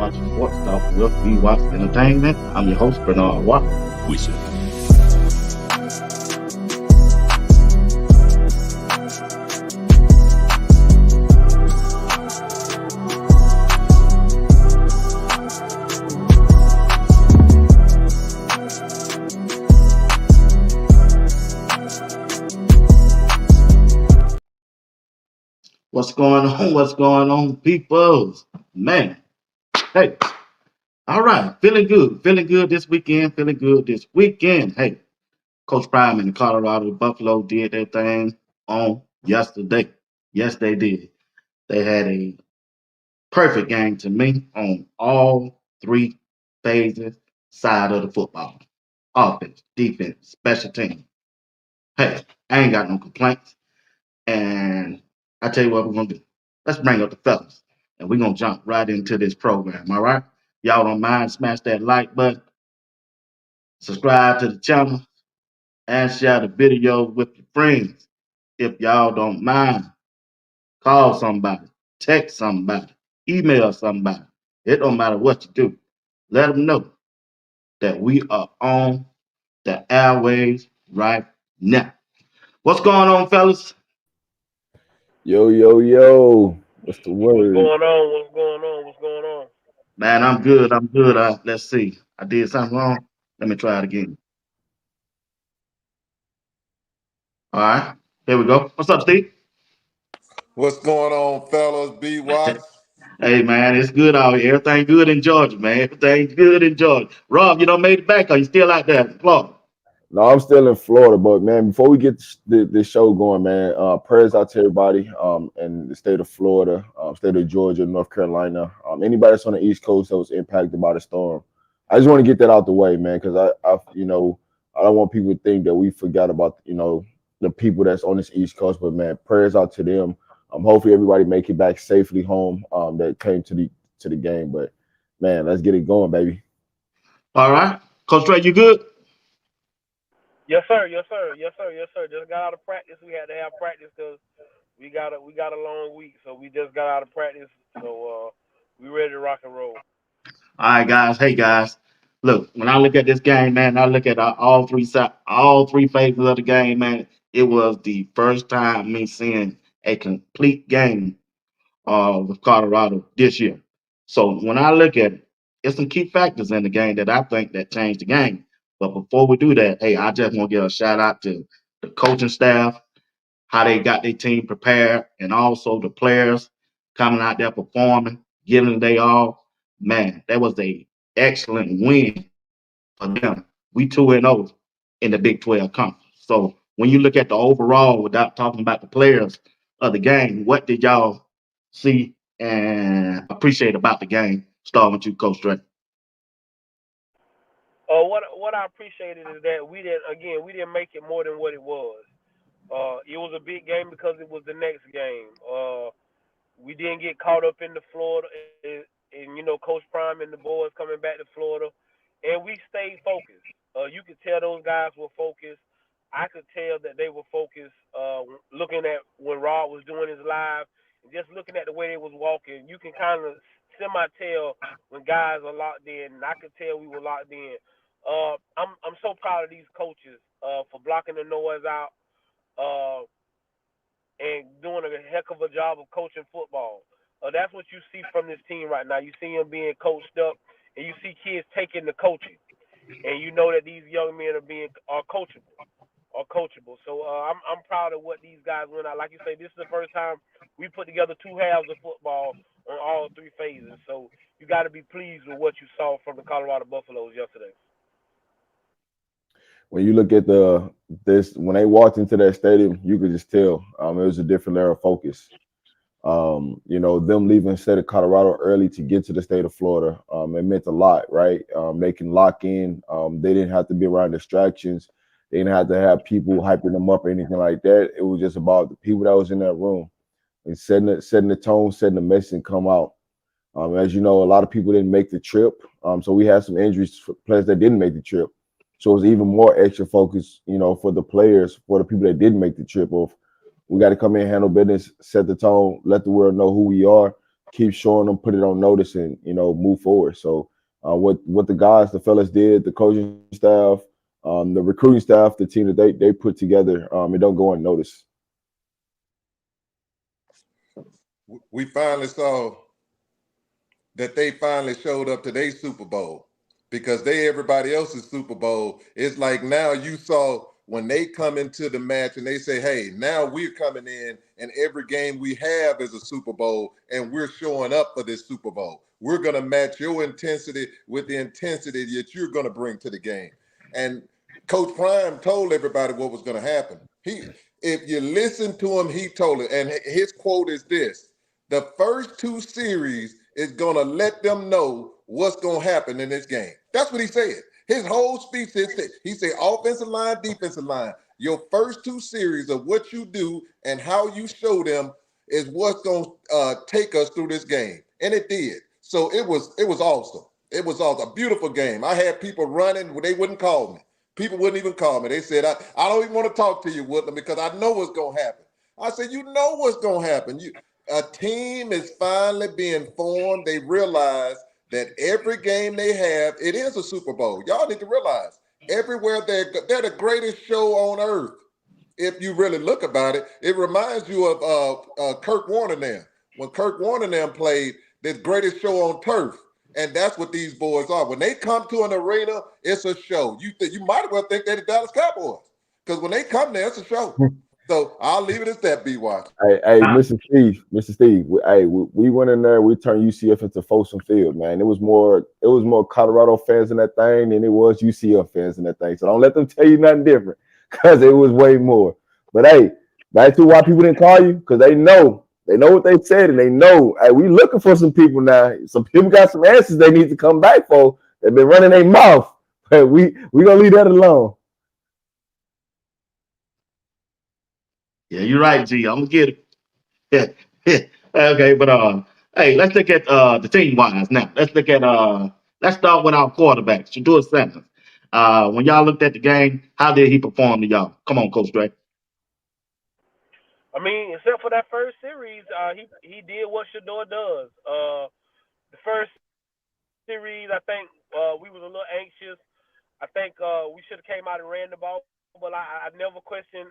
watching Sports Talk with BWatts Entertainment. I'm your host, Bernard Watt. We said. What's going on? What's going on, peoples? Man, hey, all right, feeling good this weekend, feeling good this weekend. Hey, Coach Prime and the Colorado Buffalo did their thing on yesterday. Yes, they did. They had a perfect game to me on all three phases side of the football. Offense, defense, special team. Hey, I ain't got no complaints. And I tell you what we're gonna do. Let's bring up the fellas. And we're gonna jump right into this program, all right? Y'all don't mind, smash that like button, subscribe to the channel, and share the video with your friends. If y'all don't mind, call somebody, text somebody, email somebody. It don't matter what you do. Let them know that we are on the airwaves right now. What's going on, fellas? Yo, yo, yo. What's the What's word? going on? What's going on? What's going on? Man, I'm good. I'm good. Let's see. I did something wrong. Let me try it again. All right. Here we go. What's up, Steve? What's going on, fellas? BWatts. Hey, man, it's good out here. Everything good in Georgia, man. Everything good in Georgia. Rob, you don't made it back. Are you still out there in Florida? No, I'm still in Florida, but man, before we get this show going, man, prayers out to everybody in the state of Florida, state of Georgia, North Carolina, anybody that's on the East Coast that was impacted by the storm. I just want to get that out the way, man, because I don't want people to think that we forgot about, the people that's on this East Coast, but man, prayers out to them. Hopefully everybody make it back safely home that came to the game. But man, let's get it going, baby. All right. Coach Trey, you good? Yes, sir. Yes, sir. Yes, sir. Yes, sir. Just got out of practice. We had to have practice because we got a long week, so we just got out of practice. So we ready to rock and roll. All right, guys. Hey, guys. Look, when I look at this game, man, I look at all three phases of the game, man. It was the first time me seeing a complete game with Colorado this year. So when I look at it, there's some key factors in the game that I think that changed the game. But before we do that, hey, I just want to give a shout out to the coaching staff, how they got their team prepared, and also the players coming out there performing, giving they all. Man, that was a excellent win for them. We 2-0 in the Big 12 conference. So when you look at the overall, without talking about the players of the game, what did y'all see and appreciate about the game? Starting with you, Coach Drake. What I appreciated is that we didn't make it more than what it was. It was a big game because it was the next game. We didn't get caught up in the Florida and Coach Prime and the boys coming back to Florida, and we stayed focused. You could tell those guys were focused. I could tell that they were focused. Looking at when Rob was doing his live, and just looking at the way they was walking, you can kind of semi tell when guys are locked in, and I could tell we were locked in. I'm so proud of these coaches for blocking the noise out. And doing a heck of a job of coaching football. That's what you see from this team right now. You see them being coached up, and you see kids taking the coaching, and you know that these young men are coachable. So I'm proud of what these guys went out. Like you say, this is the first time we put together two halves of football on all three phases. So you got to be pleased with what you saw from the Colorado Buffaloes yesterday. When you look at when they walked into that stadium, you could just tell it was a different level of focus. Them leaving the state of Colorado early to get to the state of Florida, it meant a lot, right? They can lock in. They didn't have to be around distractions. They didn't have to have people hyping them up or anything like that. It was just about the people that was in that room and setting the tone, setting the message, and come out. As you know, a lot of people didn't make the trip, so we had some injuries for players that didn't make the trip. So it was even more extra focus, for the players, for the people that didn't make the trip. Of we got to come in, handle business, set the tone, let the world know who we are, keep showing them, put it on notice, and move forward. So what the fellas did, the coaching staff, the recruiting staff, the team that they put together, it don't go unnoticed. We finally saw that they finally showed up to their Super Bowl, because everybody else's Super Bowl. It's like now you saw when they come into the match and they say, hey, now we're coming in and every game we have is a Super Bowl and we're showing up for this Super Bowl. We're going to match your intensity with the intensity that you're going to bring to the game. And Coach Prime told everybody what was going to happen. If you listen to him, he told it. And his quote is this: the first two series is going to let them know what's going to happen in this game. That's what he said. His whole speech, he said offensive line, defensive line. Your first two series of what you do and how you show them is what's going to take us through this game. And it did. So it was awesome. It was awesome. A beautiful game. I had people running. They wouldn't call me. People wouldn't even call me. They said, I don't even want to talk to you, Woodland, because I know what's going to happen. I said, you know what's going to happen. A team is finally being formed. They realize that every game they have, it is a Super Bowl. Y'all need to realize everywhere they're the greatest show on earth. If you really look about it, it reminds you of Kurt Warner there. When Kurt Warner there played, the greatest show on turf. And that's what these boys are. When they come to an arena, it's a show. You might as well think they're the Dallas Cowboys, because when they come there, it's a show. So I'll leave it as that, BWatts. Hey, Mr. Steve. We went in there. We turned UCF into Folsom Field, man. It was more Colorado fans in that thing than it was UCF fans in that thing. So don't let them tell you nothing different, because it was way more. But hey, back to why people didn't call you, because they know what they said, and they know. Hey, we looking for some people now. Some people got some answers they need to come back for. They've been running their mouth, but we gonna leave that alone. Yeah, you're right, G. I'm gonna get it. Okay, but hey, let's look at the team wise now. Let's start with our quarterback, Shador Sanders. When y'all looked at the game, how did he perform to y'all? Come on, Coach Dre. I mean, except for that first series, he did what Shador does. The first series, I think we was a little anxious. I think we should have came out and ran the ball, but I never questioned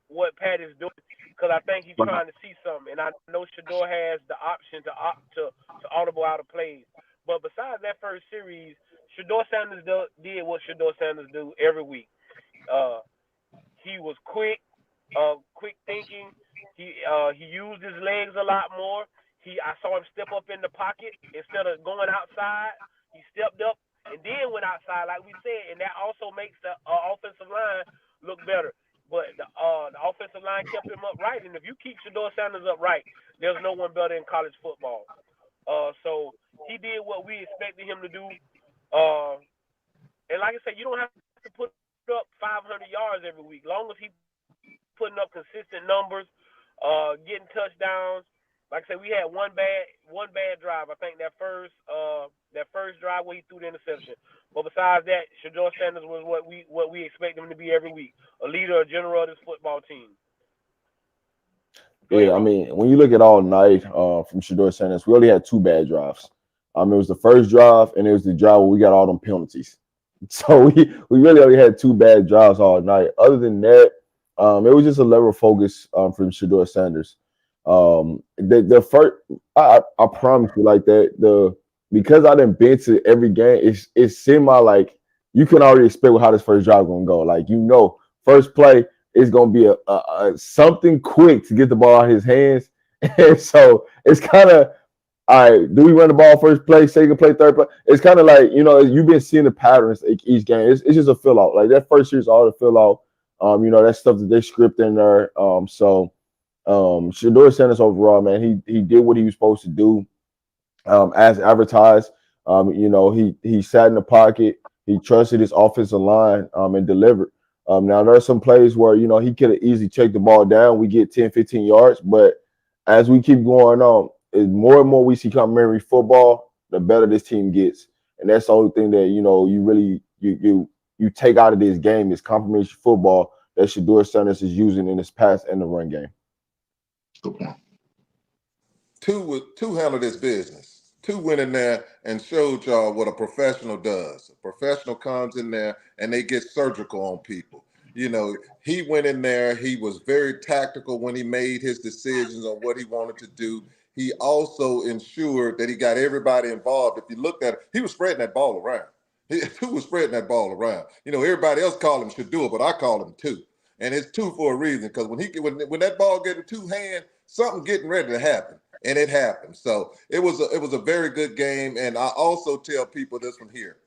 what Pat is doing, because I think he's trying to see something, and I know Shador has the option to audible out of plays. But besides that first series, Shador Sanders did what Shador Sanders do every week. He was quick thinking. He used his legs a lot more. I saw him step up in the pocket instead of going outside. He stepped up and then went outside, like we said, and that also makes the offensive line look better. But the offensive line kept him upright, and if you keep Shador Sanders upright, there's no one better in college football. So he did what we expected him to do. And like I said, you don't have to put up 500 yards every week. Long as he putting up consistent numbers, getting touchdowns. Like I said, we had one bad drive. I think that first drive where he threw the interception. But besides that, Shador Sanders was what we expect him to be every week, a leader, a general of this football team. Yeah, I mean, when you look at all night from Shador Sanders, we only had two bad drives. It was the first drive, and it was the drive where we got all them penalties. So we really only had two bad drives all night. Other than that, it was just a level of focus from Shador Sanders. The first, I promise you, like that, because I didn't been to every game, it's semi like you can already expect how this first drive gonna go. Like, first play is gonna be a something quick to get the ball out of his hands, and so it's kind of, all right, do we run the ball first play, second play, third play? It's kind of like, you've been seeing the patterns each game. It's just a fill out. Like that first year's all the fill out. That stuff that they script in there. Shador Sanders overall, man, he did what he was supposed to do, as advertised. He sat in the pocket. He trusted his offensive line and delivered. Now there are some plays where he could have easily checked the ball down. We get 10, 15 yards, but as we keep going on, the more and more we see complimentary football, the better this team gets. And that's the only thing that you really you take out of this game is complimentary football that Shador Sanders is using in his pass and the run game. Good point. Two handled his business. Two went in there and showed y'all what a professional does. A professional comes in there and they get surgical on people. You know, he went in there. He was very tactical when he made his decisions on what he wanted to do. He also ensured that he got everybody involved. If you looked at it, he was spreading that ball around. Two was spreading that ball around. You know, everybody else called him should do it, but I call him two. And it's two for a reason, because when that ball get in two hands, something getting ready to happen. And it happened. So it was a very good game. And I also tell people this one here.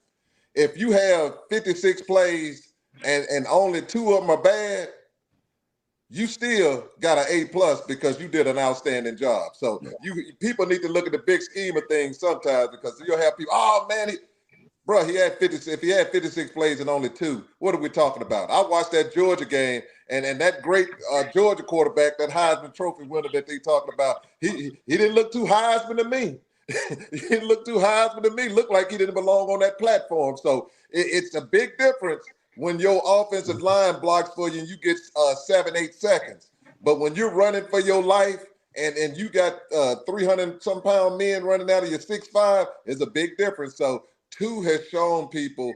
If you have 56 plays and only 2 of them are bad, you still got an A+ because you did an outstanding job. So people need to look at the big scheme of things sometimes, because you'll have people, oh man, bro, he had 56. If he had 56 plays and only 2, what are we talking about? I watched that Georgia game, and that great Georgia quarterback, that Heisman Trophy winner that they talking about, he didn't look too Heisman to me. He didn't look too Heisman to me. Looked like he didn't belong on that platform. So it's a big difference when your offensive line blocks for you and you get 7-8 seconds. But when you're running for your life and you got 300-some pound men running out of your 6'5", is a big difference. So Two has shown people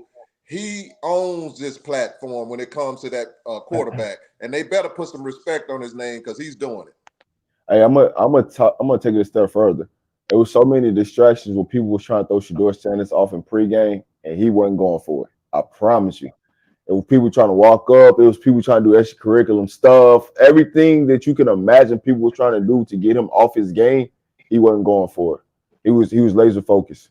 he owns this platform when it comes to that quarterback, and they better put some respect on his name because he's doing it. Hey, I'm gonna take it a step further. There was so many distractions when people was trying to throw Shedeur Sanders off in pregame, and he wasn't going for it. I promise you. It was people trying to walk up. It was people trying to do extracurricular stuff. Everything that you can imagine people were trying to do to get him off his game, he wasn't going for it. He was laser focused.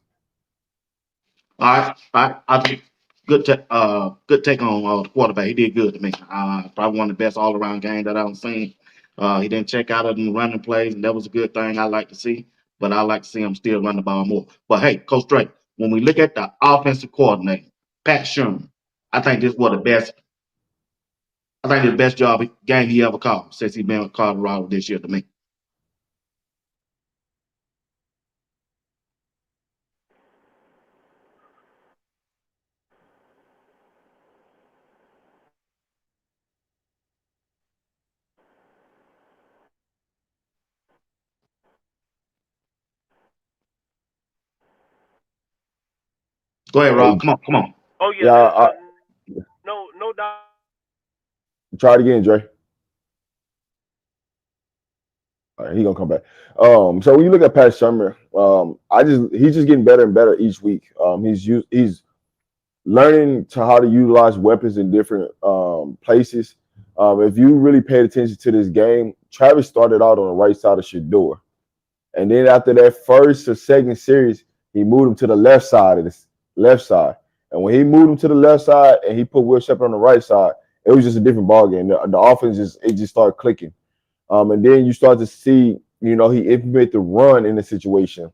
All right. I think good take on the quarterback. He did good to me. Probably one of the best all around games that I've seen. He didn't check out of the running plays, and that was a good thing I like to see. But I like to see him still run the ball more. But hey, Coach Drake, when we look at the offensive coordinator, Pat Sherman, I think this was the best. I think the best game he ever called since he been with Colorado this year to me. Go ahead, Hey, Rob. Come on. Oh yeah, yeah, no doubt. try it again, Dre. All right, he gonna come back. So when you look at Pat Shermer, he's just getting better and better each week. He's learning to how to utilize weapons in different places. If you really paid attention to this game, Travis started out on the right side of Shedeur. And then after that first or second series, he moved him to the left side of this left side. And when he moved him to the left side and he put Will Shepherd on the right side, it was just a different ballgame. The offense just started clicking. And then you start to see, he implemented the run in the situation.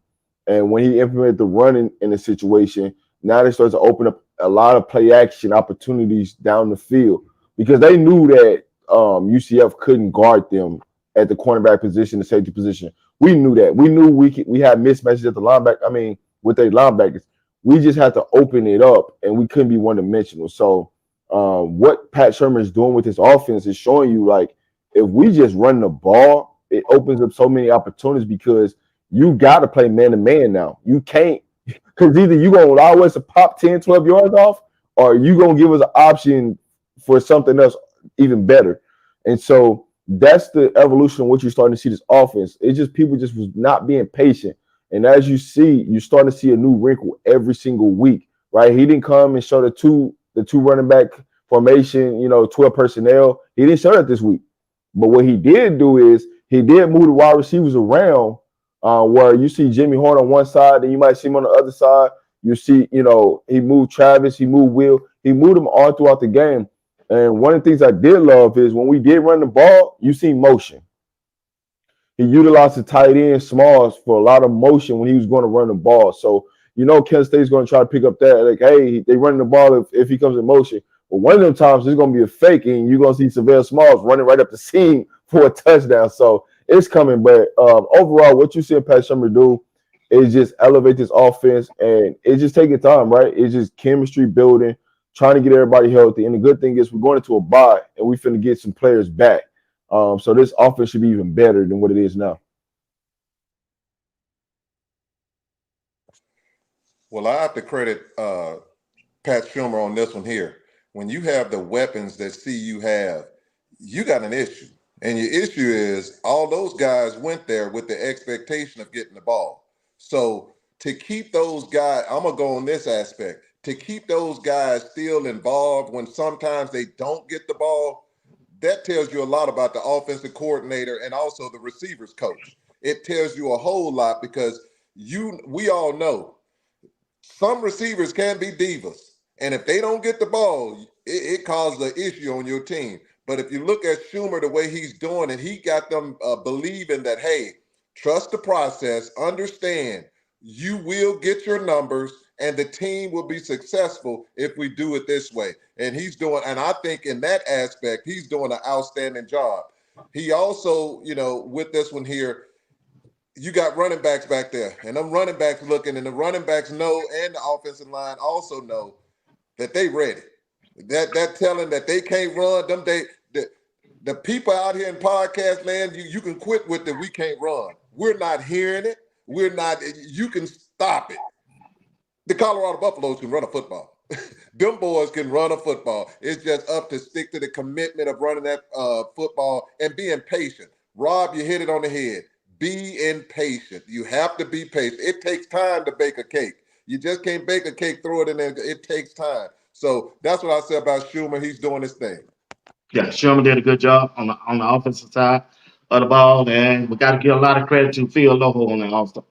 And when he implemented the run in the situation, now they start to open up a lot of play action opportunities down the field, because they knew that UCF couldn't guard them at the cornerback position, the safety position. We knew that. We knew we had mismatches at the linebacker. I mean, with their linebackers. We just had to open it up, and we couldn't be one-dimensional. So what Pat Shermer is doing with his offense is showing you, like, if we just run the ball, it opens up so many opportunities, because you got to play man-to-man now. You can't, because either you're going to allow us to pop 10, 12 yards off, or you're going to give us an option for something else even better. And so that's the evolution of what you're starting to see this offense. It's just people just was not being patient. And as you see, you're starting to see a new wrinkle every single week, right? He didn't come and show the two running back formation, 12 personnel. He didn't show that this week. But what he did do is he did move the wide receivers around, where you see Jimmy Horn on one side, and you might see him on the other side. You see, he moved Travis, he moved Will, he moved them all throughout the game. And one of the things I did love is when we did run the ball, you see motion. He utilized the tight end Smalls for a lot of motion when he was going to run the ball. So, Kent State's going to try to pick up that. Like, hey, they running the ball if he comes in motion. But one of them times, there's going to be a fake, and you're going to see Savell Smalls running right up the seam for a touchdown. So it's coming. But overall, what you see Pat Shermer do is just elevate this offense, and it's just taking time, right? It's just chemistry building, trying to get everybody healthy. And the good thing is we're going into a bye, and we finna get some players back. So this offense should be even better than what it is now. Well, I have to credit Pat Schumer on this one here. When you have the weapons that CU have, you got an issue. And your issue is all those guys went there with the expectation of getting the ball. So to keep those guys, I'm going to go on this aspect, to keep those guys still involved when sometimes they don't get the ball, that tells you a lot about the offensive coordinator and also the receivers coach. It tells you a whole lot because we all know some receivers can be divas. And if they don't get the ball, it causes an issue on your team. But if you look at Schumer, the way he's doing it, he got them believing that, hey, trust the process, understand you will get your numbers and the team will be successful if we do it this way. And and I think in that aspect, he's doing an outstanding job. He also, with this one here, you got running backs back there, and them running backs looking, and the running backs know, and the offensive line also know that they ready. That telling that they can't run, the people out here in podcast land, you can quit with the we can't run. We're not hearing it. You can stop it. The Colorado Buffaloes can run a football. Them boys can run a football. It's just up to stick to the commitment of running that football and being patient. Rob, you hit it on the head. Be impatient. You have to be patient. It takes time to bake a cake. You just can't bake a cake, throw it in there. It takes time. So that's what I said about Schumer. He's doing his thing. Yeah, Sherman did a good job on the offensive side of the ball, and we got to give a lot of credit to Phil Loho on the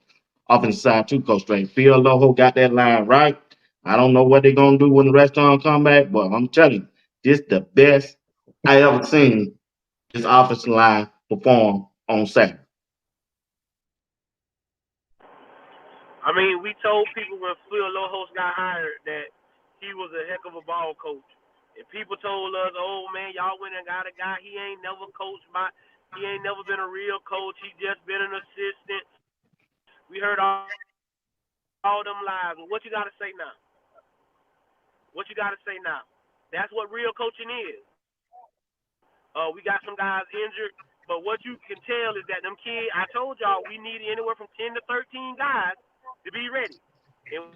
offensive side too, Coach Stray. Phil Loho got that line right. I don't know what they're gonna do when the rest of them come back, but I'm telling you, this the best I ever seen this offensive line perform on Saturday. I mean, we told people when Phil Lohos got hired that he was a heck of a ball coach. And people told us, oh, man, y'all went and got a guy. He ain't never he ain't never been a real coach. He just been an assistant. We heard all them lies. Well, what you got to say now? What you got to say now? That's what real coaching is. We got some guys injured, but what you can tell is that them kids, I told y'all, we need anywhere from 10 to 13 guys to be ready. And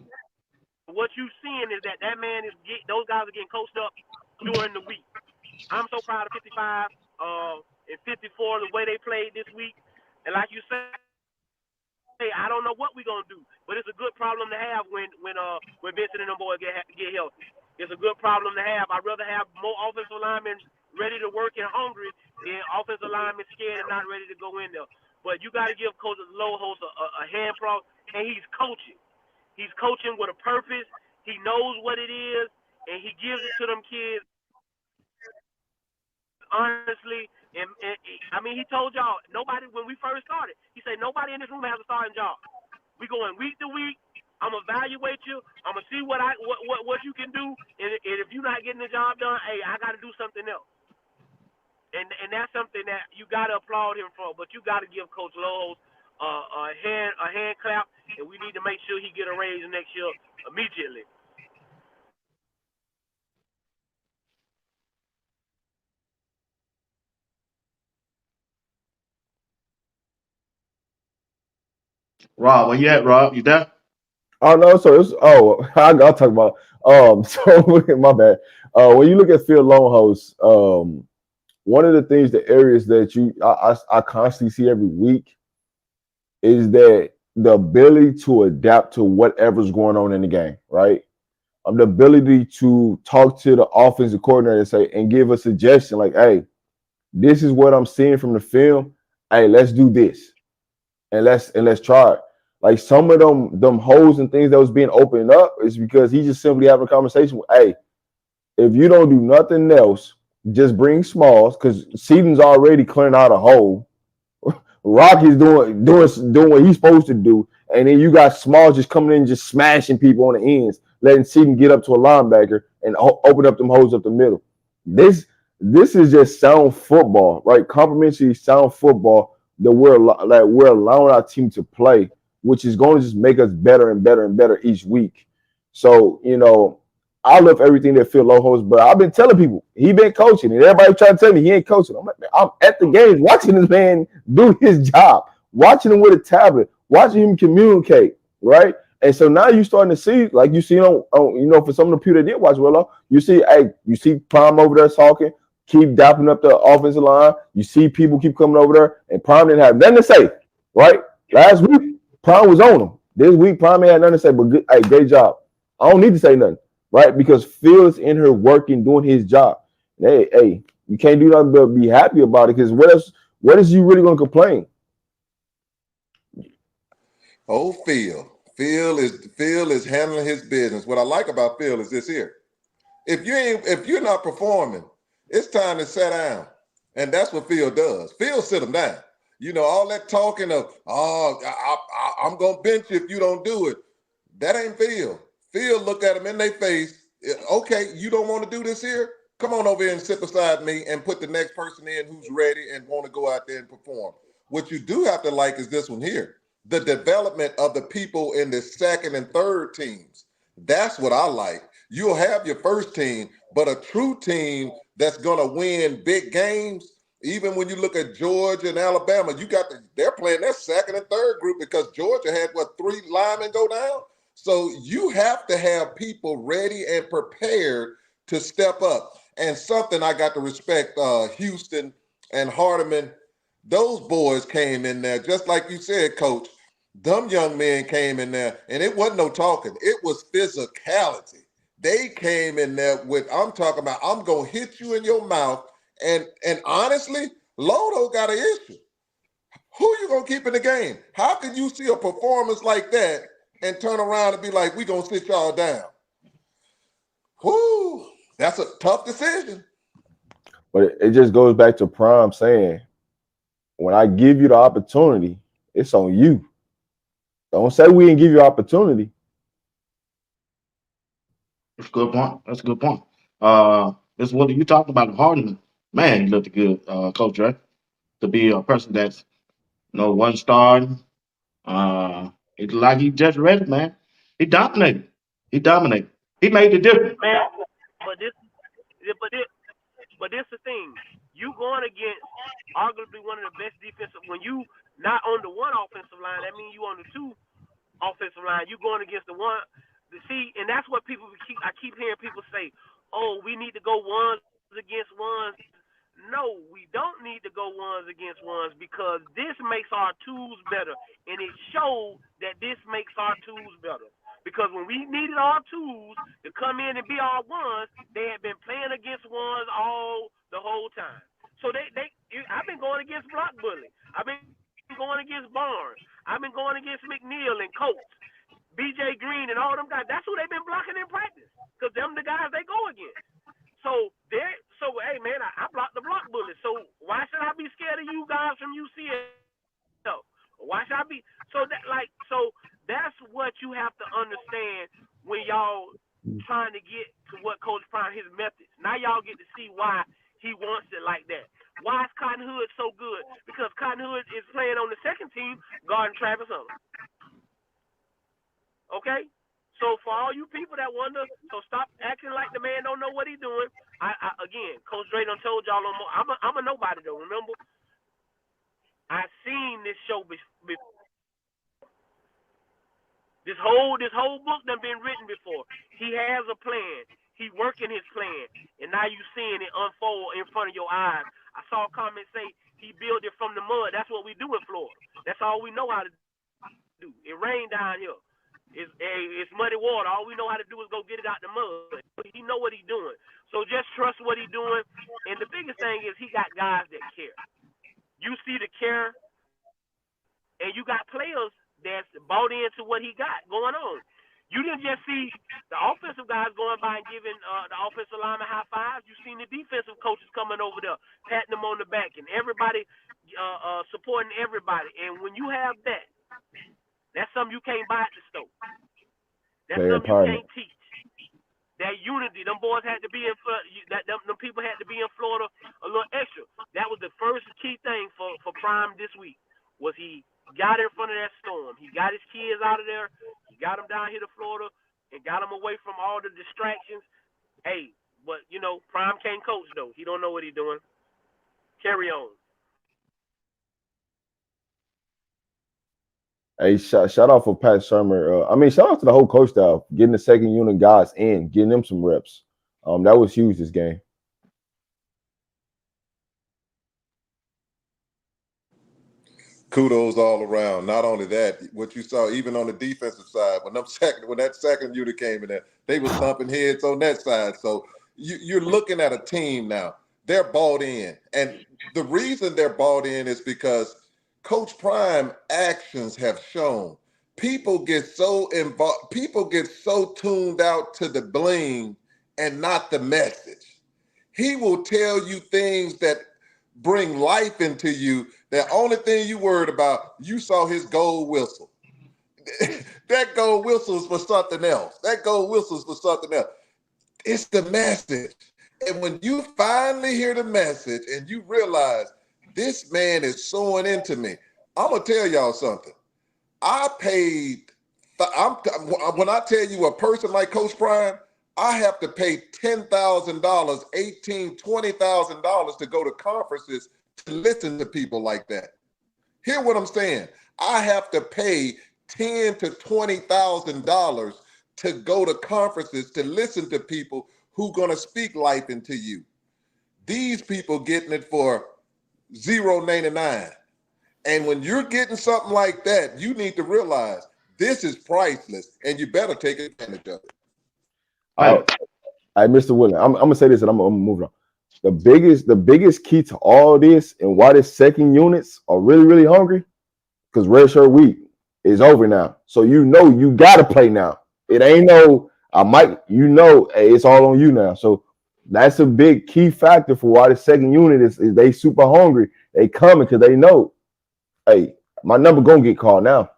what you seeing is that man those guys are getting coached up during the week. I'm so proud of 55 and 54 the way they played this week. And like you say, I don't know what we're gonna do, but it's a good problem to have when Vincent and them boys get healthy. It's a good problem to have. I'd rather have more offensive linemen ready to work and hungry than offensive linemen scared and not ready to go in there. But you got to give Coach Lohos a hand prop, and he's coaching. He's coaching with a purpose. He knows what it is, and he gives it to them kids honestly. And I mean, he told y'all, nobody, when we first started, he said, nobody in this room has a starting job. We going week to week. I'm going to evaluate you. I'm going to see what you can do. And if you're not getting the job done, hey, I got to do something else. And that's something that you got to applaud him for. But you got to give Coach Lowe's a hand clap, and we need to make sure he get a raise next year immediately. Rob, where you at, Rob? You there? Oh no, so I'll talk about so my bad. When you look at Phil Longhouse, one of the things, the areas that I constantly see every week is that the ability to adapt to whatever's going on in the game, right? The ability to talk to the offensive coordinator and give a suggestion like, hey, this is what I'm seeing from the film. Hey, let's do this. And let's try it. Like some of them holes and things that was being opened up is because he just simply having a conversation with, hey, if you don't do nothing else, just bring Smalls, because Seaton's already clearing out a hole. Rocky's doing what he's supposed to do, and then you got Smalls just coming in, just smashing people on the ends, letting Seaton get up to a linebacker and open up them holes up the middle. This is just sound football, right? Complimentary sound football that we're allowing our team to play, which is going to just make us better and better and better each week. So, I love everything that Phil Lohos, but I've been telling people he been coaching, and everybody trying to tell me he ain't coaching. I'm like, man, I'm at the games watching this man do his job, watching him with a tablet, watching him communicate, right? And so now you're starting to see, like you see on for some of the people that did watch Willow, you see Prime over there talking, keep dapping up the offensive line. You see people keep coming over there, and Prime didn't have nothing to say, right? Last week, Prime was on him. This week, Prime ain't had nothing to say, but great job. I don't need to say nothing, right? Because Phil's in here working, doing his job. Hey, you can't do nothing but be happy about it, because what is you really going to complain? Oh, Phil. Phil is handling his business. What I like about Phil is this here. If you're not performing, it's time to sit down. And that's what Phil does. Phil sit them down. You know, all that talking of, I'm going to bench you if you don't do it. That ain't Phil. Phil look at them in their face. Okay, you don't want to do this here? Come on over here and sit beside me and put the next person in who's ready and want to go out there and perform. What you do have to like is this one here. The development of the people in the second and third teams. That's what I like. You'll have your first team, but a true team that's going to win big games, even when you look at Georgia and Alabama, they're playing their second and third group because Georgia had, 3 linemen go down? So you have to have people ready and prepared to step up. And something I got to respect, Houston and Hardeman, those boys came in there, just like you said, Coach. Them young men came in there, and it wasn't no talking. It was physicality. They came in there with, I'm talking about, I'm going to hit you in your mouth. And honestly, Lodo got an issue. Who you going to keep in the game? How can you see a performance like that and turn around and be like, we going to sit y'all down? Whoo, that's a tough decision. But it just goes back to Prime saying, when I give you the opportunity, it's on you. Don't say we didn't give you opportunity. That's a good point. That's a good point. This what you talked about Harden. Man, he looked good, Coach Dre, to be a person that's one star. It's like he just read it, man. He dominated. He dominated. He made the difference. Man, but this, but this, but this the thing. You going against arguably one of the best defensive. When you not on the one offensive line, that means you on the two offensive line. You going against the one. See, and that's what I keep hearing people say. Oh, we need to go ones against ones. No, we don't need to go ones against ones because this makes our twos better, and it showed that this makes our twos better. Because when we needed our twos to come in and be our ones, they had been playing against ones the whole time. So I've been going against Block Bully. I've been going against Barnes. I've been going against McNeil and Coates, BJ Green, and all them guys. That's who they've been blocking in practice because them the guys they go against. So hey man, I blocked the block bullet. So why should I be scared of you guys from UCF? Why should I be? So that's what you have to understand when y'all trying to get to what Coach Prime, his methods. Now y'all get to see why he wants it like that. Why is Cotton Hood so good? Because Cotton Hood is playing on the second team guarding Travis Hunter. Okay? So for all you people that wonder, so stop acting like the man don't know what he's doing. Again, Coach Dre done told y'all no more. I'm a nobody though. Remember, I seen this show before. This whole book done been written before. He has a plan. He working his plan, and now you seeing it unfold in front of your eyes. I saw a comment say he built it from the mud. That's what we do in Florida. That's all we know how to do. It rained down here. It's muddy water. All we know how to do is go get it out the mud. He know what he's doing. So just trust what he's doing. And the biggest thing is he got guys that care. You see the care, and you got players that's bought into what he got going on. You didn't just see the offensive guys going by and giving the offensive lineman high fives. You seen the defensive coaches coming over there, patting them on the back, and everybody supporting everybody. And when you have that, that's something you can't buy at the store. That's something you can't teach. That unity, them boys had to be in Florida. Them people had to be in Florida a little extra. That was the first key thing for Prime this week. Was he got in front of that storm. He got his kids out of there. He got them down here to Florida and got them away from all the distractions. Hey, but Prime can't coach though. He don't know what he's doing. Carry on. Hey, shout out for Pat Shermer. Shout out to the whole coach staff, getting the second unit guys in, getting them some reps. That was huge this game. Kudos all around. Not only that, what you saw even on the defensive side, when that second unit came in there, they were thumping heads on that side. So you're looking at a team now. They're bought in, and the reason they're bought in is because Coach Prime actions have shown people get so involved, people get so tuned out to the bling and not the message. He will tell you things that bring life into you. The only thing you worried about, you saw his gold whistle. That gold whistle is for something else. That gold whistle is for something else. It's the message. And when you finally hear the message and you realize this man is sowing into me, I'm going to tell y'all something. When I tell you a person like Coach Prime, I have to pay $10,000, $18,000, $20,000 to go to conferences to listen to people like that. Hear what I'm saying? I have to pay $10,000 to $20,000 to go to conferences to listen to people who are going to speak life into you. These people getting it for $0.99. And when you're getting something like that, you need to realize this is priceless, and you better take advantage of it. Mr. Williams, I'm gonna say this, and I'm gonna move on. The biggest key to all this, and why the second units are really, really hungry, because redshirt week is over now. So you gotta play now. It ain't no hey, it's all on you now. So that's a big key factor for why the second unit is they super hungry. They coming because they know, hey, my number gonna get called now.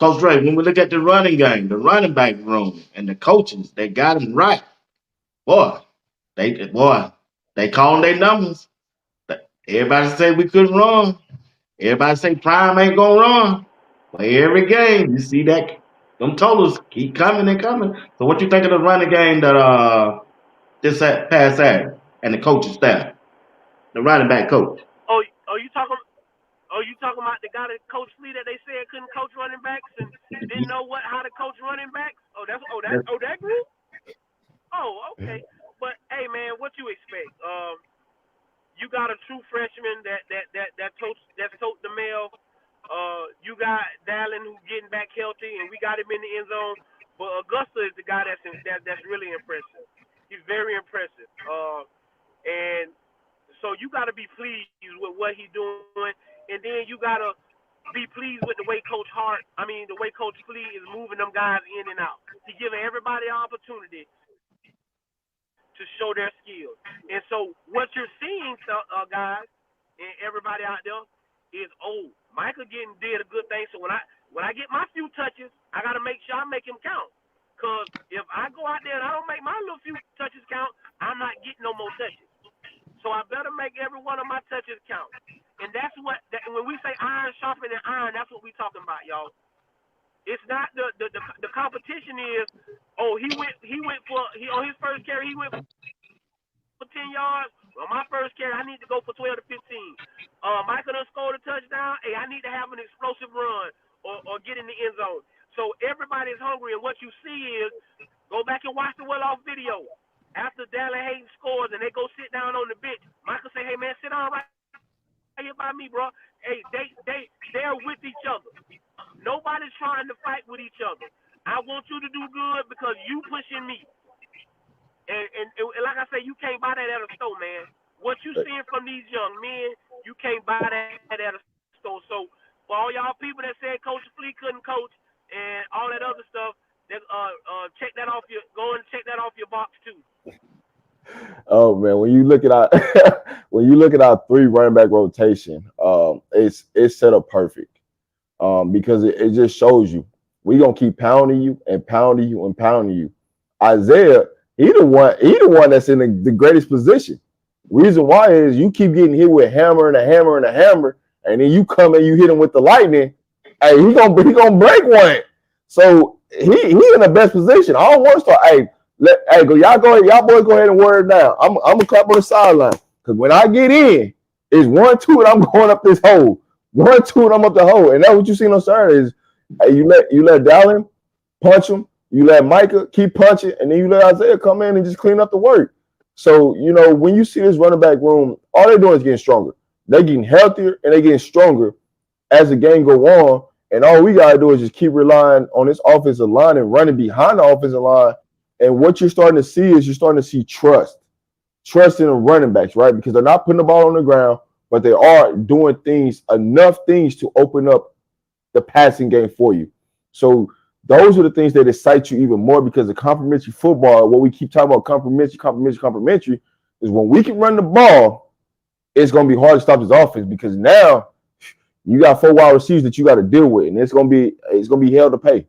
Coach Ray, when we look at the running game, the running back room, and the coaches, they got them right. They calling their numbers. Everybody say we couldn't run. Everybody say Prime ain't gonna run. But every game, you see that them totals keep coming and coming. So what you think of the running game that this past Saturday and the coaching staff, the running back coach? You talking about the guy that Coach Lee that they said couldn't coach running backs and didn't know how to coach running backs? That group? Oh, okay. But hey, man, what you expect? You got a true freshman that's tote the mail. You got Dallin who's getting back healthy, and we got him in the end zone. But Augusta is the guy that's really impressive. He's very impressive. And so you got to be pleased with what he's doing, and then you got to be pleased with the way Coach Flea is moving them guys in and out. He's giving everybody an opportunity to show their skills. And so what you're seeing, guys, and everybody out there, is Michael did a good thing. So when I get my few touches, I got to make sure I make him count. Because if I go out there and I don't make my little few touches count, I'm not getting no more touches. So I better make every one of my touches count. And that's when we say iron sharpening iron, that's what we talking about, y'all. It's not the competition is, on his first carry, he went for 10 yards. On my first carry, I need to go for 12 to 15. Michael done scored a touchdown. Hey, I need to have an explosive run or get in the end zone. So everybody's hungry, and what you see is, go back and watch the well-off video. After Dallin Hayden scores and they go sit down on the bench, Michael say, hey, man, sit down right here by me, bro. Hey, they're with each other. Nobody's trying to fight with each other. I want you to do good because you pushing me. And like I say, you can't buy that at a store, man. What you seeing from these young men, you can't buy that at a store. So for all y'all people that said Coach Flea couldn't coach and all that other stuff, check that off your box too. Oh man, when you look at our three running back rotation, it's set up perfect. Because it just shows you we gonna keep pounding you and pounding you and pounding you. Isaiah, he the one that's in the greatest position. Reason why is you keep getting hit with hammer and a hammer and a hammer, and then you come and you hit him with the lightning. Hey, he gonna break one. So he in the best position. I don't want to start. Y'all boys go ahead and wear it down. I'm gonna clap on the sideline because when I get in, it's 1-2 and I'm going up this hole. 1, 2, and I'm up the hole. And that's what you seen on Saturday is, hey, you let Dallin punch him, you let Micah keep punching, and then you let Isaiah come in and just clean up the work. So, when you see this running back room, all they're doing is getting stronger. They're getting healthier and they're getting stronger as the game go on. And all we gotta do is just keep relying on this offensive line and running behind the offensive line. And what you're starting to see is trust in the running backs, right? Because they're not putting the ball on the ground, but they are doing enough things to open up the passing game for you. So those are the things that excite you even more, because the complementary football, what we keep talking about, complementary, is when we can run the ball, it's going to be hard to stop this offense, because now you got 4 wide receivers that you got to deal with, and it's going to be hell to pay.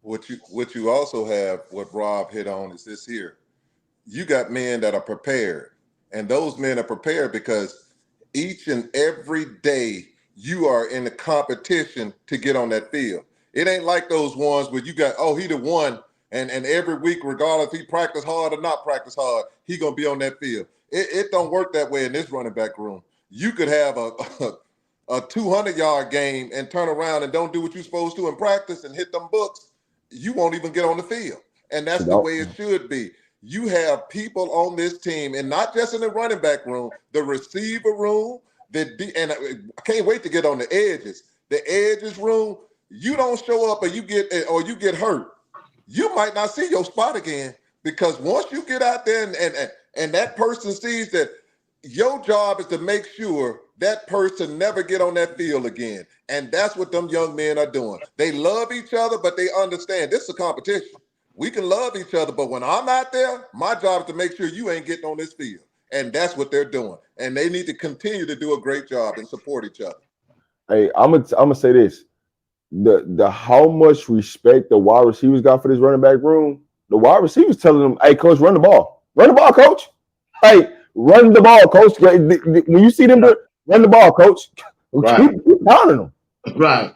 What you also have, what Rob hit on, is this here. You got men that are prepared, and those men are prepared because each and every day you are in the competition to get on that field. It ain't like those ones where you got, he the one, and every week, regardless if he practice hard or not practice hard, he gonna be on that field. It don't work that way in this running back room. You could have a 200-yard game and turn around and don't do what you're supposed to in practice and hit them books. You won't even get on the field, and that's the way it should be. You have people on this team, and not just in the running back room, the receiver room, and I can't wait to get on the edges. The edges room, you don't show up or you get hurt, you might not see your spot again, because once you get out there and that person sees that your job is to make sure that person never get on that field again. And that's what them young men are doing. They love each other, but they understand this is a competition. We can love each other, but when I'm out there, my job is to make sure you ain't getting on this field. And that's what they're doing. And they need to continue to do a great job and support each other. Hey, I'm gonna say this. The how much respect the wide receivers got for this running back room, the wide receivers telling them, hey, coach, run the ball. Run the ball, coach. Hey, run the ball, coach. When you see them run the ball, coach. Right. Keep pounding them. Right.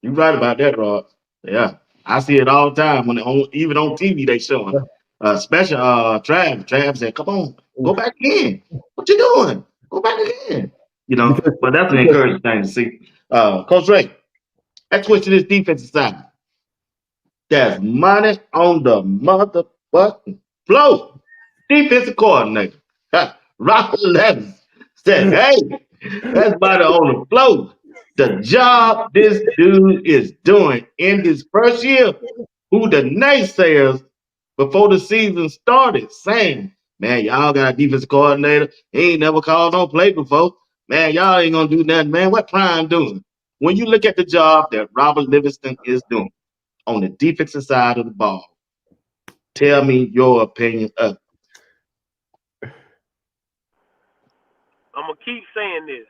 You're right about that, Rod. Yeah. I see it all the time even on TV they showing. Especially Trav. Trav said, come on, go back in. What you doing? Go back again. But that's an Because encouraging thing to see. Coach Ray, let's switch to this defensive side. There's money on the motherfucking floor. Defensive coordinator, Robert Levis, said, hey, that's money on the floor. The job this dude is doing in his first year, who the naysayers before the season started saying, man, y'all got a defensive coordinator. He ain't never called no play before. Man, y'all ain't gonna do nothing, man. What Prime doing? When you look at the job that Robert Livingston is doing on the defensive side of the ball, tell me your opinion of it. I'm gonna keep saying this.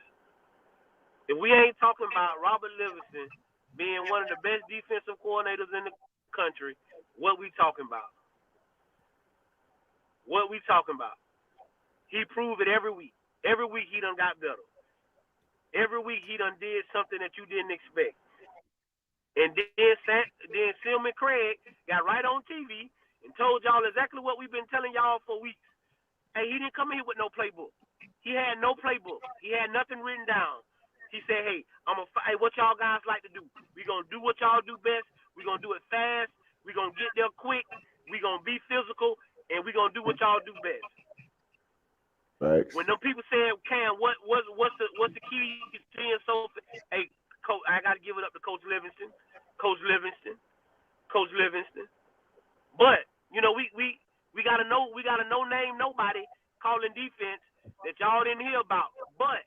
If we ain't talking about Robert Livingston being one of the best defensive coordinators in the country, what we talking about? What we talking about? He proved it every week. Every week he done got better. Every week he done did something that you didn't expect. And then Silman Craig got right on TV and told y'all exactly what we've been telling y'all for weeks. Hey, he didn't come in here with no playbook. He had no playbook. He had nothing written down. He said, hey, hey, what y'all guys like to do? We're going to do what y'all do best. We're going to do it fast. We're going to get there quick. We're going to be physical. And we're going to do what y'all do best. Thanks. When them people said, Cam, what's the key to being so? Hey, Coach, I got to give it up to Coach Livingston. Coach Livingston. But we gotta name nobody calling defense that y'all didn't hear about. But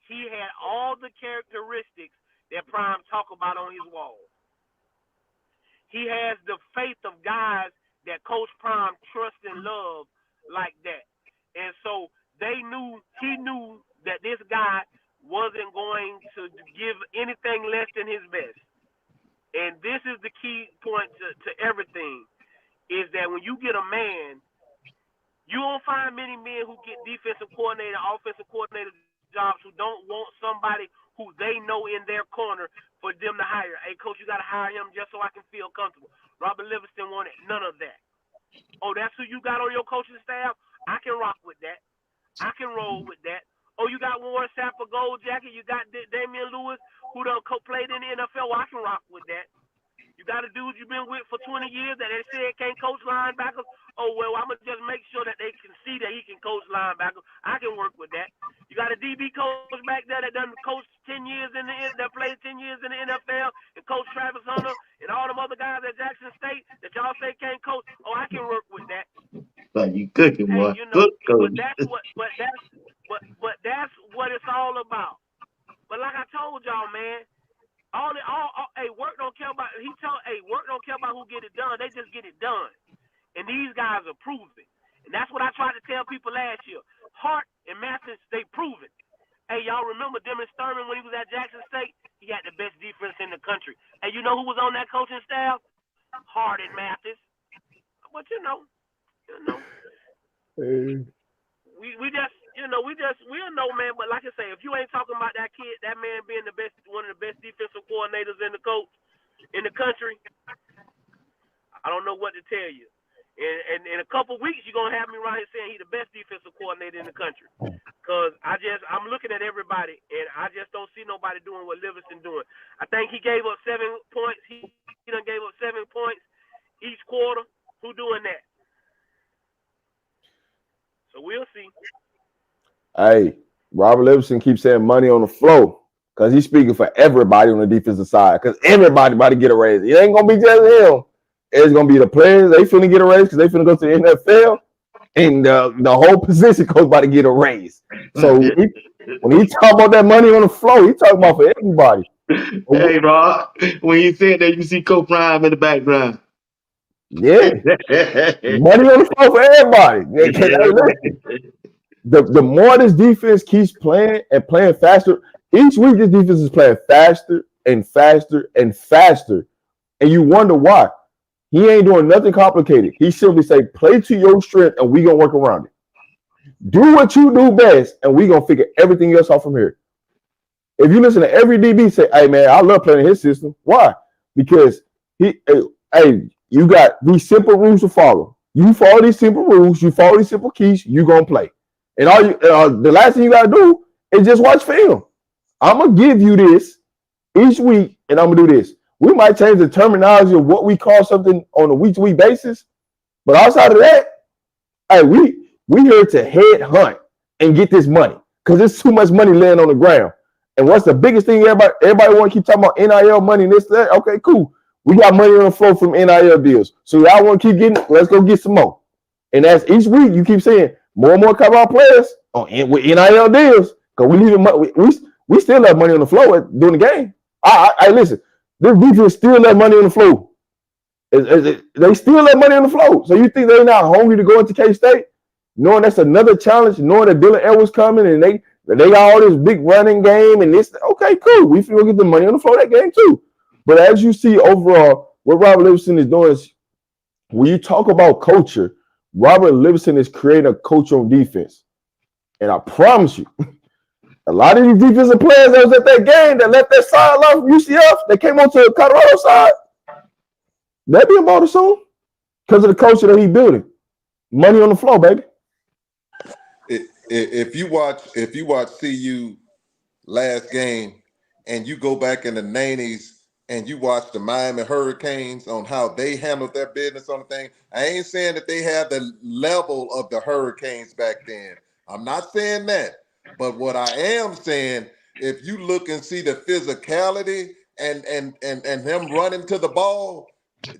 he had all the characteristics that Prime talk about on his wall. He has the faith of guys that Coach Prime trusts and love like that. And so he knew that this guy wasn't going to give anything less than his best. And this is the key point to everything, is that when you get a man, you don't find many men who get defensive coordinator, offensive coordinator jobs who don't want somebody who they know in their corner for them to hire. Hey, coach, you got to hire him just so I can feel comfortable. Robert Livingston wanted none of that. Oh, that's who you got on your coaching staff? I can rock with that. I can roll with that. Oh, you got Warren Sapp for gold jacket. You got Damian Lewis, who done played in the NFL. Well, I can rock with that. You got a dude you've been with for 20 years that they said can't coach linebackers. Oh, well, I'm going to just make sure that they can see that he can coach linebackers. I can work with that. You got a DB coach back there that done coached 10 years that played 10 years in the NFL and coach Travis Hunter and all them other guys at Jackson State that y'all say can't coach. Oh, I can work with that. But you cooking, Hey, boy. Good but coach. that's what it's all about. But like I told y'all, man, work don't care about. Work don't care about who get it done. They just get it done, and these guys are proven. And that's what I tried to tell people last year. Hart and Mathis, they proven. Hey, y'all remember Dennis Thurman when he was at Jackson State? He had the best defense in the country. And you know who was on that coaching staff? Hart and Mathis. But you know. We'll know, man. But like I say, if you ain't talking about that kid, that man being one of the best defensive coordinators in the country, I don't know what to tell you. And in a couple weeks, you're gonna have me right here saying he's the best defensive coordinator in the country. Cause I'm looking at everybody, and I just don't see nobody doing what Livingston doing. I think he gave up 7 points. He done gave up 7 points each quarter. Who doing that? So we'll see. Hey, Robert Livingston keeps saying money on the floor because he's speaking for everybody on the defensive side because everybody about to get a raise. It ain't going to be just him. It's going to be the players. They finna get a raise because they finna go to the NFL, and the whole position coach about to get a raise. So when he talk about that money on the floor, he talking about for everybody. Hey, Rob, when you said that, you see Coach Prime in the background. Yeah. Money on the floor for everybody. Hey, the more this defense keeps playing and playing faster, each week this defense is playing faster and faster and faster. And you wonder why. He ain't doing nothing complicated. He simply say, play to your strength and we going to work around it. Do what you do best and we going to figure everything else out from here. If you listen to every DB say, hey, man, I love playing in his system. Why? Because you got these simple rules to follow. You follow these simple rules. You follow these simple keys. You going to play. And the last thing you got to do is just watch film. I'm going to give you this each week, and I'm going to do this. We might change the terminology of what we call something on a week-to-week basis, but outside of that, hey, we here to head hunt and get this money because there's too much money laying on the ground. And what's the biggest thing everybody want to keep talking about? NIL money and this, that. Okay, cool. We got money on the flow from NIL deals. So y'all want to keep getting, let's go get some more. And as each week you keep saying, more and more cover our players with NIL deals because we still have money on the floor during the game. I listen. This defense still have money on the floor. They still have money on the floor. So you think they're not hungry to go into K-State, knowing that's another challenge, knowing that Dylan Edwards coming and they got all this big running game and this. Okay, cool. We feel get the money on the floor that game too. But as you see overall, what Robert Livingston is doing is when you talk about culture. Robert Livingston is creating a culture on defense. And I promise you, a lot of these defensive players that was at that game that left that sideline from UCF, that came onto the Colorado side, they'll be about it soon because of the culture that he's building. Money on the floor, baby. If you watch CU last game and you go back in the 90s and you watch the Miami Hurricanes on how they handled their business on the thing, I ain't saying that they have the level of the Hurricanes back then. I'm not saying that. But what I am saying, if you look and see the physicality and them running to the ball,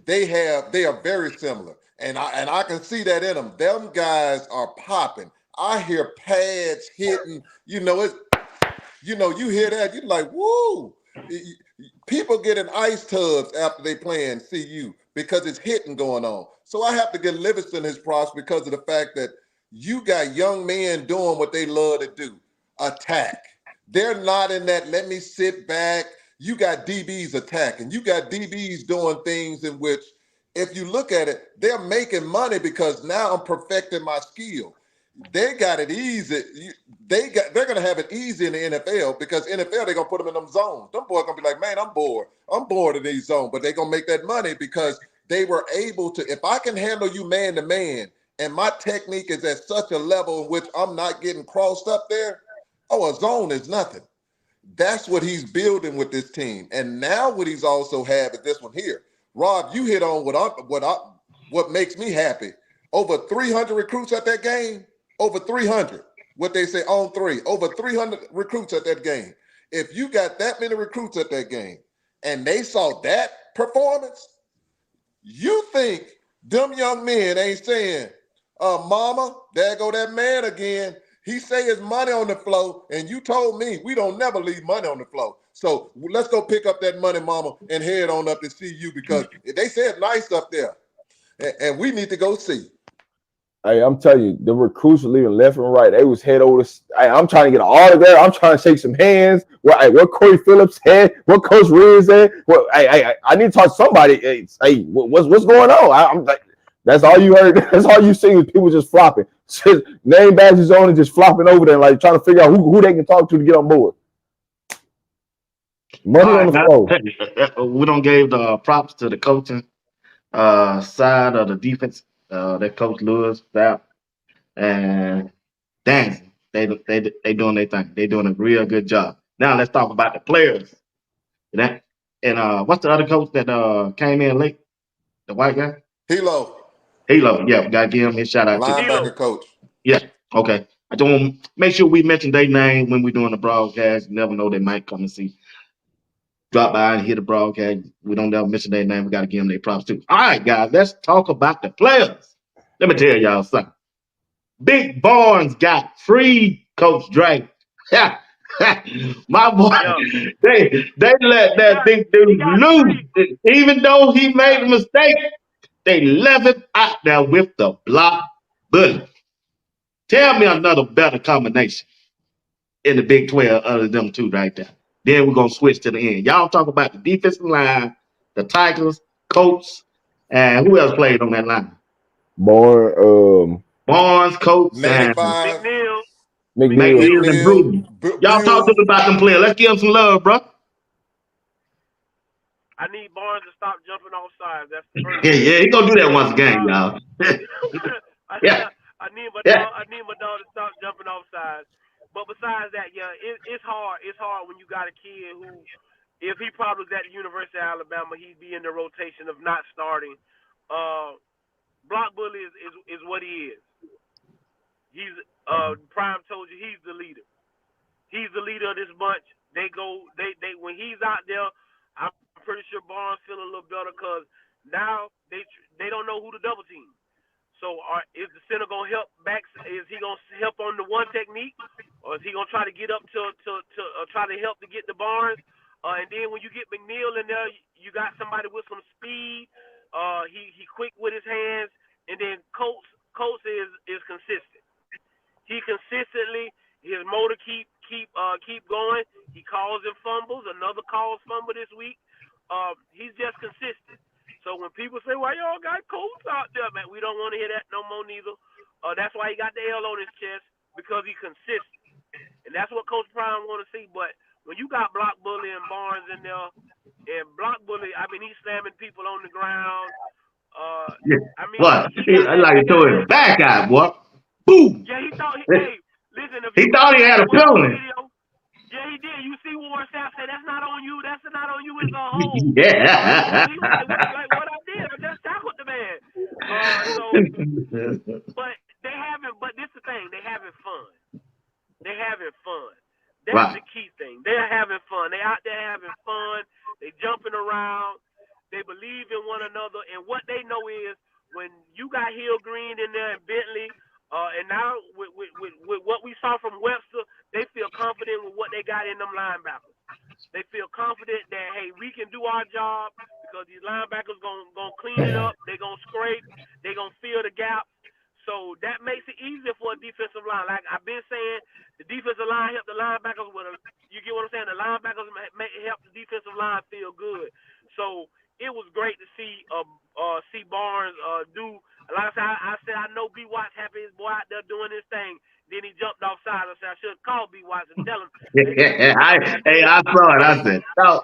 they are very similar. And I can see that in them. Them guys are popping. I hear pads hitting, you hear that, you're like, woo. People get in ice tubs after they playing CU because it's hitting going on. So I have to give Livingston his props because of the fact that you got young men doing what they love to do, attack. They're not in that, let me sit back. You got DBs attacking. You got DBs doing things in which, if you look at it, they're making money because now I'm perfecting my skill. They got it easy. They're gonna have it easy in the NFL because NFL they're gonna put them in them zones. Them boys gonna be like, man, I'm bored. I'm bored of these zones, but they're gonna make that money because they were able to. If I can handle you man to man, and my technique is at such a level in which I'm not getting crossed up there, Oh, a zone is nothing. That's what he's building with this team. And now what he's also had is this one here. Rob, you hit on what makes me happy. Over 300 recruits at that game. Over 300. What they say on 3. Over 300 recruits at that game. If you got that many recruits at that game and they saw that performance, you think them young men ain't saying, mama, there go that man again. He say his money on the floor, and you told me we don't never leave money on the floor. So let's go pick up that money, mama, and head on up to see you because they said nice up there, and we need to go see. Hey, I'm telling you, the recruits were leaving left and right. They was head over. I'm trying to get an autograph. I'm trying to shake some hands. What Corey Phillips had? What Coach Reed said? Well, I need to talk to somebody. Hey, what's going on? I'm like, that's all you heard. That's all you see was people just flopping, just name badges on and just flopping over there, like trying to figure out who they can talk to get on board. Money on the floor. We don't give the props to the coaching side of the defense. That Coach Lewis, Bap, and Danzy. They doing their thing. They doing a real good job. Now let's talk about the players. And what's the other coach that came in late? The white guy? Hilo. Yeah, we gotta give him his shout out too. Linebacker coach. Yeah, okay. I just want to make sure we mention their name when we're doing the broadcast. You never know, they might come and see. Drop by and hear the broadcast. We don't ever mention their name. We got to give them their props too. All right, guys, let's talk about the players. Let me tell y'all something. Big Barnes got free, Coach Drake. Yeah. My boy, they let that big dude loose. Even though he made a mistake, they left him out there with the block bullet. Tell me another better combination in the Big 12 other than them two right there. Then we're going to switch to the end. Y'all talk about the defensive line, the Tigers, Colts, and who else played on that line? Barnes, Colts, 95. McNeil, and Bruton. Y'all talk to me about them players. Let's give them some love, bro. I need Barnes to stop jumping off sides. That's the first yeah, he gonna do that once again, y'all. I need my dog to stop jumping off sides. But besides that, it's hard. It's hard when you got a kid who, if he probably was at the University of Alabama, he'd be in the rotation of not starting. Block bully is what he is. He's Prime told you he's the leader. He's the leader of this bunch. They when he's out there, I'm pretty sure Barnes feel a little better because now they don't know who to double team. So is the center gonna help back? Is he gonna help on the one technique, or is he gonna try to get up to try to help to get the Barnes? And then when you get McNeil in there, you got somebody with some speed. He quick with his hands, and then Coates is consistent. He consistently, his motor keep going. He calls and fumbles. Another calls fumble this week. He's just consistent. So when people say, "Why y'all got Coates out there, man?" We don't want to hear that no more neither. That's why he got the L on his chest, because he's consistent, and that's what Coach Prime want to see. But when you got Block Bully and Barnes in there, and Block Bully, I mean, he's slamming people on the ground. I mean, what? I like to throw his back out, boy. Boom. Yeah, he thought. Hey, listen, he thought he had a penalty. Yeah, he did. You see Warren Sapp say, "That's not on you. That's not on you. It's a hole." Yeah. He was like, "What I did? I just tackled the man." But they haven't. But this is the thing. They having fun. They having fun. That's the key thing. They're having fun. They out there having fun. They jumping around. They believe in one another. And what they know is when you got Hill Green in there and Bentley, and now with what we saw from Webster, they feel confident with what they got in them linebackers. They feel confident that, hey, we can do our job because these linebackers gonna clean it up. They're gonna scrape. They're gonna fill the gap. So that makes it easier for a defensive line. Like I've been saying, the defensive line help the linebackers with you get what I'm saying? The linebackers help the defensive line feel good. So it was great to see Barnes do. Like I said, I know BWatts happy his boy out there doing his thing. Then he jumped off side. I said I should call BWatts and tell him. I saw it. I said, no,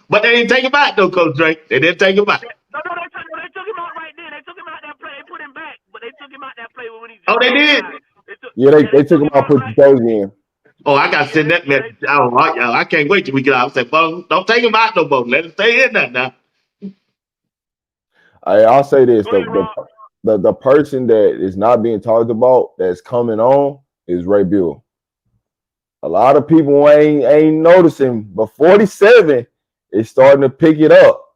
but they didn't take him out though, Coach Drake. They didn't take him out. No, they took him out right there. They took him out that play. They put him back, but they took him out that play when he. Oh, they did. They took him out, put the throws in. Oh, I got to send that message out. I can't wait till we get out. I say, well, don't take him out no more. Let him stay in there now. I'll say this: Go ahead, Rob. the person that is not being talked about that's coming on is Ray Bill. A lot of people ain't noticing, but 47 is starting to pick it up,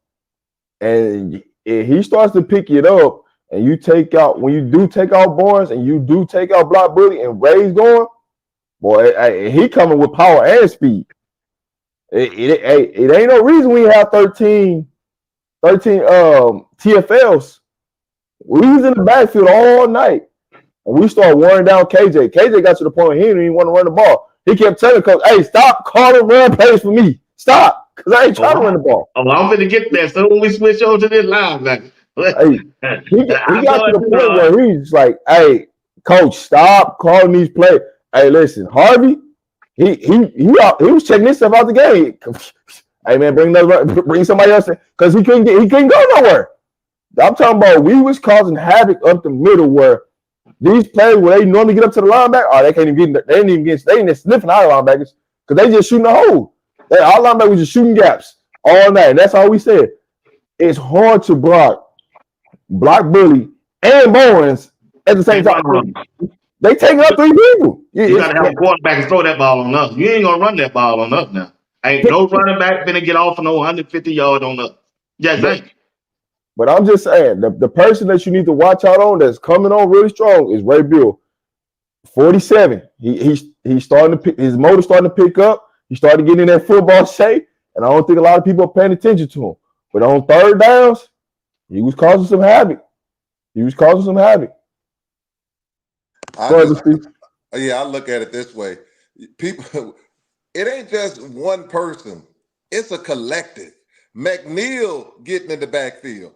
and if he starts to pick it up, and you take out when you do take out Barnes and you do take out Block Bully and Ray's going, boy, he coming with power and speed. It ain't no reason we have 13 TFLs. We was in the backfield all night. And we started wearing down KJ. KJ got to the point where he didn't even want to run the ball. He kept telling coach, hey, stop calling run plays for me. Stop. Because I ain't trying to run the ball. Oh, I'm going to get there. So when we switch over to this linebacker. Hey, he got to the point where he's like, hey, coach, stop calling these plays. Hey, listen, Harvey, he was checking this stuff out the game. Hey man, bring somebody else in. Because he couldn't go nowhere. I'm talking about we was causing havoc up the middle where these players where they normally get up to the linebacker, they can't even get. They ain't even sniffing our linebackers because they just shooting a hole. Our linebackers was just shooting gaps all night, and that's all we said. It's hard to block Bully and Bowens at the same time. They taking up 3 people. You got to have a quarterback and throw that ball on us. You ain't gonna run that ball on us now. Ain't no running back finna get off for no 150 yards on us. Yes, ain't. But I'm just saying, the person that you need to watch out on that's coming on really strong is Ray Bill. 47. He's starting to pick, his motor's starting to pick up. He started getting in that football shape, and I don't think a lot of people are paying attention to him. But on third downs, he was causing some havoc. I look at it this way. People, it ain't just one person. It's a collective. McNeil getting in the backfield.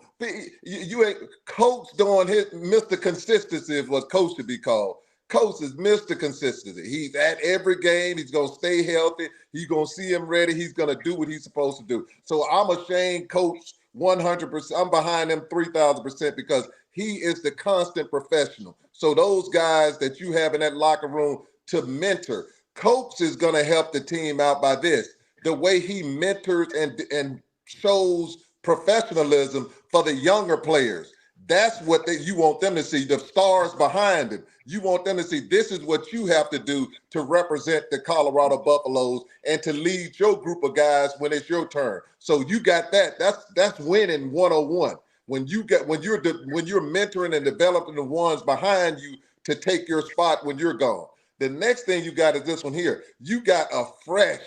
You ain't coach doing his Mr. Consistency is what coach should be called. Coach is Mr. Consistency. He's at every game. He's gonna stay healthy. He's gonna see him ready. He's gonna do what he's supposed to do. So I'm ashamed, coach, 100%. I'm behind him 3,000% because he is the constant professional. So those guys that you have in that locker room to mentor, coach is gonna help the team out by this. The way he mentors and shows professionalism for the younger players. That's what you want them to see, the stars behind him. You want them to see this is what you have to do to represent the Colorado Buffaloes and to lead your group of guys when it's your turn. So you got that. That's winning 101. When you're mentoring and developing the ones behind you to take your spot when you're gone. The next thing you got is this one here. You got a fresh.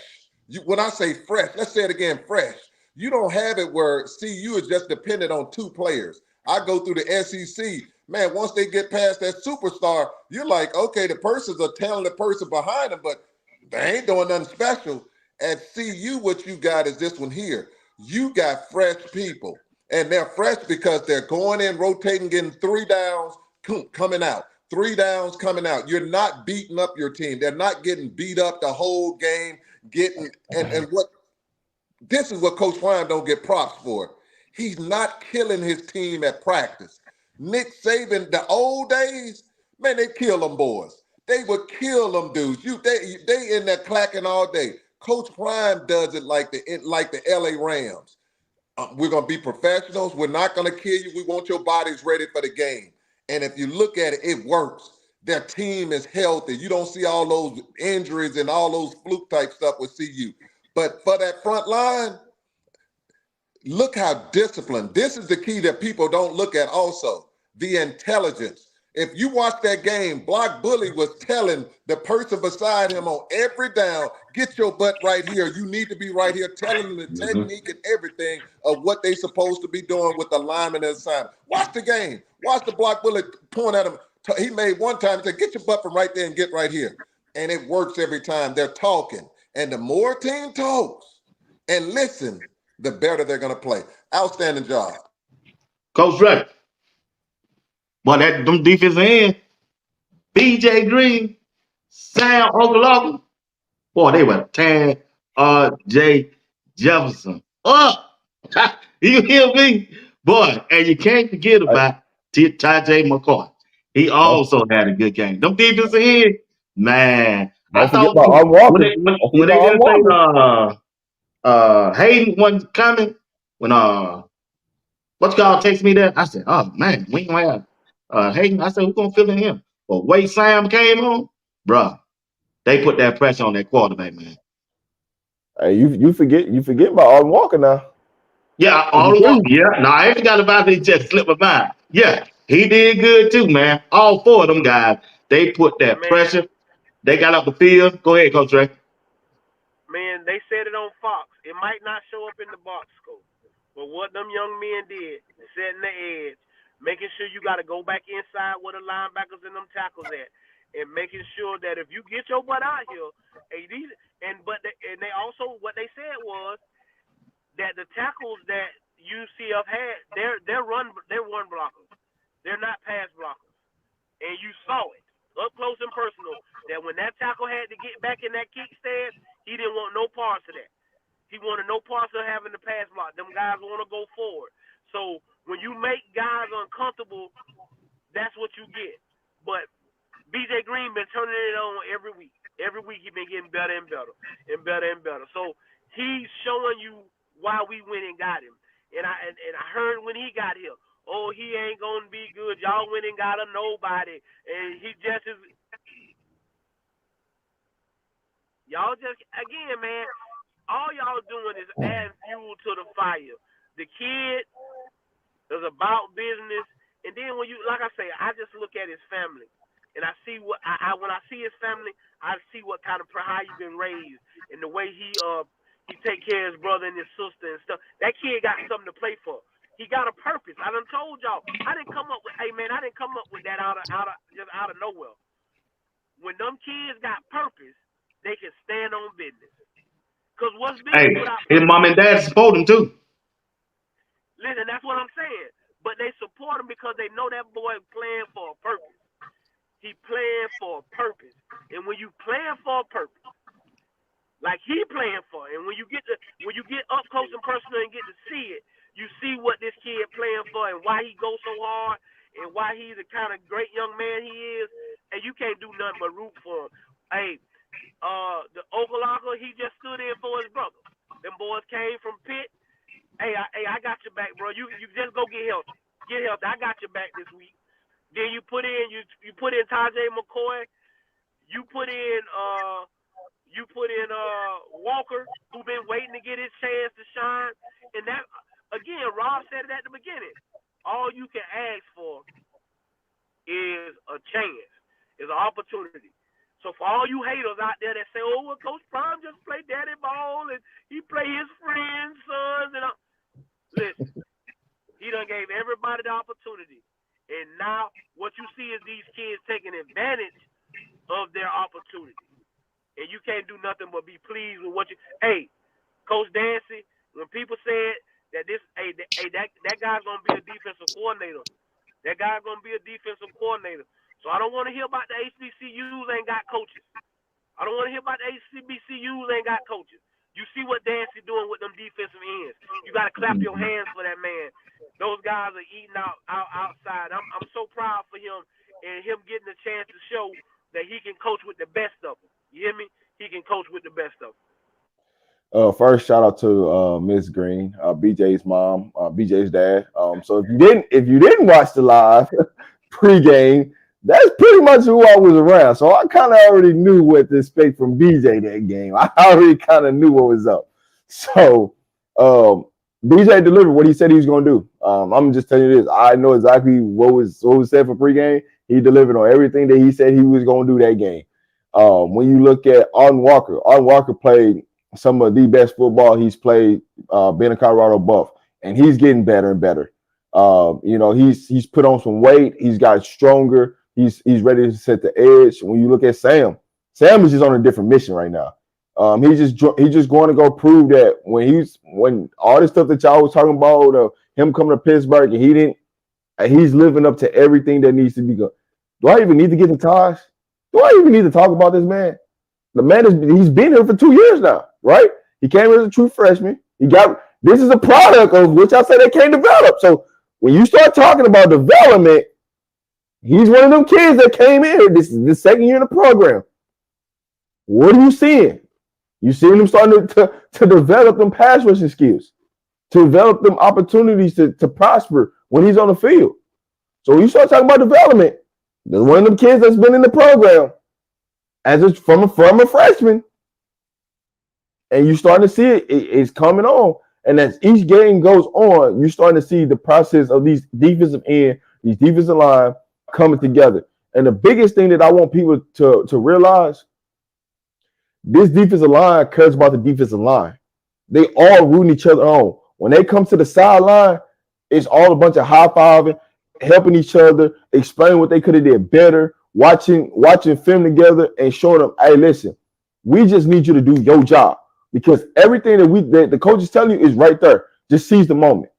When I say fresh, let's say it again, fresh. You don't have it where CU is just dependent on 2 players. I go through the SEC, man, once they get past that superstar, you're like, okay, the person's a talented person behind them, but they ain't doing nothing special. At CU, what you got is this one here. You got fresh people, and they're fresh because they're going in, rotating, getting 3 downs, coming out. 3 downs, coming out. You're not beating up your team. They're not getting beat up the whole game, and what this is what Coach Ryan don't get props for. He's not killing his team at practice. Nick Saban, the old days, man, they kill them boys. They would kill them dudes. They in there clacking all day. Coach Ryan does it like the LA Rams. We're gonna be professionals. We're not gonna kill you. We want your bodies ready for the game. And if you look at it, it works. Their team is healthy. You don't see all those injuries and all those fluke type stuff with CU. But for that front line, look how disciplined. This is the key that people don't look at also, the intelligence. If you watch that game, Block Bully was telling the person beside him on every down, get your butt right here. You need to be right here, telling them the technique and everything of what they supposed to be doing with the lineman and assignment. Watch the game. Watch the Block Bully point at him. He made one time, he said, get your butt from right there and get right here. And it works every time. They're talking. And the more team talks and listen, the better they're going to play. Outstanding job. Coach Ray. But them defensive ends, BJ Green, Sam Oglala, boy, they were tearing R.J. Jefferson up. You hear me? Boy, and you can't forget about Ty.J. McCoy. He also had a good game. Them defensive ends, man, I Don't forget thought about Art when Walker. they when, Don't forget when about they Art didn't say Walker. Hayden wasn't coming, when what's called text me that, I said, oh man, we ain't gonna have Hayden. I said, who gonna fill in him? But Wade Sam came on, bruh. They put that pressure on that quarterback, man. Hey, you forget about Art Walker now. Yeah, If you all the one. please. Yeah, no, I ain't forgot about it. It just slipped my mind. Yeah, he did good too, man. All four of them guys, they put that Man, pressure. They got up the field. Go ahead, Coach Ray. man, they said it on Fox. It might not show up in the box score, but what them young men did, setting the edge, making sure you got to go back inside where the linebackers and them tackles at, and making sure that if you get your butt out here, hey, these and they also what they said was that the tackles that UCF had, they're run blockers. They're not pass blockers, and you saw it up close and personal that when that tackle had to get back in that kick stance, he didn't want no parts of that. He wanted no parts of having the pass block. Them guys want to go forward. So when you make guys uncomfortable, that's what you get. But BJ Green been turning it on every week. Every week he been getting better and better and better and better. So he's showing you why we went and got him. And I heard when he got here, oh, he ain't gonna be good. Y'all went and got a nobody, and he just is. Y'all just again, man. All y'all doing is adding fuel to the fire. The kid is about business, and then when you, like I say, I just look at his family, and I see what when I see his family, I see what kind of how he been raised, and the way he take care of his brother and his sister and stuff. That kid got something to play for. He got a purpose. I done told y'all. I didn't come up with. Hey man, I didn't come up with that out of nowhere. When them kids got purpose, they can stand on business. Cause what's Hey, business without his purpose? mom and dad support him too. Listen, that's what I'm saying. But they support him because they know that boy playing for a purpose. He playing for a purpose. And when you playing for a purpose, like he playing for, and when you get up close and personal and get to see it, you see what this kid playing for and why he goes so hard and why he's the kind of great young man he is. And you can't do nothing but root for him. Hey, the Okalaka, he just stood in for his brother. Them boys came from Pitt. Hey, I got your back, bro. You just go get healthy. Get healthy. I got your back this week. Then you put in Tajay McCoy. You put in Walker, who been waiting to get his chance to shine. And that again, Rob said it at the beginning. All you can ask for is a chance, is an opportunity. So for all you haters out there that say, "Oh, well, Coach Prime just play daddy ball and he play his friends' sons," and listen, he done gave everybody the opportunity, and now what you see is these kids taking advantage of their opportunity, and you can't do nothing but be pleased with what you. Hey, Coach Dancy, when people said that that guy's gonna be a defensive coordinator, that guy's gonna be a defensive coordinator. So I don't want to hear about the HBCUs ain't got coaches. I don't want to hear about the HBCUs ain't got coaches. You see what Dancy doing with them defensive ends. You got to clap your hands for that man. Those guys are eating outside. I'm so proud for him and him getting a chance to show that he can coach with the best of them. You hear me? He can coach with the best of them. First, shout out to Miss Green, BJ's mom, BJ's dad. So if you didn't watch the live pregame, that's pretty much who I was around. So I kind of already knew what to expect from BJ that game. I already kind of knew what was up. So BJ delivered what he said he was going to do. I'm just telling you this. I know exactly what was said for pregame. He delivered on everything that he said he was going to do that game. When you look at Arden Walker played some of the best football he's played, being a Colorado Buff, and he's getting better and better. He's put on some weight. He's got stronger. He's ready to set the edge. When you look at Sam is just on a different mission right now. He's just going to go prove that when all the stuff that y'all was talking about, him coming to Pittsburgh and he's living up to everything that needs to be good. Do I even need to get in Taj? Do I even need to talk about this man? The man he's been here for 2 years now, right? He came as a true freshman. This is a product of which I said they can't develop. So when you start talking about development, he's one of them kids that came in here. This is the second year in the program. What are you seeing? You seeing them starting to develop them pass rushing skills, to develop them opportunities to prosper when he's on the field. So when you start talking about development, there's one of them kids that's been in the program from a freshman, and you're starting to see it's coming on. And as each game goes on, you're starting to see the process of these defensive end, these defensive line coming together. And the biggest thing that I want people to realize, this defensive line cares about the defensive line. They all rooting each other on. When they come to the sideline, it's all a bunch of high fiving, helping each other, explaining what they could have did better, watching film together, and showing them, hey, listen, we just need you to do your job because everything that the coach is telling you is right there. Just seize the moment,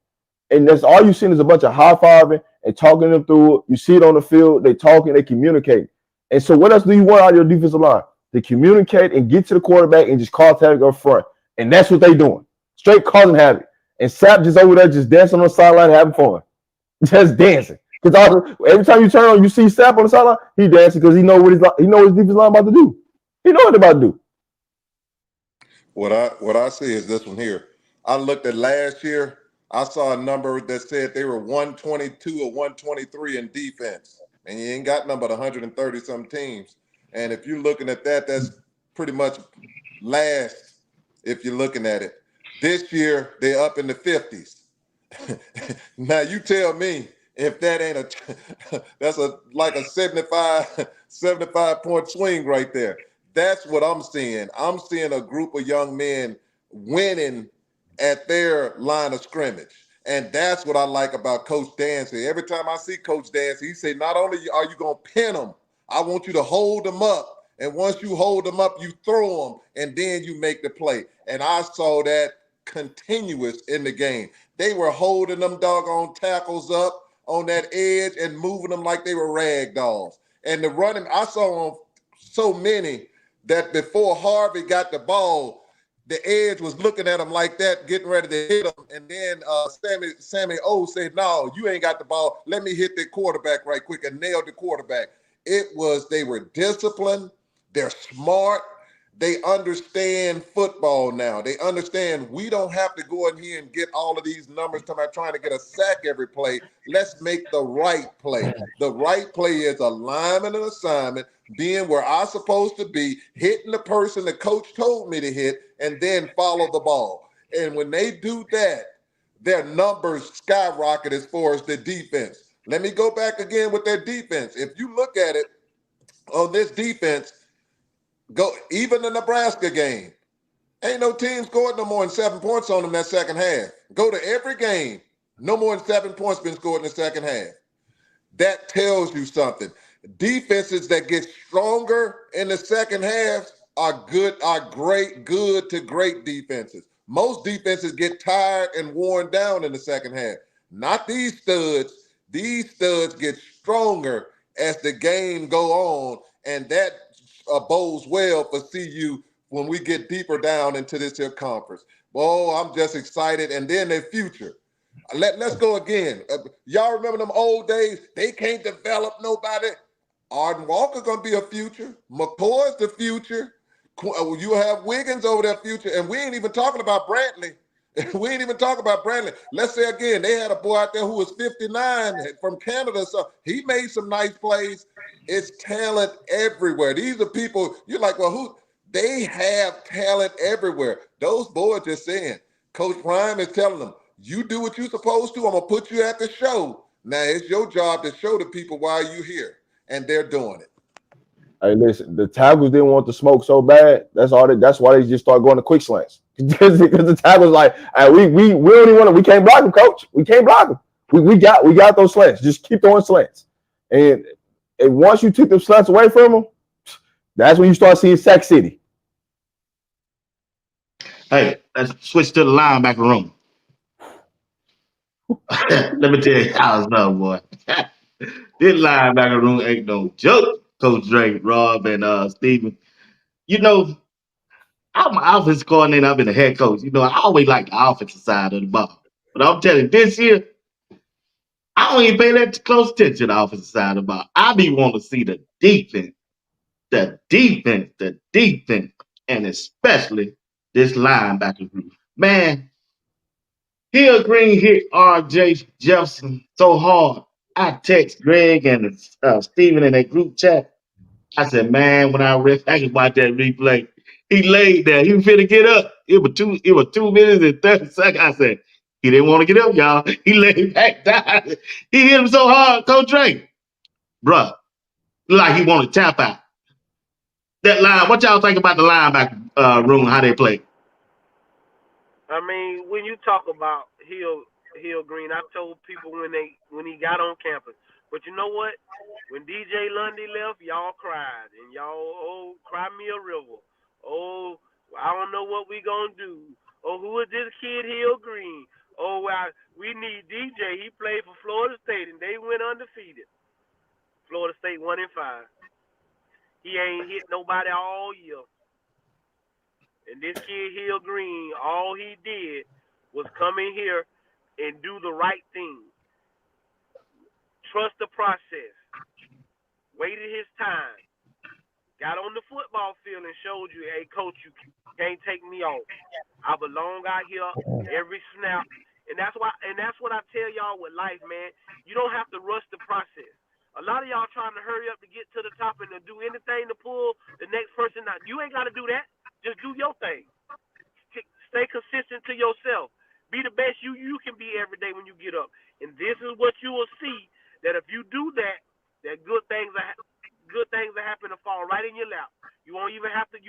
and that's all you see is a bunch of high fiving and talking them through it. You see it on the field. They talking, they communicate. And so, what else do you want out of your defensive line? To communicate and get to the quarterback and just cause havoc up front. And that's what they doing. Straight causing havoc. And Sapp just over there just dancing on the sideline having fun. Just dancing. Because every time you turn on, you see Sapp on the sideline, he dancing because he know what his defensive line about to do. He know what they're about to do. What I see is this one here. I looked at last year. I saw a number that said they were 122 or 123 in defense, and you ain't got number 130 some teams. And if you're looking at that, that's pretty much last. If you're looking at it, this year they're up in the 50s. Now you tell me if that ain't that's like a 75 point swing right there. That's what I'm seeing. I'm seeing a group of young men winning at their line of scrimmage. And that's what I like about Coach Dancy. Every time I see Coach Dancy, he say, not only are you going to pin them, I want you to hold them up. And once you hold them up, you throw them, and then you make the play. And I saw that continuous in the game. They were holding them doggone tackles up on that edge and moving them like they were rag dolls. And the running, I saw on so many that before Harvey got the ball, the edge was looking at him like that, getting ready to hit him. And then Sammy O said, no, you ain't got the ball. Let me hit the quarterback right quick, and nailed the quarterback. They were disciplined. They're smart. They understand football now. They understand we don't have to go in here and get all of these numbers trying to get a sack every play. Let's make the right play. The right play is alignment and assignment, being where I'm supposed to be, hitting the person the coach told me to hit, and then follow the ball. And when they do that, their numbers skyrocket as far as the defense. Let me go back again with their defense. If you look at it on this defense, go even the Nebraska game. Ain't no team scored no more than 7 points on them that second half. Go to every game, no more than 7 points been scored in the second half. That tells you something. Defenses that get stronger in the second half are good to great defenses. Most defenses get tired and worn down in the second half. Not these studs. These studs get stronger as the game go on, and that bodes well for CU when we get deeper down into this here conference. Oh, I'm just excited. And then their future. Let's go again. Y'all remember them old days? They can't develop nobody. Arden Walker going to be a future. McCoy's the future. You have Wiggins over there future. And we ain't even talking about Brantley. We ain't even talking about Brantley. Let's say again, they had a boy out there who was 59 from Canada. So he made some nice plays. It's talent everywhere. These are people, you're like, well, who? They have talent everywhere. Those boys just saying, Coach Prime is telling them, you do what you're supposed to. I'm going to put you at the show. Now it's your job to show the people why you're here. And they're doing it. Hey, listen, the tackles didn't want the smoke so bad. That's why they just started going to quick slants. Because the tackles like, hey, we don't even want to. We can't block them, coach. We can't block them. We got those slants. Just keep throwing slants. And once you took them slants away from them, that's when you start seeing Sack City. Hey, let's switch to the linebacker room. Let me tell you how it's done, boy. This linebacker room ain't no joke. Coach Drake, Rob, and Steven. You know, I'm an offensive coordinator. I've been a head coach. You know, I always like the offensive side of the ball. But I'm telling you, this year, I don't even pay that close attention to the offensive side of the ball. I be wanting to see the defense. the defense, and especially this linebacker group. Man, Hill Green hit R.J. Jefferson so hard. I text Greg and Steven in that group chat. I said, man, when I can watch that replay, he laid there. He was finna get up. It was 2 minutes and 30 seconds. I said, he didn't want to get up, y'all. He laid back down. He hit him so hard, Coach Drake. Bruh, like he wanted to tap out. That line, what y'all think about the linebacker room, how they play? I mean, when you talk about Hill Green, I told people when he got on campus. But you know what? When DJ Lundy left, y'all cried and y'all cry me a river. Oh, I don't know what we gonna do. Oh, who is this kid Hill Green? Oh, we need DJ. He played for Florida State and they went undefeated. Florida State 1-5. He ain't hit nobody all year. And this kid Hill Green, all he did was come in here and do the right thing. Trust the process. Waited his time. Got on the football field and showed you, hey, coach, you can't take me off. I belong out here every snap. And that's what I tell y'all with life, man. You don't have to rush the process. A lot of y'all trying to hurry up to get to the top and to do anything to pull the next person out. You ain't got to do that. Just do your thing. Stay consistent to yourself. Be the best you can be every day when you get up. And this is what you will see, that if you do that, that good things are happen to fall right in your lap. You won't even have to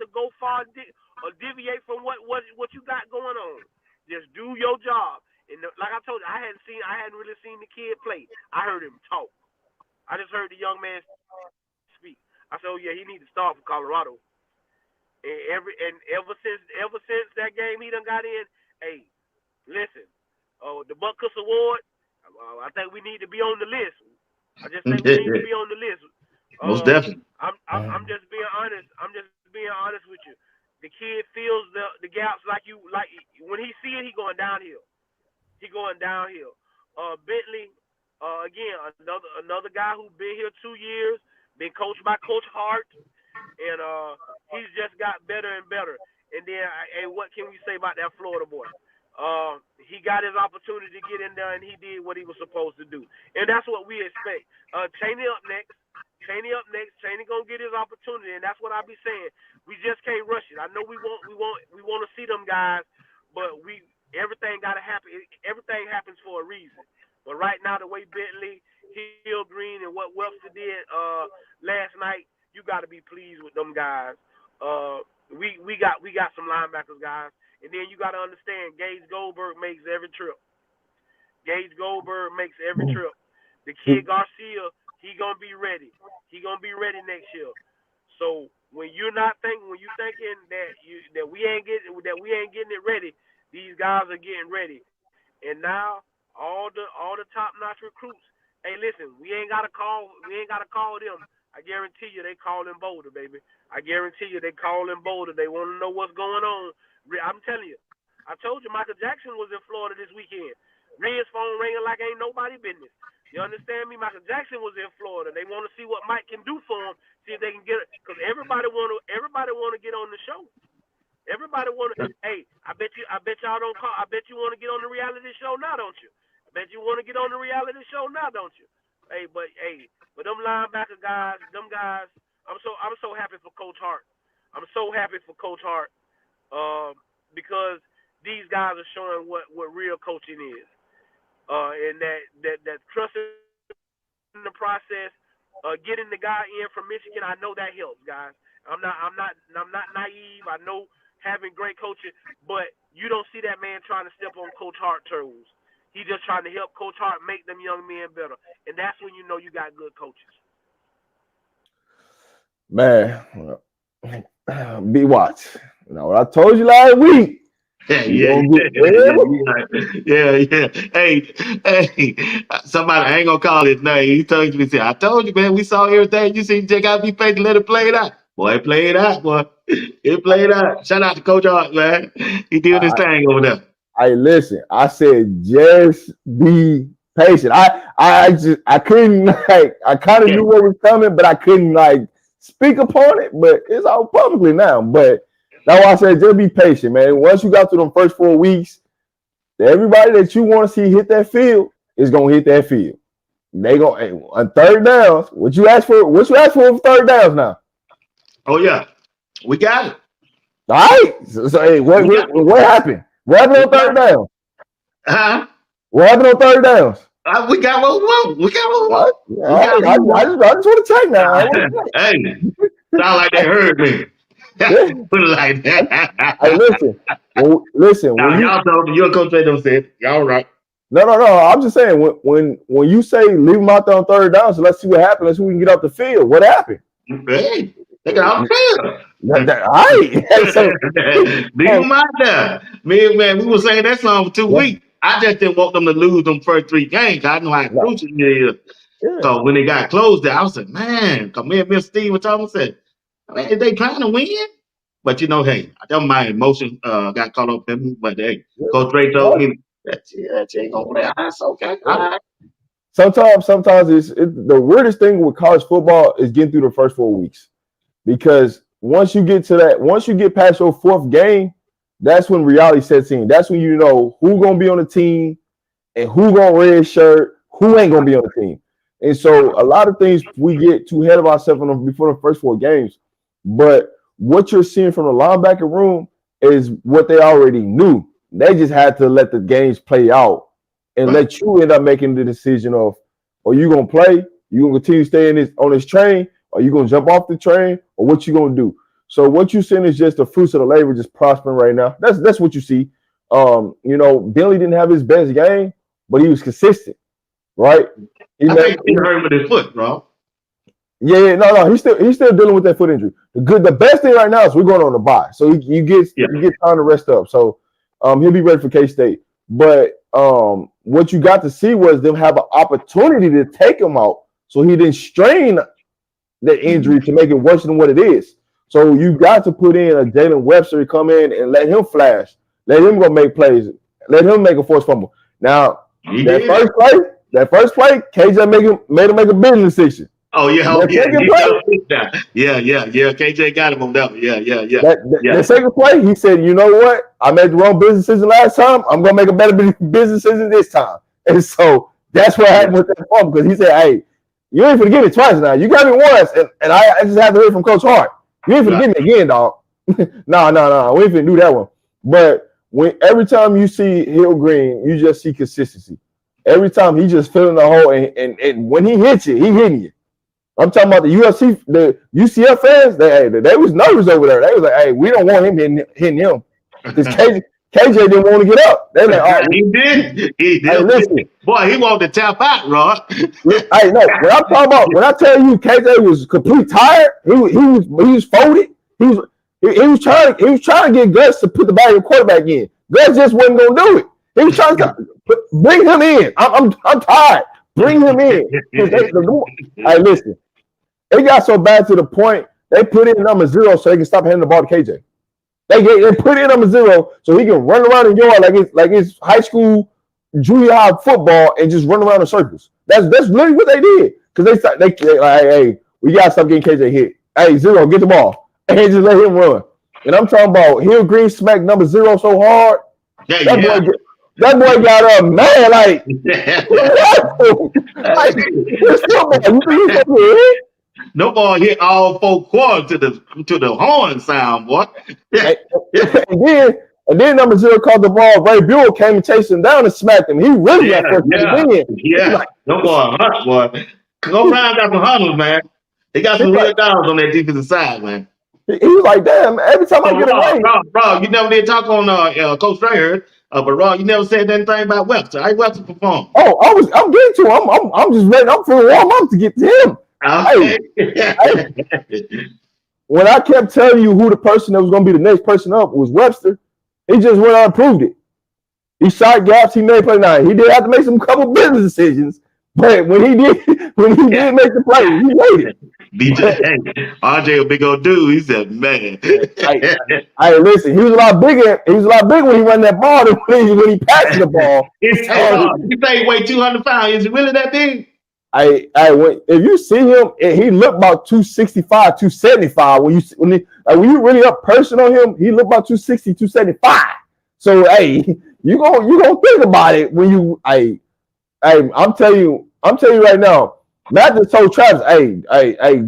go far or deviate from what you got going on. Just do your job. And like I told you, I hadn't really seen the kid play. I heard him talk. I just heard the young man speak. I said, oh yeah, he needs to start for Colorado. And ever since that game he done got in, hey, listen, the Butkus Award, I think we need to be on the list. I just think we need to be on the list. Most definitely. I'm just being honest. I'm just being honest with you. The kid feels the gaps like when he see it, he going downhill. Bentley, again, another guy who been here 2 years, been coached by Coach Hart, and he's just got better and better. And then, what can we say about that Florida boy? He got his opportunity to get in there, and he did what he was supposed to do. And that's what we expect. Chaney up next. Chaney gonna get his opportunity, and that's what I be saying. We just can't rush it. I know we want to see them guys, but everything gotta happen. Everything happens for a reason. But right now, the way Bentley, Hill Green, and what Webster did last night, you gotta be pleased with them guys. We got some linebackers, guys, and then you gotta understand Gage Goldberg makes every trip. The kid Garcia, he gonna be ready. He gonna be ready next year. So when you thinking that we ain't getting it ready, these guys are getting ready. And now all the top notch recruits, hey, listen, we ain't gotta call them. I guarantee you they call in Boulder, baby. I guarantee you they call in Boulder. They want to know what's going on. I'm telling you. I told you Michael Jackson was in Florida this weekend. Red's phone ringing like ain't nobody business. You understand me? Michael Jackson was in Florida. They want to see what Mike can do for him, see if they can get it. Because everybody want to get on the show. Everybody want to. Hey, I bet y'all don't call. I bet you want to get on the reality show now, don't you? I bet you want to get on the reality show now, don't you? But them linebacker guys, I'm so happy for Coach Hart. I'm so happy for Coach Hart because these guys are showing what real coaching is. And that trusting the process, getting the guy in from Michigan, I know that helps, guys. I'm not naive. I know having great coaching, but you don't see that man trying to step on Coach Hart toes. He just trying to help Coach Hart make them young men better, and that's when you know you got good coaches. Man, BWatts. Now what I told you last week. Yeah. Hey, somebody, I ain't gonna call his name. He told me, I told you, man, we saw everything. You see, you just gotta be patient, let it play it out. Boy, it played out, boy. It played out. Shout out to Coach Hart, man. He did his thing over there. Listen, I said just be patient. I couldn't I kind of knew what was coming, but I couldn't speak upon it, but it's out publicly now. But that's why I said just be patient, man. Once you got through them first 4 weeks, everybody that you want to see hit that field is gonna hit that field. They gonna on third downs. What you ask for? What you ask for third downs now? Oh yeah, we got it. All right. So hey, what happened? What happened on third down? Huh? What happened on third downs? We got what we want. We got what we want. I just want to check now. Hey, sound like they heard me. Put it like that. Hey, listen. Now, y'all told me your coach don't say y'all right. No. I'm just saying when you say leave them out there on third down, so let's see what happens. Let's see if we can get off the field. What happened? Hey, they got off the field. All right. Leave them out there. Man, we were saying that song for 2 weeks. I just didn't want them to lose them first 3 games. I know how crucial it is. Yeah. So when they got closed there, I was like, man, because me and Miss Steve were talking, said, man, they trying to win? But hey, my emotion got caught up in me. But hey, Coach Ray told me that ain't gonna play. That's okay. All right. Sometimes it's the weirdest thing with college football is getting through the first 4 weeks, because once you get past your 4th game, that's when reality sets in. That's when you know who's gonna be on the team and who gonna red shirt, who ain't gonna be on the team. And so a lot of things we get too ahead of ourselves before the first 4 games. But what you're seeing from the linebacker room is what they already knew. They just had to let the games play out and let you end up making the decision of, are you gonna play? You gonna continue staying on this train? Are you gonna jump off the train? Or what you gonna do? So what you're seeing is just the fruits of the labor just prospering right now. That's what you see. Bentley didn't have his best game, but he was consistent, right? I think he hurt with his foot, bro. Yeah, no. He's still dealing with that foot injury. The best thing right now is we're going on the bye, so you get time to rest up. So he'll be ready for K-State. But what you got to see was them have an opportunity to take him out, so he didn't strain the injury to make it worse than what it is. So you got to put in a Jalen Webster to come in and let him flash, let him go make plays, let him make a forced fumble. Now that first play, KJ made him make a business decision. Oh yeah, yeah. KJ got him on that one. Yeah. The second play, he said, "You know what? I made the wrong business decision last time. I'm gonna make a better business decision this time." And so that's what happened with that fumble, because he said, "Hey, you ain't gonna get it twice now. You got me once, and I just have to hear from Coach Hart. You ain't gonna get me again, dog." No. We ain't gonna do that one. But every time you see Hill Green, you just see consistency. Every time he just filling the hole, and when he hits you, he hitting you. I'm talking about the UCF fans. They was nervous over there. They was like, "Hey, we don't want him hitting him," because KJ didn't want to get up. They like, "Oh, he did. Hey, listen, boy, he wanted to tap out, Rod." Hey, no. When I'm talking about, when I tell you KJ was completely tired, he was folded. He was trying to get Gus to put the ball in the quarterback in. Gus just wasn't gonna do it. He was trying to bring him in. I'm tired. Bring him in. Hey, listen. It got so bad to the point they put in number 0 so they can stop handing the ball to KJ. They put in number 0 so he can run around in yard like it's high school, junior high football, and just run around in circles. That's literally what they did, because they like, hey, we gotta stop getting KJ hit. Hey, 0, get the ball, and just let him run. And I'm talking about Hill Green smacked number 0 so hard. That boy got up, man. Like, no ball hit all 4 quarters to the horn sound, boy. and then number 0 caught the ball. Ray Buell came and chased him down and smacked him. He really got first in. Yeah, no boy, hunt, boy. Go Brown got some hunters, man. They got some real dogs on that defensive side, man. He was like, damn, every time I get away. Bro, you never did talk on Coach Strayer. But Rod, you never said anything about Webster. How Webster performed? Oh, I'm getting to him. I'm just ready. I'm for warm up to get to him. Okay. Hey, when I kept telling you who the person that was going to be the next person up was Webster, he just went out and proved it. He shot gaps. He made play. Now he did have to make some couple business decisions, but when he did make the play, he made it. RJ, a big old dude. He said, "Man, hey, listen. He was a lot bigger. He was a lot bigger when he ran that ball than when he passed the ball. You say he weighed 200 pounds. Is he really that big? If you see him, he looked about 265, 275. When you really up person on him, he looked about 260, 275. So you gonna think about it when you I'm telling you right now. Matt just told Travis,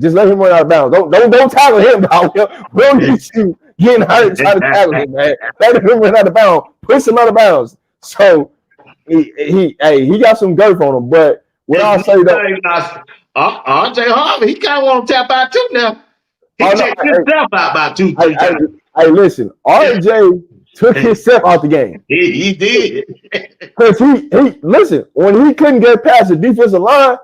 just let him run out of bounds. Don't tackle him, dog. We don't need you getting hurt trying to tackle him, man. Let him run out of bounds. Push him out of bounds. So he got some girth on him. But what I'll say though, RJ Harvey, he kind of want to tap out too now. He checked himself out about 2-3 times. Listen, RJ took himself out the game. He did. Because he listen, when he couldn't get past the defensive line,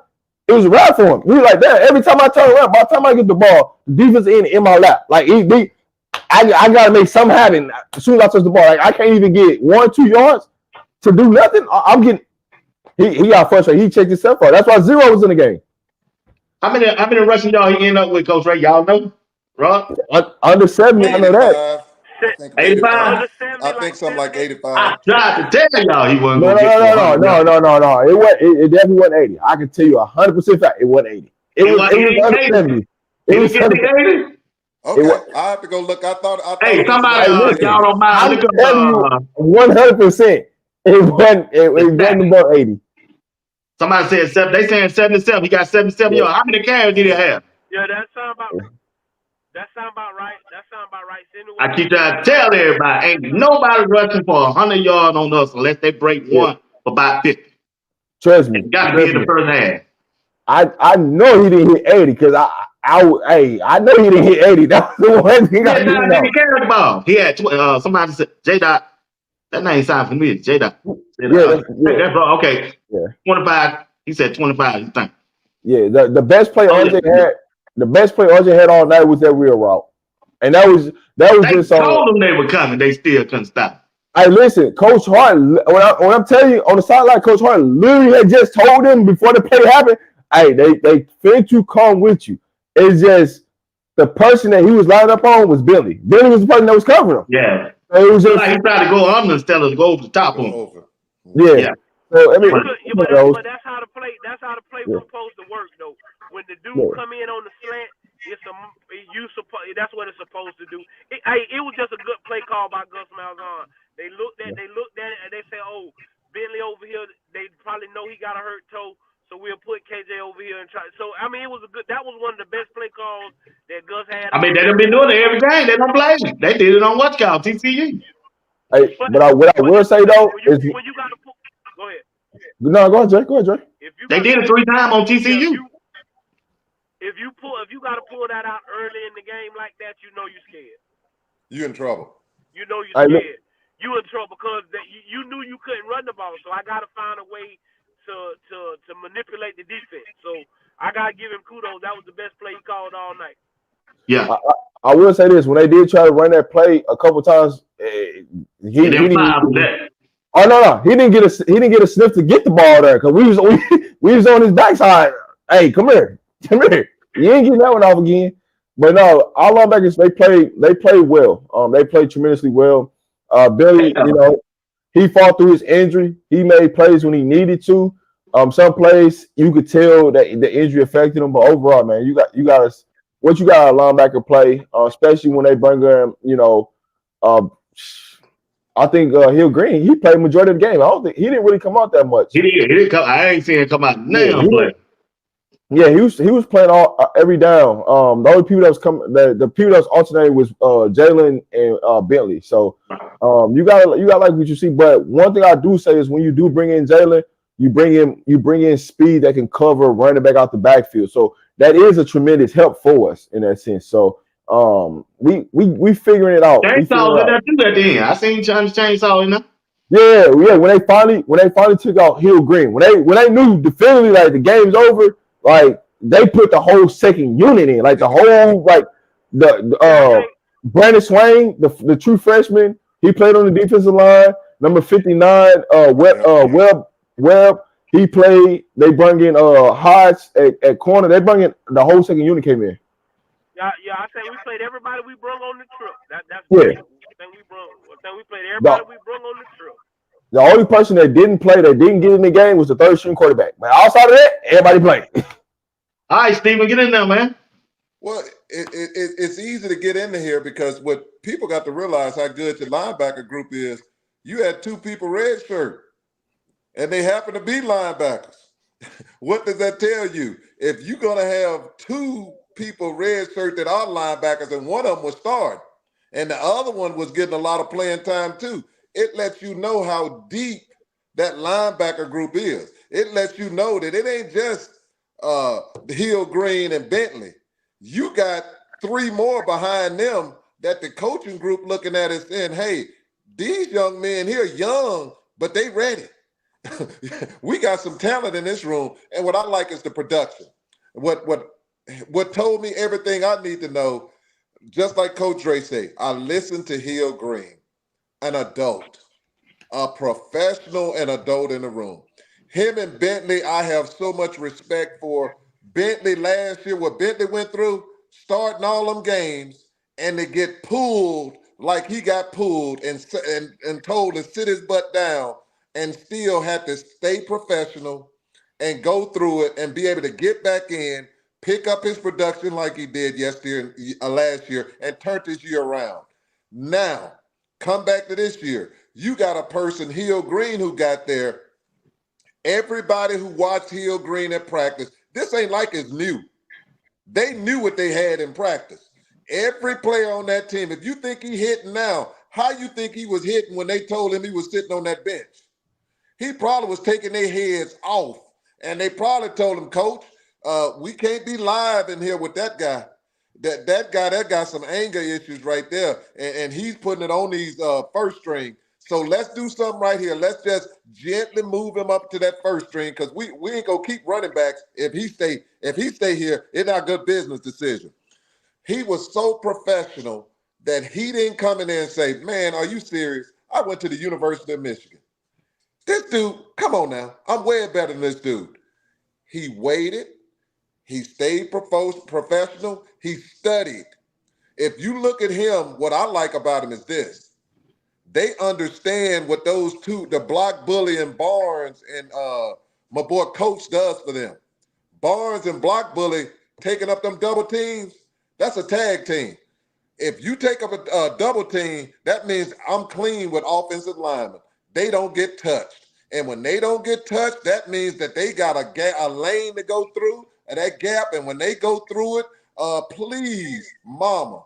it was a wrap for him. He was like, damn, every time I turn around, by the time I get the ball, the defense in my lap. Like I gotta make something happen as soon as I touch the ball. Like I can't even get 1-2 yards to do nothing. I'm getting he got frustrated. He checked himself out. That's why 0 was in the game. How many rushing yards he ended up with, Coach Ray? Y'all know? Rob? Under 70, I know that. I think 85. I think something like 85. I tried to tell y'all he wasn't No. going to get No. It definitely wasn't 80. I can tell you 100% fact it wasn't 80. It was under 70. It was under 80. Okay, I have to go look. I thought somebody, y'all don't mind. Look up. 100%. It wasn't about 80. Somebody said 7. They saying 77. He got 77 yards. How many carries did he have? Yeah, that sound about right. Anyway, I keep trying to tell everybody, ain't nobody rushing for 100 yards on us unless they break one for about 50. Trust me. It's got to be in the first half. I know he didn't hit 80 because I know he didn't hit 80. That's the one thing I didn't know. He carried the ball. He had somebody said J Dot. That name sounds familiar. J Dot. That's all. Okay. Yeah. 25. He said 25. You think? Yeah. The best play RJ had. The best play RJ had all night was that real route, and that was they just told them they were coming. They still couldn't stop. Hey, listen, Coach Hart. When I'm telling you on the sideline, Coach Hart literally had just told them before the play happened. Hey, they finna to come with you. It's just the person that he was lined up on was Billy. Billy was the person that was covering him. Yeah. So it was just like he tried to go under instead of go over the top on him. Yeah. So I mean, but that's how the play. That's how the play was supposed to work, though. When the dude come in on the slant, that's what it's supposed to do. It was just a good play call by Gus Malzahn. They looked at it and they said, "Oh, Bentley over here. They probably know he got a hurt toe, so we'll put KJ over here and try." So I mean, it was a good. That was one of the best play calls that Gus had. I mean, they done been doing it every game. They don't play. They did it on what's called TCU. Hey, but what I will say though is when you got to pull. Go ahead. No, go ahead, Dre. They did it 3 times on TCU. If you got to pull that out early in the game like that, you know you're scared. You in trouble. You know you're scared. You in trouble because you knew you couldn't run the ball. So I got to find a way to manipulate the defense. So I got to give him kudos. That was the best play he called all night. Yeah. I will say this: when they did try to run that play a couple times, he didn't. Oh no, he didn't get a sniff to get the ball there because we was on his backside. Hey, come here. You ain't getting that one off again. But no, our linebackers they played well. They played tremendously well. Billy, he fought through his injury. He made plays when he needed to. Some plays you could tell that the injury affected him, but overall, man, you got what you got a linebacker play, especially when they bring him. I think Hill Green, he played majority of the game. I don't think he didn't really come out that much. He didn't come. I ain't seen him come out now. Yeah, he was playing every down. The only people that was coming, the people that was alternating was Jalen and Bentley. So you got like what you see. But one thing I do say is when you do bring in Jalen, you bring in speed that can cover running back out the backfield. So that is a tremendous help for us in that sense. So we figuring it out. Chainsaw did that too at the end. I seen Chainsaw in there. Yeah. When they finally took out Hill Green, when they knew definitively like the game's over, like they put the whole second unit in, like the whole the Brandon Swain, the true freshman, he played on the defensive line. Number 59, Webb, he played. They bring in Hodge at corner. They bring in the whole second unit came in. Yeah. I think we played everybody we brung on the trip. That's great. I think we played everybody we brung on the trip. The only person that didn't play, that didn't get in the game, was the third string quarterback. But outside of that, everybody played. All right, Steven, get in there, man. Well, it's easy to get into here because what people got to realize how good your linebacker group is. You had 2 people redshirt, and they happen to be linebackers. What does that tell you? If you're going to have 2 people redshirt that are linebackers, and one of them was starting, and the other one was getting a lot of playing time too, it lets you know how deep that linebacker group is. It lets you know that it ain't just Hill, Green, and Bentley. You got 3 more behind them that the coaching group looking at is saying, hey, these young men here young, but they ready. We got some talent in this room. And what I like is the production. What told me everything I need to know, just like Coach Dre say, I listened to Hill Green, an adult, a professional and adult in the room. Him and Bentley, I have so much respect for. Bentley last year, what Bentley went through, starting all them games, and to get pulled like he got pulled and told to sit his butt down, and still had to stay professional and go through it and be able to get back in, pick up his production like he did last year, and turn this year around. Now, come back to this year. You got a person, Hill Green, who got there. Everybody who watched Hill Green at practice, this ain't like it's new. They knew what they had in practice. Every player on that team, if you think he hitting now, how you think he was hitting when they told him he was sitting on that bench? He probably was taking their heads off, and they probably told him, Coach, we can't be live in here with that guy. That guy got some anger issues right there, and he's putting it on these first string. So let's do something right here. Let's just gently move him up to that first string, because we ain't gonna keep running backs if he stay here. It's not a good business decision. He was so professional that he didn't come in there and say, man, are you serious? I went to the University of Michigan. This dude, come on now. I'm way better than this dude. He waited. He stayed professional. He studied. If you look at him, what I like about him is this. They understand what those 2, the block bully and Barnes and my boy Coach does for them. Barnes and block bully taking up them double teams, that's a tag team. If you take up a double team, that means I'm clean with offensive linemen. They don't get touched. And when they don't get touched, that means that they got a lane to go through, and that gap. And when they go through it, please, mama,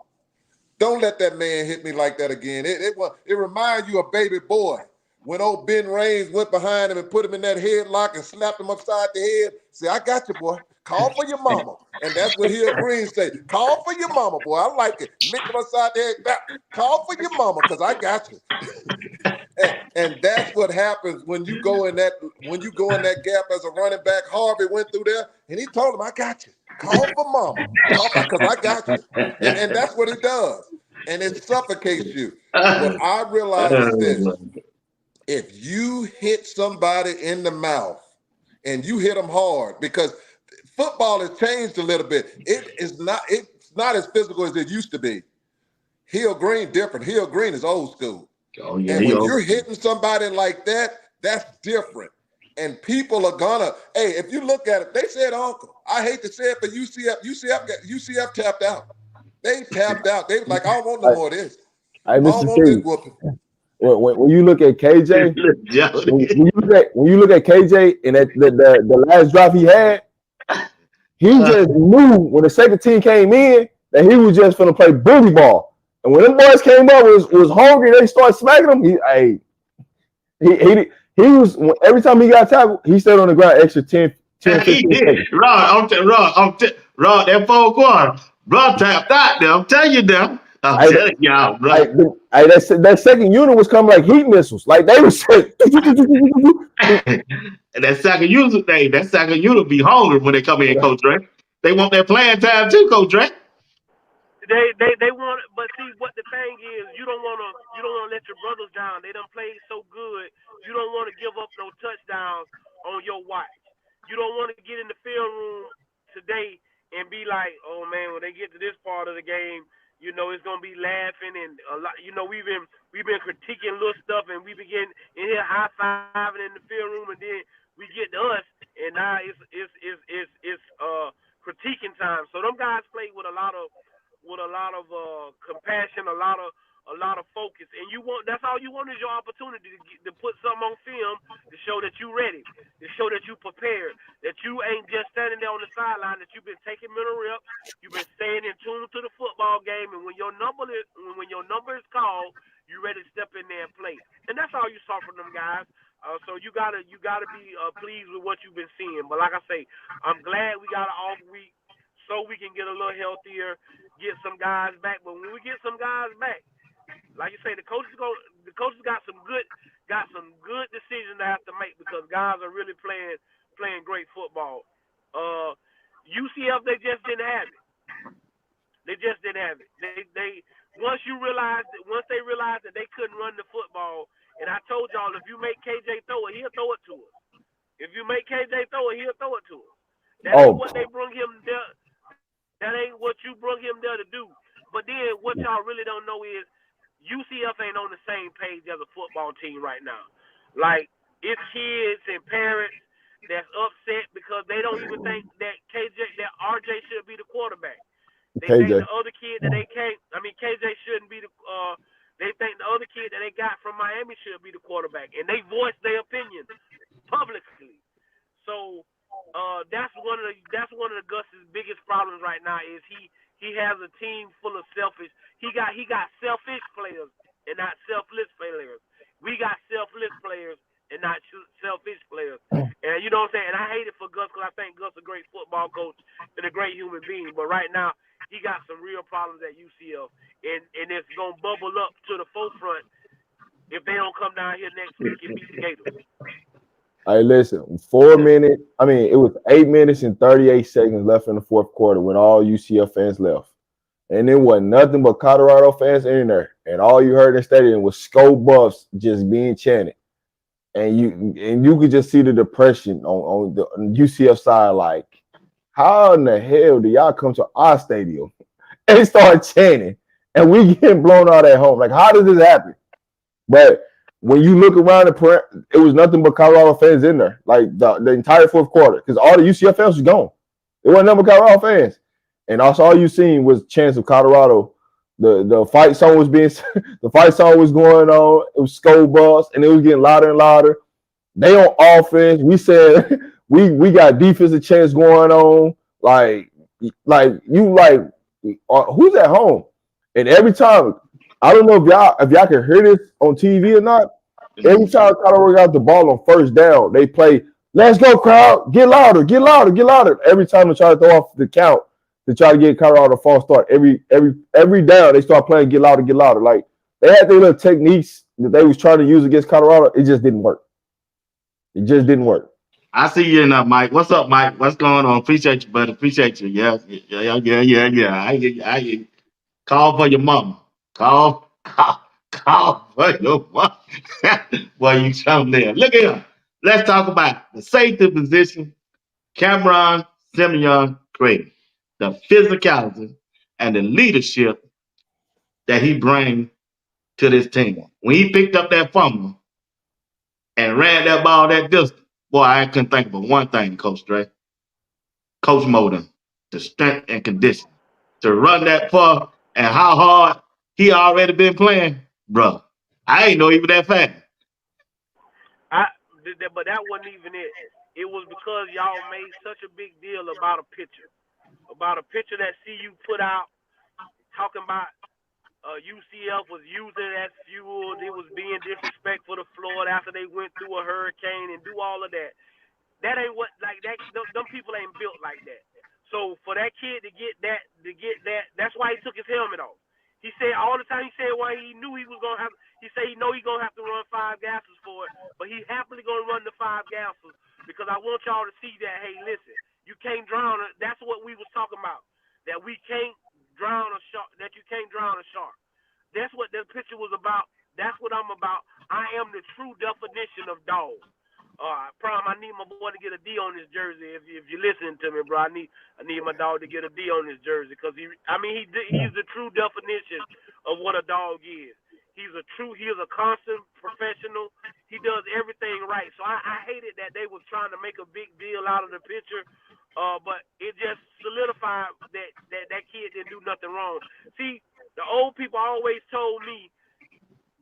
don't let that man hit me like that again. It reminds you of baby boy. When old Ben Raines went behind him and put him in that headlock and slapped him upside the head. Say, I got you, boy. Call for your mama. And that's what Hill Green say. Call for your mama, boy. I like it. Lick him upside the head. Call for your mama, because I got you. and that's what happens when you go in that gap as a running back. Harvey went through there, and he told him, I got you. Call for mama. Call because I got you. And that's what he does. And it suffocates you. What I realize is this. If you hit somebody in the mouth and you hit them hard, because football has changed a little bit. It's not as physical as it used to be. Hill Green different. Hill Green is old school. Oh, yeah, and when you're hitting somebody like that, that's different. And people are gonna, hey, if you look at it, they said, Uncle, I hate to say it, but UCF tapped out. They tapped out. They was like, I don't want no more of this. I don't want this whooping. When you look at KJ, when you look at KJ and at the last drop he had, he just knew when the second team came in that he was just gonna play bully ball. And when them boys came up was hungry, they started smacking him. He was, every time he got tackled, he stayed on the ground extra 10, 15 seconds. Rod, that 4th quarter, bro, tapped out there. I'm telling you now. I'm telling y'all, bro. That second unit was coming like heat missiles. Like they was saying. And that second unit be hungry when they come in, Coach Dre. They want their playing time too, Coach Dre. They want, but see what the thing is, you don't wanna let your brothers down. They done played so good. You don't want to give up no touchdowns on your watch. You don't want to get in the film room today and be like, oh man, when they get to this part of the game, You know, it's gonna be laughing and a lot. You know, we've been critiquing little stuff, and we begin in here high fiving in the film room, and then we get to us, and now it's critiquing time. So them guys played with a lot of compassion, a lot of focus, and that's all you want is your opportunity to put something on film to show that you ready, to show that you prepared, that you ain't just standing there on the sideline, that you've been taking mental reps, you've been staying in tune to the football game, and when your number is called, you ready to step in there and play. And that's all you saw from them guys. So you gotta be pleased with what you've been seeing. But like I say, I'm glad we got an off week so we can get a little healthier, get some guys back. But when we get some guys back, like you say, the coaches got some good decisions to have to make because guys are really playing great football. UCF, they just didn't have it. They just didn't have it. They once they realized that they couldn't run the football, and I told y'all, if you make KJ throw it, he'll throw it to us. If you make KJ throw it, he'll throw it to us. That ain't what they brought him there. That ain't what you brought him there to do. But then what y'all really don't know is UCF ain't on the same page as a football team right now. Like, it's kids and parents that's upset because they don't even think that RJ should be the quarterback. They think the other kid that KJ shouldn't be they think the other kid that they got from Miami should be the quarterback. And they voice their opinion publicly. So that's one of the Gus's biggest problems right now is he has a team full of selfish. He got selfish players and not selfless players. We got selfless players and not selfish players. And you know what I'm saying? And I hate it for Gus because I think Gus is a great football coach and a great human being. But right now, he got some real problems at UCF. And it's going to bubble up to the forefront if they don't come down here next week and beat the Gators. Hey, listen, it was 8 minutes and 38 seconds left in the fourth quarter when all UCF fans left. And there wasn't nothing but Colorado fans in there. And all you heard in the stadium was Skull Buffs just being chanted. And you could just see the depression on the UCF side, like, how in the hell do y'all come to our stadium and start chanting and we getting blown out at home? Like, how does this happen? But when you look around it was nothing but Colorado fans in there, like the entire fourth quarter, because all the UCF fans was gone. There wasn't nothing but Colorado fans. And also all you seen was chants of Colorado. The fight song was going on. It was Skull Buffs, and it was getting louder and louder. They on offense. We said we got defensive chants going on. Who's at home? And every time, I don't know if y'all can hear this on TV or not. Every time Colorado got the ball on first down, they play, "Let's go, crowd! Get louder, get louder, get louder!" Every time they try to throw off the count to try to get Colorado a false start. Every down they start playing "Get louder, get louder." Like they had their little techniques that they was trying to use against Colorado. It just didn't work. It just didn't work. I see you now, Mike. What's up, Mike? What's going on? Appreciate you, buddy. Appreciate you. Yeah. I call for your mama. Call for your mama. Boy, you something there. Look at him. Let's talk about the safety position. Cameron Simeon Craig, the physicality and the leadership that he brings to this team. When he picked up that fumble and ran that ball that distance, boy, I couldn't think of one thing, Coach Dre. Coach Moden, the strength and condition to run that far and how hard he already been playing, bro. I ain't know even that fast. But that wasn't even it. It was because y'all made such a big deal about a picture that CU put out talking about UCF was using it as fuel. It was being disrespectful to Florida after they went through a hurricane and do all of that. That ain't what like that. Them people ain't built like that. So for that kid to get that, that's why he took his helmet off. He said all the time. He said why he knew he was gonna have. He said he know he gonna have to run 5 gases for it, but he happily gonna run the 5 gases because I want y'all to see that. Hey, listen, you can't drown. That's what we was talking about. That we can't drown a shark. That you can't drown a shark. That's what the picture was about. That's what I'm about. I am the true definition of dog. Prime, I need my boy to get a D on his jersey. If you're listening to me, bro, I need my dog to get a D on his jersey because he's the true definition of what a dog is. He is a constant professional. He does everything right. So I hated that they was trying to make a big deal out of the picture, but it just solidified that kid didn't do nothing wrong. See, the old people always told me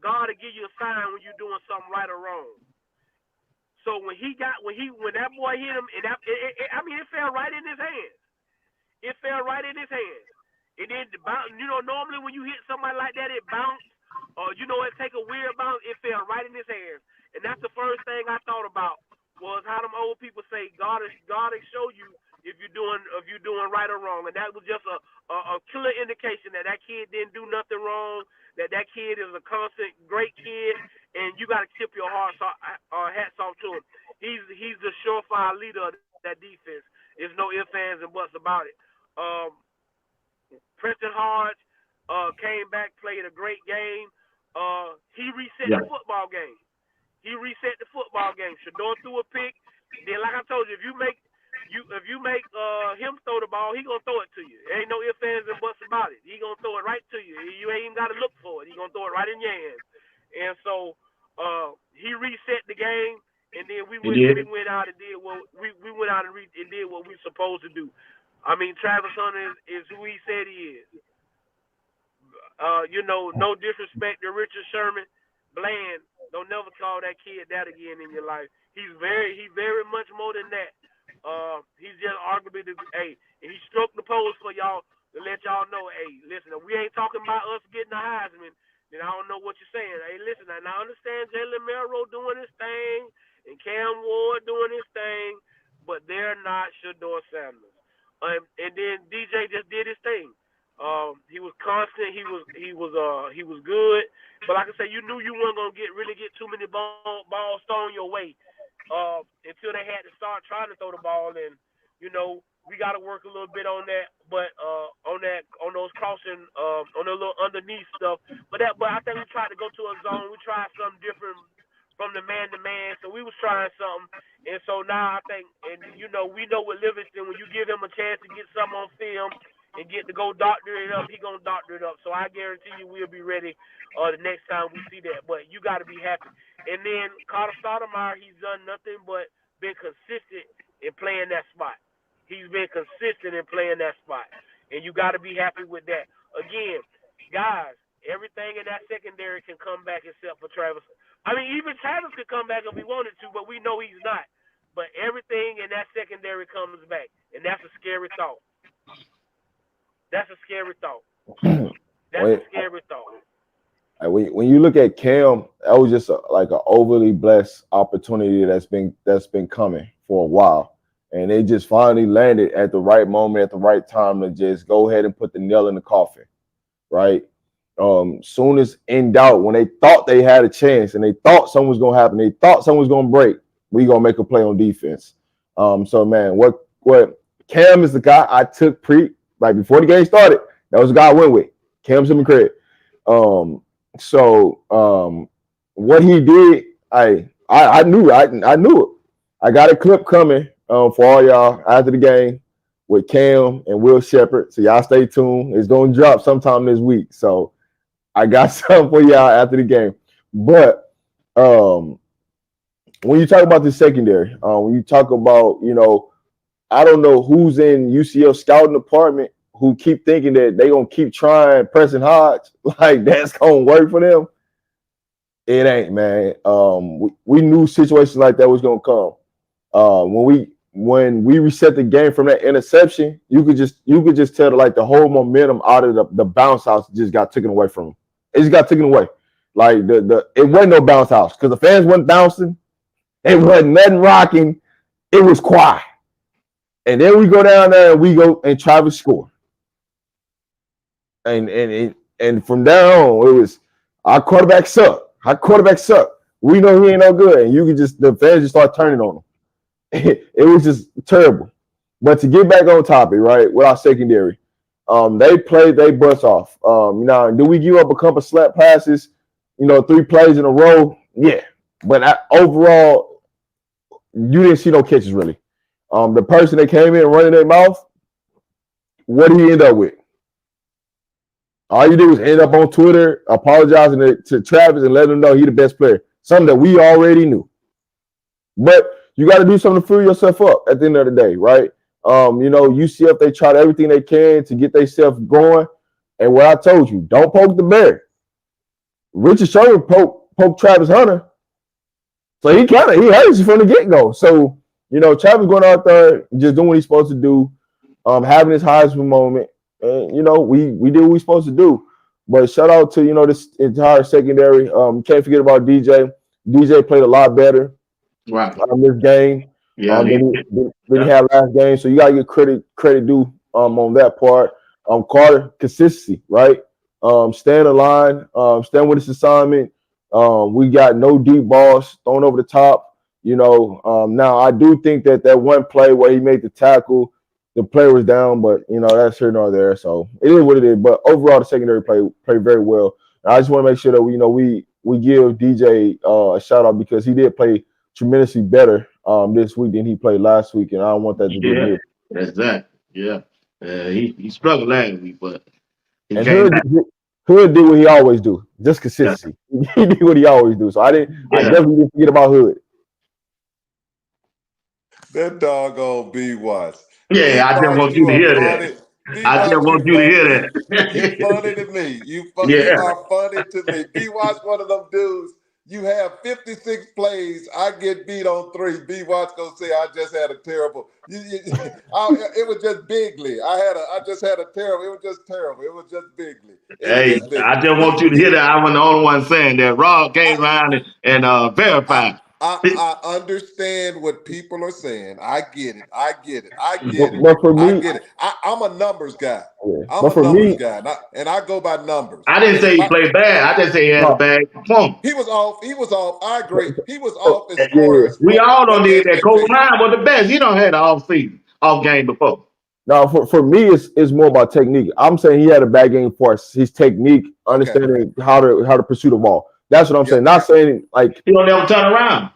God will give you a sign when you're doing something right or wrong. So when that boy hit him, and it fell right in his hands. It fell right in his hands. It did bounce. Normally when you hit somebody like that, it bounced. It take a weird bounce. It fell right in his hands, and that's the first thing I thought about was how them old people say God will show you if you're doing right or wrong, and that was just a clear indication that kid didn't do nothing wrong. That kid is a constant great kid, and you got to tip your hats off to him. He's the surefire leader of that defense. There's no ifs, ands, and buts about it. Preston Hodge came back, played a great game. He reset the football game. Shador threw a pick. Then, like I told you, if you make him throw the ball, he gonna throw it to you. There ain't no ifs, ands, and buts about it. He gonna throw it right to you. You ain't even gotta look for it. He gonna throw it right in your hands. And so he reset the game, and then we went out and did what we went out and did what we supposed to do. I mean, Travis Hunter is who he said he is. No disrespect to Richard Sherman, Bland. Don't never call that kid that again in your life. He's very much more than that. He's just arguably and he stroked the pose for y'all to let y'all know, hey, listen, if we ain't talking about us getting the Heisman, then I don't know what you're saying. Hey, listen, and I understand Jalen Milroe doing his thing and Cam Ward doing his thing, but they're not Shador Sanders. And then DJ just did his thing. He was constant. He was good. But like I said, you knew you weren't gonna really get too many balls thrown your way until they had to start trying to throw the ball. And we got to work a little bit on that. But on those crossing, on the little underneath stuff. But I think we tried to go to a zone. We tried something different from the man to man. So we was trying something. And so now I think, and we know with Livingston, when you give him a chance to get something on film and get to go doctor it up, he gonna doctor it up. So I guarantee you we'll be ready the next time we see that. But you got to be happy. And then Carter Stoudemire, he's done nothing but been consistent in playing that spot. He's been consistent in playing that spot, and you got to be happy with that. Again, guys, everything in that secondary can come back except for Travis. I mean, even Travis could come back if he wanted to, but we know he's not. But everything in that secondary comes back, and that's a scary thought. That's a scary thought. That's a scary thought. When you look at Cam, that was just like an overly blessed opportunity that's been coming for a while, and they just finally landed at the right moment, at the right time to just go ahead and put the nail in the coffin, right? Soon as in doubt, when they thought they had a chance and they thought something was gonna happen, they thought something was gonna break, we gonna make a play on defense. So man, what Cam is the guy I took before the game started. That was the guy I went with. Cam's some credit. So what he did, I knew it. I got a clip coming for all y'all after the game with Cam and Will Shepherd. So y'all stay tuned. It's gonna drop sometime this week. So I got something for y'all after the game. But when you talk about the secondary, when you talk about, I don't know who's in UCF scouting department who keep thinking that they gonna keep trying Preston Hodge, like that's gonna work for them. It ain't, man. We knew situations like that was gonna come. When we reset the game from that interception, you could just tell that, the whole momentum out of the bounce house just got taken away from them. It just got taken away. Like it wasn't no bounce house because the fans wasn't bouncing. It wasn't nothing rocking. It was quiet. And then we go down there and we go and Travis score. And from there on, it was our quarterback suck. Our quarterback suck. We know he ain't no good. And the fans just start turning on him. It was just terrible. But to get back on topic, right, with our secondary, they played their butts off. Now, do we give up a couple slap passes, 3 plays in a row? Yeah. But overall, you didn't see no catches really. The person that came in running their mouth, what did he end up with? All you did was end up on Twitter apologizing to Travis and letting him know he's the best player. Something that we already knew. But you got to do something to fill yourself up at the end of the day, right? UCF, they tried everything they can to get themselves going. And what I told you, don't poke the bear. Richard Sherman poked Travis Hunter. So he hurts you from the get-go. So, Travis going out there, just doing what he's supposed to do, having his Heisman moment. And, we did what we're supposed to do. But shout out to, this entire secondary. Can't forget about DJ. DJ played a lot better this game than he had last game. So you got to get credit due on that part. Carter, consistency, right? Stay in the line, stand with his assignment. We got no deep balls thrown over the top. Now I do think that one play where he made the tackle, the player was down, but that's here nor there. So it is what it is. But overall, the secondary played very well. And I just want to make sure that we give DJ a shout out because he did play tremendously better this week than he played last week, and I don't want that to get missed. Exactly. Yeah. He struggled last week, but he and came back. Hood did what he always do, just consistency. Yeah. He did what he always do. So I definitely didn't forget about Hood. That doggone BWatts. Yeah, I just want you to hear that. I just want you to hear that. You funny to me. You are funny to me. BWatts one of them dudes. You have 56 plays. I get beat on 3. BWatts gonna say I just had a terrible. It was just bigly. I just had a terrible. It was just terrible. It was just bigly. I just want you to hear that. I was the only one saying that. Rob came around and verified. I understand what people are saying. I get it. But for me, I get it. I'm a numbers guy. Yeah. I'm a numbers guy, and I go by numbers. I didn't say he played bad. I just say he had a bad performance. He was off. I agree. He was off as far as we all don't need that. Kobe Bryant was the best. He don't had the off game before. No, for me, it's more about technique. I'm saying he had a bad game for his technique, understanding how to pursue the ball. That's what I'm saying. Not saying like he don't ever turn around.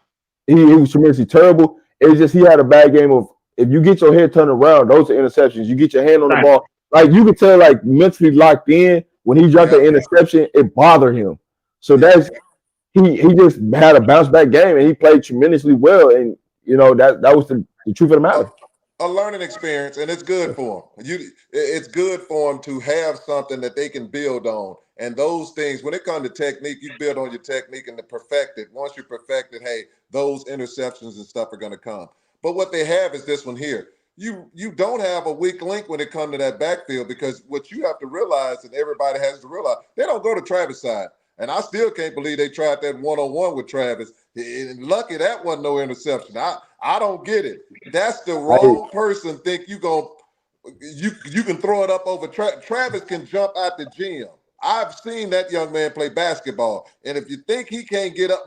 He was tremendously terrible. It's just he had a bad game of if you get your head turned around, those are interceptions. You get your hand on the ball, like you could tell, like mentally locked in. When he dropped the interception, it bothered him. So that's he just had a bounce back game and he played tremendously well. And that was the truth of the matter. A learning experience, and it's good for him. It's good for him to have something that they can build on. And those things, when it comes to technique, you build on your technique and to perfect it. Once you perfect it, hey, those interceptions and stuff are going to come. But what they have is this one here. You don't have a weak link when it comes to that backfield because what you have to realize, and everybody has to realize, they don't go to Travis' side. And I still can't believe they tried that one-on-one with Travis. And lucky that wasn't no interception. I don't get it. That's the wrong person think you can throw it up over Travis can jump out the gym. I've seen that young man play basketball. And if you think he can't get up,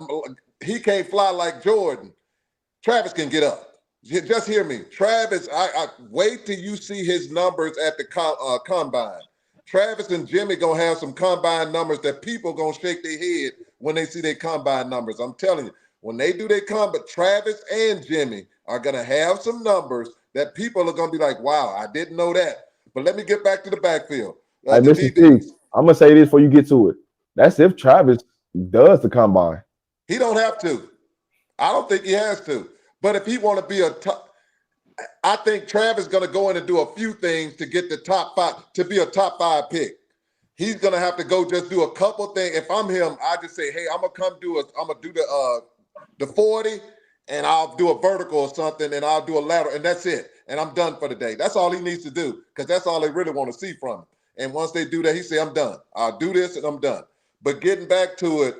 he can't fly like Jordan, Travis can get up. Just hear me. Travis, I wait till you see his numbers at the combine. Travis and Jimmy going to have some combine numbers that people going to shake their head when they see their combine numbers. I'm telling you, when they do their combine, Travis and Jimmy are going to have some numbers that people are going to be like, wow, I didn't know that. But let me get back to the backfield. Mr. T, I'm going to say this before you get to it. That's if Travis does the combine. He don't have to. I don't think he has to. But if he want to be I think Travis is going to go in and do a few things to get the top 5, to be a top 5 pick. He's going to have to go just do a couple things. If I'm him, I just say, hey, I'm going to do the 40 and I'll do a vertical or something and I'll do a lateral and that's it. And I'm done for the day. That's all he needs to do because that's all they really want to see from him. And once they do that, he say, I'm done. I'll do this and I'm done. But getting back to it,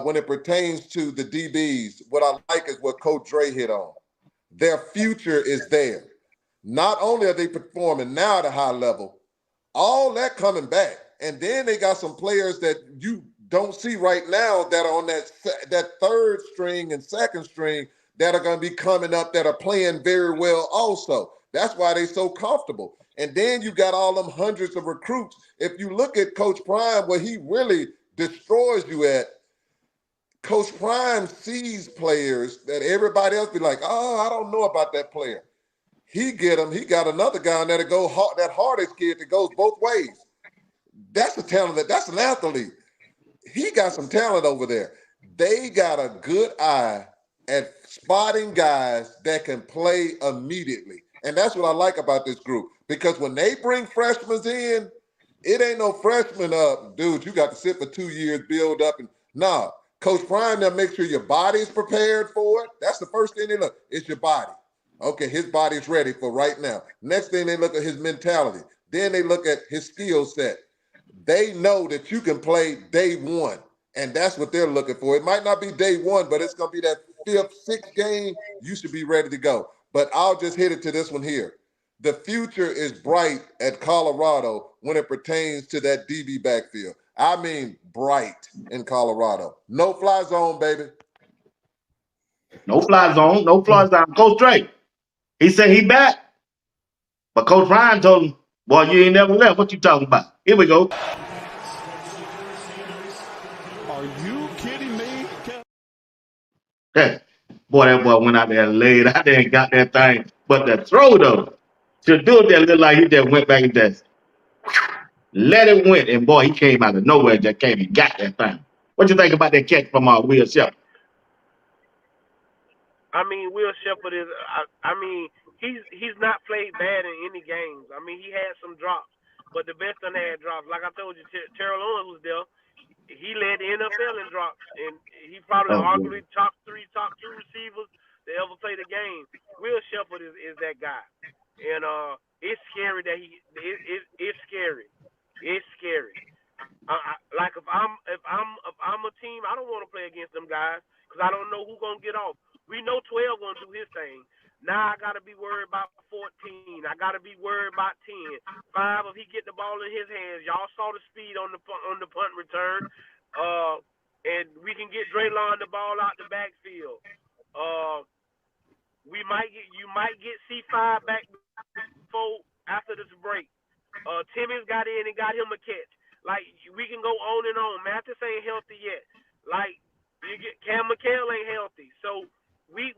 when it pertains to the DBs, what I like is what Coach Dre hit on. Their future is there. Not only are they performing now at a high level, all that coming back. And then they got some players that you don't see right now that are on that third string and second string that are going to be coming up that are playing very well also. That's why they're so comfortable. And then you got all them hundreds of recruits. If you look at Coach Prime, where he really destroys you at, Coach Prime sees players that everybody else be like, oh, I don't know about that player. He get him. He got another guy on there to go hard, that hardest kid that goes both ways. That's a talent. That's an athlete. He got some talent over there. They got a good eye at spotting guys that can play immediately. And that's what I like about this group. Because when they bring freshmen in, it ain't no freshman up, dude. You got to sit for 2 years, build up, and nah. Coach Prime now make sure your body's prepared for it. That's the first thing they look. It's your body. Okay, his body's ready for right now. Next thing they look at his mentality. Then they look at his skill set. They know that you can play day one, and that's what they're looking for. It might not be day one, but it's going to be that fifth, sixth game. You should be ready to go. But I'll just hit it to this one here. The future is bright at Colorado when it pertains to that DB backfield. I mean, bright in Colorado. No fly zone, baby. No fly zone. No fly zone. Coach Drake, he said he back. But Coach Ryan told him, boy, you ain't never left. What you talking about? Here we go. Are you kidding me? Hey, boy, that boy went out there and laid out there and got that thing. But the throw, though, to do it, that looked like he just went back and just let it went. And, boy, he came out of nowhere, just came and got that thing. What you think about that catch from Will Shepard? I mean, Will Shepard is. I mean, he's not played bad in any games. I mean, he had some drops, but the best on had drops. Like I told you, Terrell Owens was there. He led the NFL in drops, and he probably Oh, arguably top two receivers to ever play the game. Will Shepard is that guy, and it's scary that it's scary. It's scary. Like if I'm a team, I don't want to play against them guys because I don't know who's gonna get off. We know 12 gonna do his thing. Now I gotta be worried about 14. I gotta be worried about 10. 5 if he get the ball in his hands. Y'all saw the speed on the punt return. And we can get Draylon the ball out the backfield. You might get C5 back before after this break. Timmons got in and got him a catch. Like we can go on and on. Mathis ain't healthy yet. Like you get Cam McHale ain't healthy. So we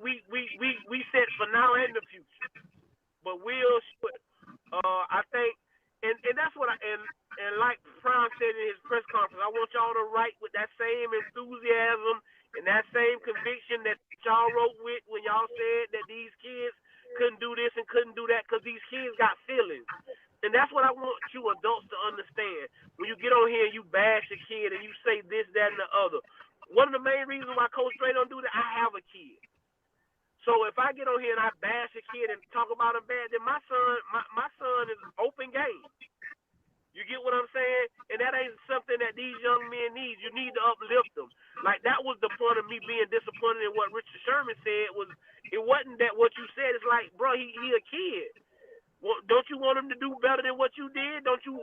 set for now and the future. But I think and that's what and like Prime said in his press conference, I want y'all to write with that same enthusiasm and that same conviction that y'all wrote with when y'all said that these kids couldn't do this and couldn't do that because these kids got feelings. And that's what I want you adults to understand. When you get on here and you bash a kid and you say this, that, and the other. One of the main reasons why Coach Dre don't do that, I have a kid. So if I get on here and I bash a kid and talk about him bad, then my son is open game. You get what I'm saying? And that ain't something that these young men need. You need to uplift them. Like that was the point of me being disappointed in what Richard Sherman said. It wasn't that what you said. It's like, bro, he a kid. Well, don't you want him to do better than what you did? Don't you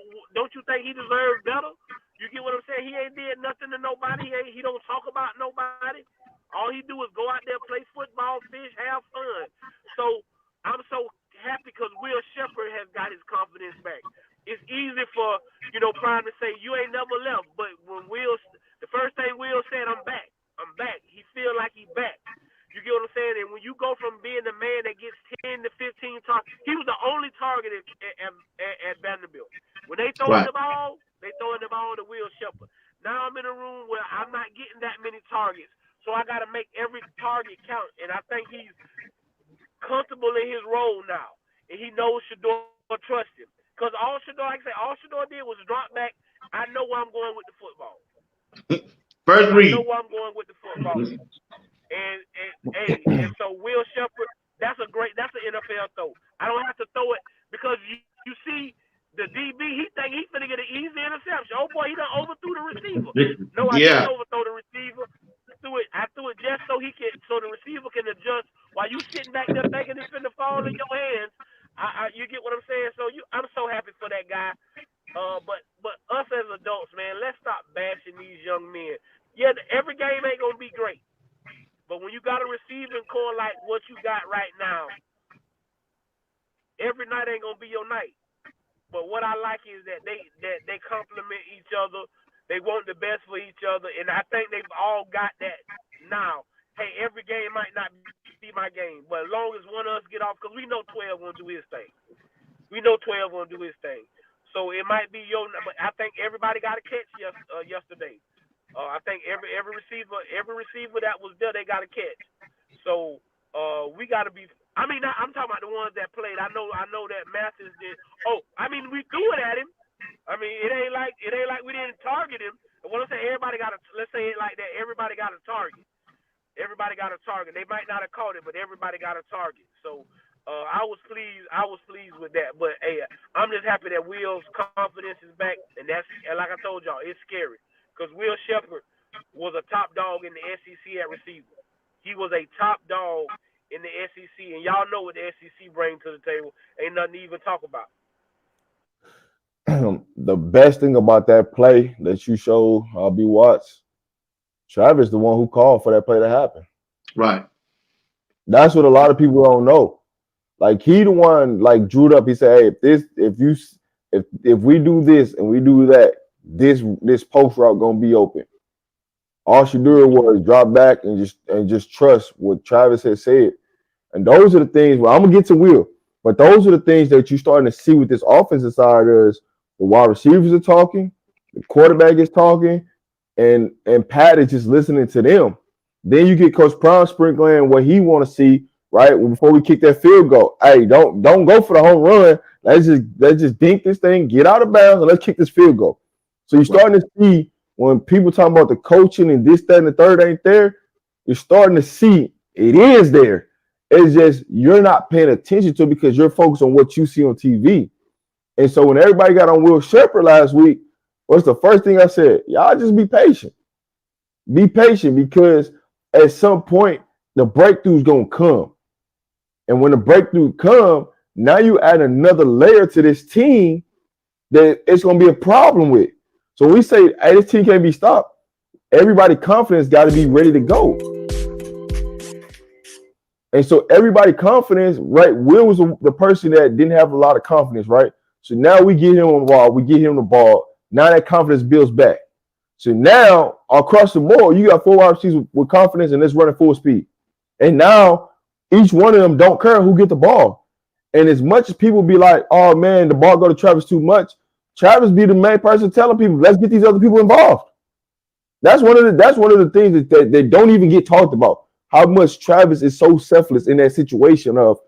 think he deserves better? You get what I'm saying? He ain't did nothing to nobody. He don't talk about nobody. All he do is go out there, play football, fish, have fun. So I'm so happy because Will Shepard has got his confidence back. It's easy for Prime to say you ain't never left, but when the first thing Will said, I'm back. He feel like he back. You get what I'm saying? And when you go from being the man that gets 10 to 15 targets, he was the only target at Vanderbilt. When they throwing the ball, they throwing the ball to Will Shepard. Now I'm in a room where I'm not getting that many targets, so I got to make every target count. And I think he's comfortable in his role now, and he knows Shedeur trusts him. Because all Shedeur did was drop back. I know where I'm going with the football. First I know read. where I'm going with the football. And so Will Shepard, that's an NFL throw. I don't have to throw it because you see the DB, he think he finna get an easy interception. Oh boy, he done overthrew the receiver. No, I didn't Yeah. overthrow the receiver. I threw it just so the receiver can adjust while you sitting back there thinking it's finna fall in your hands. You get what I'm saying? So I'm so happy for that guy. But us as adults, man, let's stop bashing these young men. Yeah, every game ain't gonna be great. But when you got a receiving core like what you got right now, every night ain't gonna be your night. But what I like is that they complement each other. They want the best for each other, and I think they've all got that now. Hey, every game might not be my game, but as long as one of us get off, because we know 12 gonna do his thing. We know 12 gonna do his thing. So it might be but I think everybody got a catch yesterday. I think every receiver that was there, they got a catch. So we got to be. I mean, I'm talking about the ones that played. I know that Mathis did. Oh, I mean, we threw it at him. I mean, it ain't like we didn't target him. And when I say everybody got a, let's say it like that, everybody got a target. Everybody got a target. They might not have caught it, but everybody got a target. So I was pleased. I was pleased with that. But hey, I'm just happy that Will's confidence is back, and like I told y'all, it's scary because Will Shepherd was a top dog in the SEC at receiver. He was a top dog in the SEC, and y'all know what the SEC brings to the table. Ain't nothing to even talk about. The best thing about that play that you showed, BWatts, Travis the one who called for that play to happen. Right. That's what a lot of people don't know. Like he the one like drew it up. He said, "Hey, if we do this and we do that, this post route gonna be open." All she did was drop back and just trust what Travis had said. And those are the things. Well, I'm gonna get to Will, but those are the things that you're starting to see with this offensive side. Is the wide receivers are talking, the quarterback is talking, and Pat is just listening to them. Then you get Coach Brown sprinkling what he want to see right before we kick that field goal. Hey, don't go for the home run. Let's just dink this thing, get out of bounds, and let's kick this field goal. So you're starting to see when people talk about the coaching and this, that, and the third ain't there. You're starting to see it is there. It's just you're not paying attention to it because you're focused on what you see on TV. And so when everybody got on Will Shepherd last week, what's the first thing I said? Y'all just be patient. Be patient because at some point the breakthrough's gonna come. And when the breakthrough come, now you add another layer to this team that it's gonna be a problem with. So we say, hey, this team can't be stopped. Everybody confidence got to be ready to go. And so everybody confidence, right? Will was the person that didn't have a lot of confidence, right? So now we get him on the ball, we get him the ball. Now that confidence builds back. So now across the board, you got 4 wide receivers with confidence and it's running full speed. And now each one of them don't care who get the ball. And as much as people be like, oh man, the ball go to Travis too much, Travis be the main person telling people, let's get these other people involved. That's one of the things that they don't even get talked about. How much Travis is so selfless in that situation of,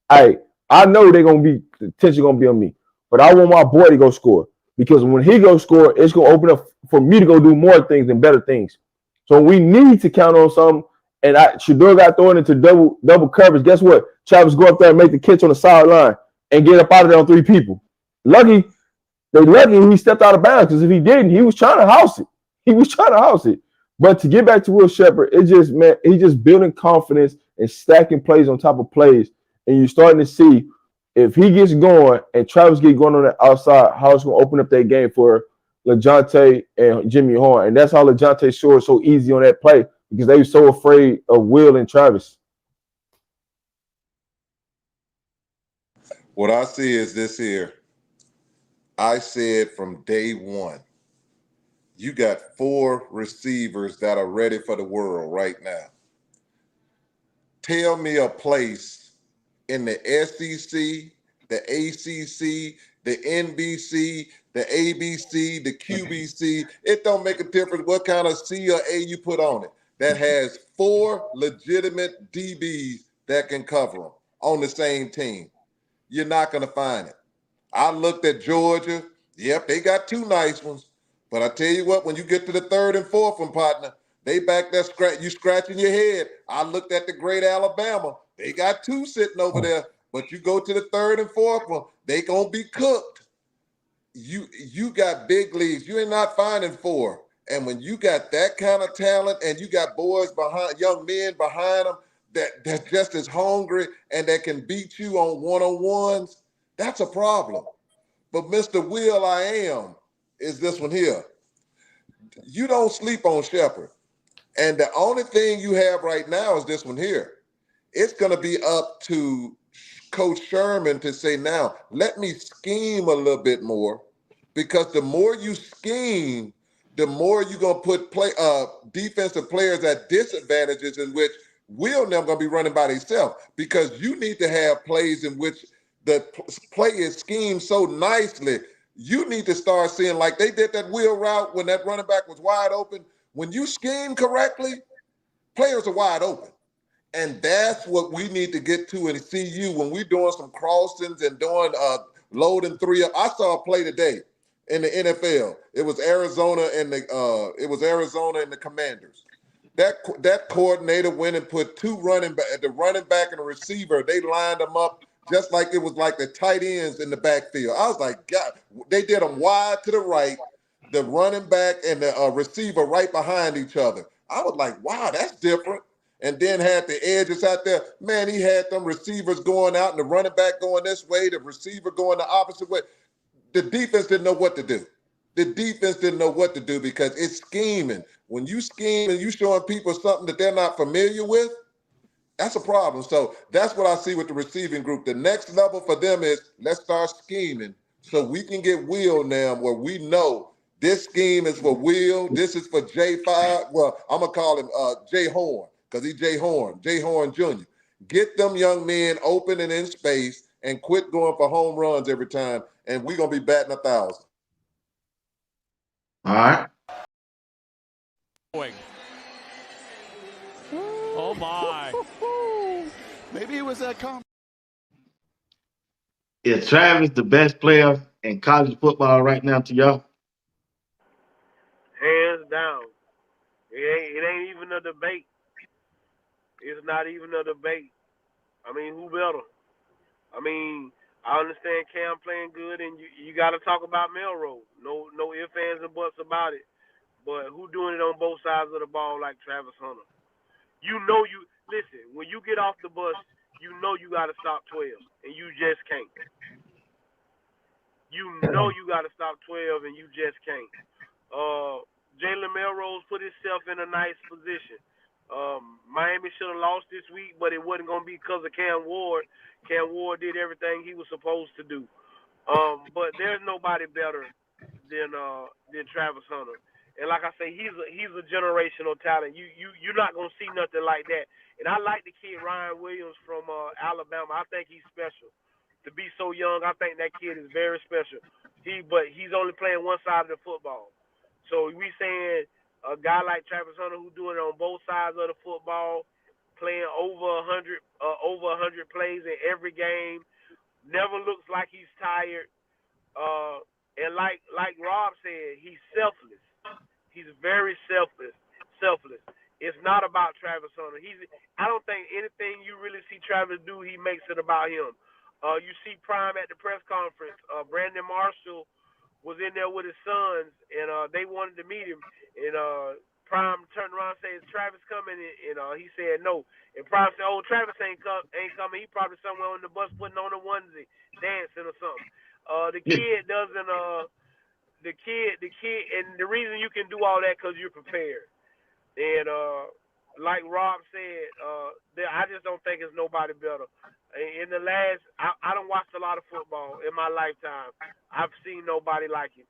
I know they're gonna be the attention gonna be on me, but I want my boy to go score because when he goes score, it's gonna open up for me to go do more things and better things. So we need to count on some. And Shador got thrown into double coverage. Guess what? Travis go up there and make the catch on the sideline and get up out of there on 3 people. Lucky he stepped out of bounds because if he didn't, he was trying to house it. But to get back to Will Shepherd, it just meant he's just building confidence and stacking plays on top of plays. And you're starting to see if he gets going and Travis gets going on the outside, how it's going to open up that game for LeJounte and Jimmy Horn. And that's how LeJounte scored so easy on that play because they were so afraid of Will and Travis. What I see is this here. I said from day one, you got 4 receivers that are ready for the world right now. Tell me a place in the SEC, the ACC, the NBC, the ABC, the QBC. It don't make a difference what kind of C or A you put on it. That has 4 legitimate DBs that can cover them on the same team. You're not going to find it. I looked at Georgia. Yep, they got 2 nice ones. But I tell you what, when you get to the 3rd and 4th one, partner, they back there you scratching your head. I looked at the great Alabama. They got 2 sitting over there. But you go to the 3rd and 4th one, they going to be cooked. You got big leagues. You ain't not finding 4. And when you got that kind of talent and you got boys behind, young men behind them that's just as hungry and that can beat you on one-on-ones, that's a problem. But Mr. Will I Am is this one here. You don't sleep on Shepherd. And the only thing you have right now is this one here. It's going to be up to Coach Sherman to say, now, let me scheme a little bit more, because the more you scheme, the more you're gonna put defensive players at disadvantages in which Will never gonna be running by themselves, because you need to have plays in which the play is schemed so nicely. You need to start seeing, like they did that wheel route when that running back was wide open. When you scheme correctly, players are wide open. And that's what we need to get to and see you when we're doing some crossings and doing loading three up. I saw a play today in the NFL. It was Arizona and the Commanders. That coordinator went and put the running back and the receiver. They lined them up just like it was like the tight ends in the backfield. I was like, God, they did them wide to the right, the running back and the receiver right behind each other. I was like, wow, that's different. And then had the edges out there. Man, he had them receivers going out and the running back going this way, the receiver going the opposite way. The defense didn't know what to do. The defense didn't know what to do because it's scheming. When you scheme and you showing people something that they're not familiar with, that's a problem. So that's what I see with the receiving group. The next level for them is let's start scheming so we can get Will now where we know this scheme is for Will. This is for J5. Well, I'm going to call him Jay Horn because he's Jay Horn Jr. Get them young men open and in space and quit going for home runs every time, and we're going to be batting 1,000. All right. Oh, my. Maybe it was that Is Travis the best player in college football right now to y'all? Hands down. It ain't even a debate. It's not even a debate. I mean, who better? I mean, I understand Cam playing good, and you got to talk about Melrose. No ifs, ands, and buts about it. But who doing it on both sides of the ball like Travis Hunter? Listen, when you get off the bus, you know you got to stop 12, and you just can't. You know you got to stop 12, and you just can't. Jalen Melrose put himself in a nice position. Miami should have lost this week, but it wasn't going to be because of Cam Ward. Cam Ward did everything he was supposed to do. But there's nobody better than Travis Hunter. And like I say, he's a generational talent. You're not gonna see nothing like that. And I like the kid Ryan Williams from Alabama. I think he's special. To be so young, I think that kid is very special. But he's only playing one side of the football. So we saying a guy like Travis Hunter who's doing it on both sides of the football, playing over 100 plays in every game, never looks like he's tired. And like Rob said, he's selfless. He's very selfless. It's not about Travis Hunter. I don't think anything you really see Travis do, he makes it about him. You see Prime at the press conference. Brandon Marshall was in there with his sons, and they wanted to meet him. And Prime turned around and said, "Is Travis coming?" And he said no. And Prime said, "Oh, Travis ain't coming. He probably somewhere on the bus putting on a onesie, dancing or something." The kid doesn't. The kid, and the reason you can do all that because you're prepared. And like Rob said, I just don't think it's nobody better. In the last, I don't watch a lot of football in my lifetime. I've seen nobody like him.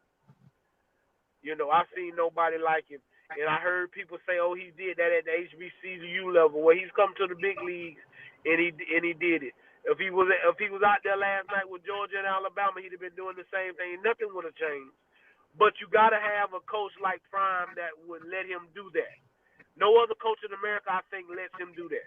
I've seen nobody like him. And I heard people say, "Oh, he did that at the HBCU level." Well, he's come to the big leagues, and he did it. If he was out there last night with Georgia and Alabama, he'd have been doing the same thing. Nothing would have changed. But you got to have a coach like Prime that would let him do that. No other coach in America, I think, lets him do that.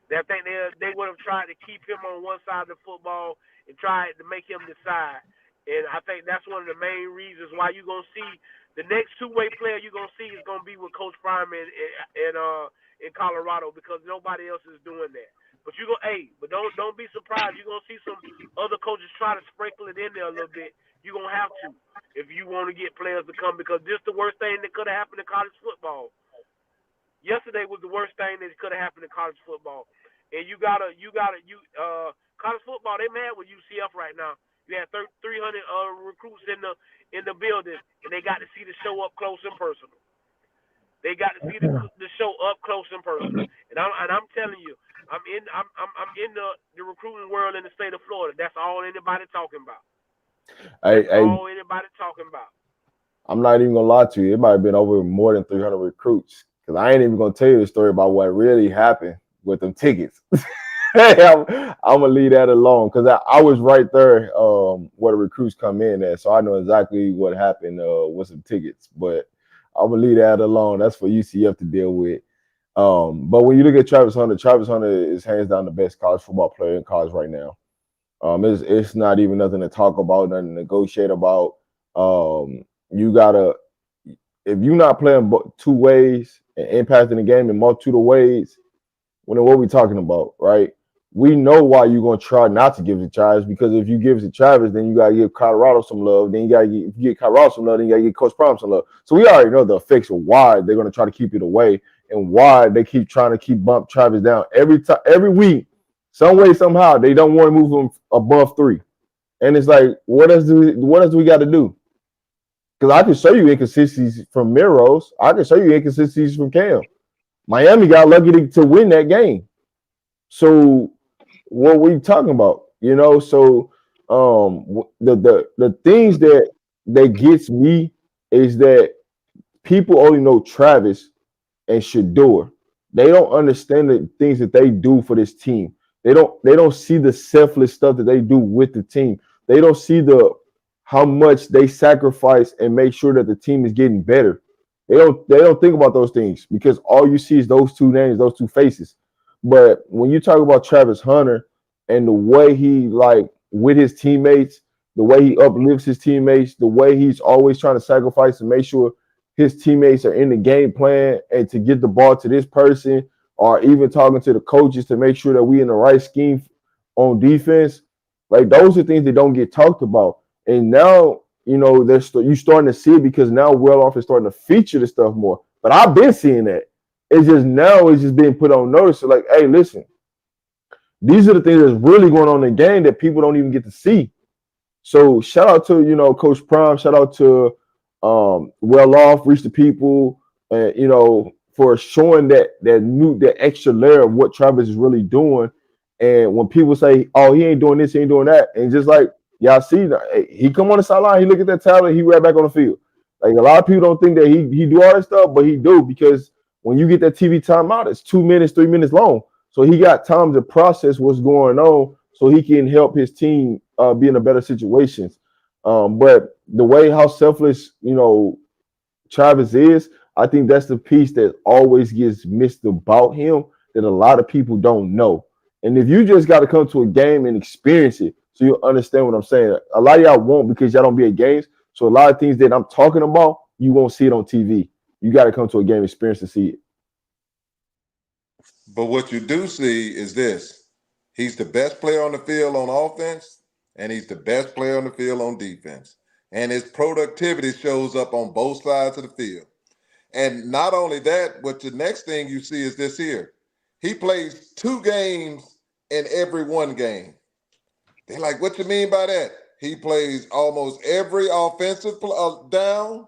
I think they would have tried to keep him on one side of the football and tried to make him decide. And I think that's one of the main reasons why you're going to see the next two-way player you're going to see is going to be with Coach Prime in Colorado, because nobody else is doing that. But but don't be surprised. You're going to see some other coaches try to sprinkle it in there a little bit. You're going to have to if you want to get players to come, because this is the worst thing that could have happened in college football. Yesterday was the worst thing that could have happened in college football. And college football, they mad with UCF right now. You had 300 recruits in the building, and they got to see the show up close and personal. They got to see the show up close and personal. And I'm telling you, I'm in the recruiting world in the state of Florida. That's all anybody talking about. All anybody talking about. I'm not even gonna lie to you. It might have been over more than 300 recruits. Because I ain't even gonna tell you the story about what really happened with them tickets. I'm gonna leave that alone because I was right there where the recruits come in at, so I know exactly what happened with some tickets. But I'm gonna leave that alone. That's for UCF to deal with. But when you look at Travis Hunter is hands down the best college football player in college right now. It's not even nothing to talk about, nothing to negotiate about. You gotta if you're not playing two ways and impacting the game in multitude of ways, what are we talking about, right? We know why you're gonna try not to give it to Travis because if you give it to Travis, then you gotta give Colorado some love. Then if you get Colorado some love, then you gotta get Coach Prime some love. So we already know the effects of why they're gonna try to keep it away and why they keep trying to keep bump Travis down every time, every week, some way, somehow. They don't want to move him above 3. And it's like, what else do we got to do? Because I can show you inconsistencies from Miros. I can show you inconsistencies from Cam. Miami got lucky to win that game. So what we talking about? So the things that gets me is that people only know Travis and Shador. They don't understand the things that they do for this team. They don't see the selfless stuff that they do with the team. They don't see the how much they sacrifice and make sure that the team is getting better. They don't think about those things because all you see is those two names, those two faces. But when you talk about Travis Hunter and the way he like with his teammates, the way he uplifts his teammates, the way he's always trying to sacrifice to make sure his teammates are in the game plan and to get the ball to this person, or even talking to the coaches to make sure that we in the right scheme on defense. Like those are things that don't get talked about. And now, you starting to see it because now Well Off is starting to feature the stuff more. But I've been seeing that. It's just now it's just being put on notice. So like, hey, listen, these are the things that's really going on in the game that people don't even get to see. So shout out to Coach Prime, shout out to Well Off, Reach the People, for showing that extra layer of what Travis is really doing. And when people say, "Oh, he ain't doing this, he ain't doing that," and just like y'all see, he come on the sideline, he look at that talent, he right back on the field. Like a lot of people don't think that he do all that stuff, but he do because when you get that TV timeout, it's 2 minutes, 3 minutes long. So he got time to process what's going on so he can help his team be in a better situations. But the way how selfless, Travis is, I think that's the piece that always gets missed about him that a lot of people don't know. And if you just got to come to a game and experience it, so you understand what I'm saying. A lot of y'all won't because y'all don't be at games. So a lot of things that I'm talking about, you won't see it on TV. You got to come to a game experience to see it. But what you do see is this. He's the best player on the field on offense, and he's the best player on the field on defense. And his productivity shows up on both sides of the field. And not only that, but the next thing you see is this here. He plays 2 games in every 1 game. They're like, what you mean by that? He plays almost every offensive down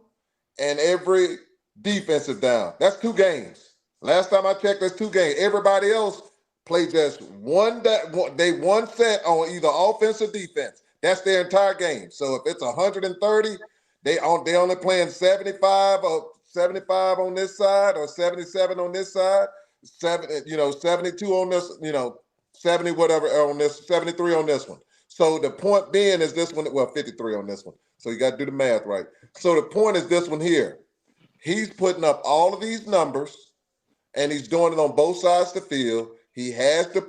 and every defensive down. That's 2 games. Last time I checked, that's 2 games. Everybody else play just one set on either offense or defense. That's their entire game. So if it's 130, they only playing 75 or 75 on this side or 77 on this side, 72 on this, 70 whatever on this, 73 on this one. So the point being is this one, 53 on this one. So you got to do the math right. So the point is this one here. He's putting up all of these numbers, and he's doing it on both sides of the field. He has the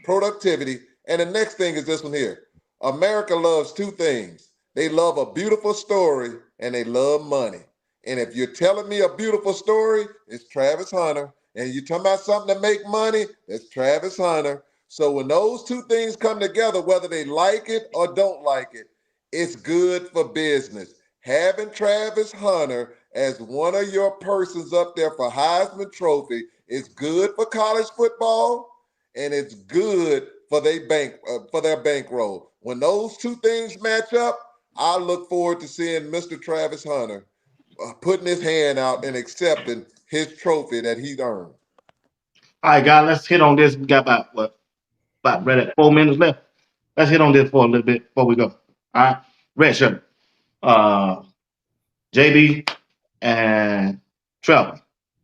productivity. And the next thing is this one here. America loves 2 things. They love a beautiful story, and they love money. And if you're telling me a beautiful story, it's Travis Hunter. And you're talking about something to make money, it's Travis Hunter. So when those 2 things come together, whether they like it or don't like it, it's good for business. Having Travis Hunter as one of your persons up there for Heisman Trophy is good for college football, and it's good for their bankroll. When those 2 things match up, I look forward to seeing Mr. Travis Hunter putting his hand out and accepting his trophy that he earned. All right, guys, let's hit on this. We got about ready at 4 minutes left. Let's hit on this for a little bit before we go. All right, red shirt. Uh, JB and Trevor.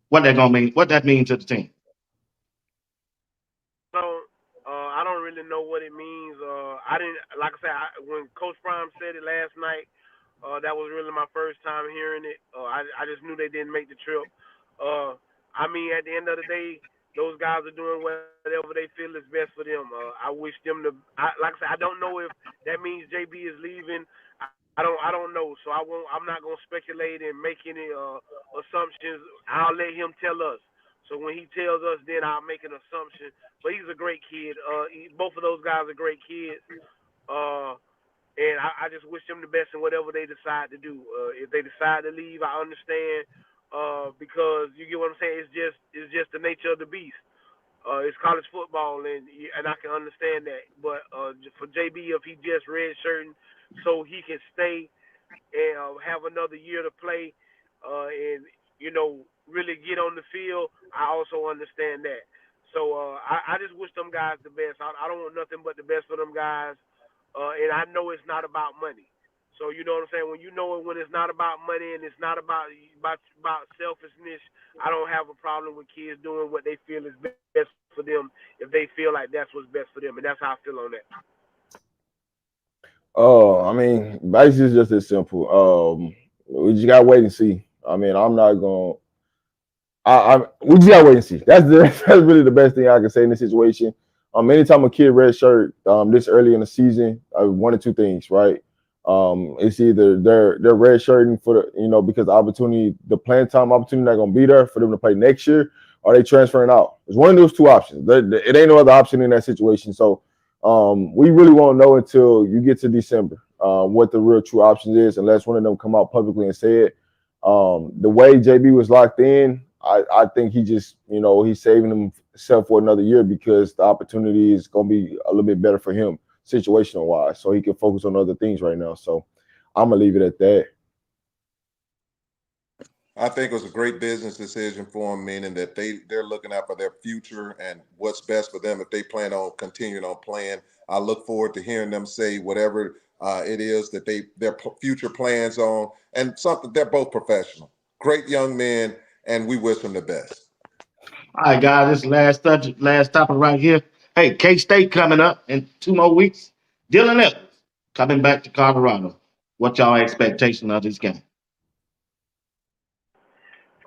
What that gonna mean? What that mean to the team? So I don't really know what it means. I didn't, like I said, when Coach Prime said it last night, that was really my first time hearing it. I just knew they didn't make the trip. I mean, at the end of the day, those guys are doing whatever they feel is best for them. I wish them to. Like I said, I don't know if that means JB is leaving. I don't know. So I won't. I'm not gonna speculate and make any assumptions. I'll let him tell us. So when he tells us, then I'll make an assumption. But he's a great kid. Both of those guys are great kids. Uh, and I just wish them the best in whatever they decide to do. If they decide to leave, I understand. Because you get what I'm saying. It's just the nature of the beast. It's college football, and I can understand that. But for JB, if he just redshirting so he can stay and have another year to play, and really get on the field, I also understand that. So I just wish them guys the best. I don't want nothing but the best for them guys, and I know it's not about money. So you know what I'm saying. When you know it, when it's not about money and it's not about selfishness, I don't have a problem with kids doing what they feel is best for them if they feel like that's what's best for them, and that's how I feel on that. I mean, basically, it's just as simple. We just gotta wait and see. I mean, I'm not gonna. We just gotta wait and see. That's really the best thing I can say in this situation. Anytime a kid red shirt this early in the season, one or two things, right? It's either they're red shirting for because the opportunity, the playing time opportunity not gonna be there for them to play next year, or they transferring out. It's one of those two options. It ain't no other option in that situation. So we really won't know until you get to December what the real true option is, unless one of them come out publicly and say it. The way JB was locked in, I think he just, he's saving himself for another year because the opportunity is going to be a little bit better for him situational wise. So he can focus on other things right now. So I'm going to leave it at that. I think it was a great business decision for them, meaning that they're looking out for their future and what's best for them if they plan on continuing on playing. I look forward to hearing them say whatever it is that their future plans on, and something. They're both professional, great young men, and we wish them the best. All right, guys, this last topic right here. Hey, K State coming up in 2 more weeks. Dylan Evans coming back to Colorado. What y'all expectation of this game?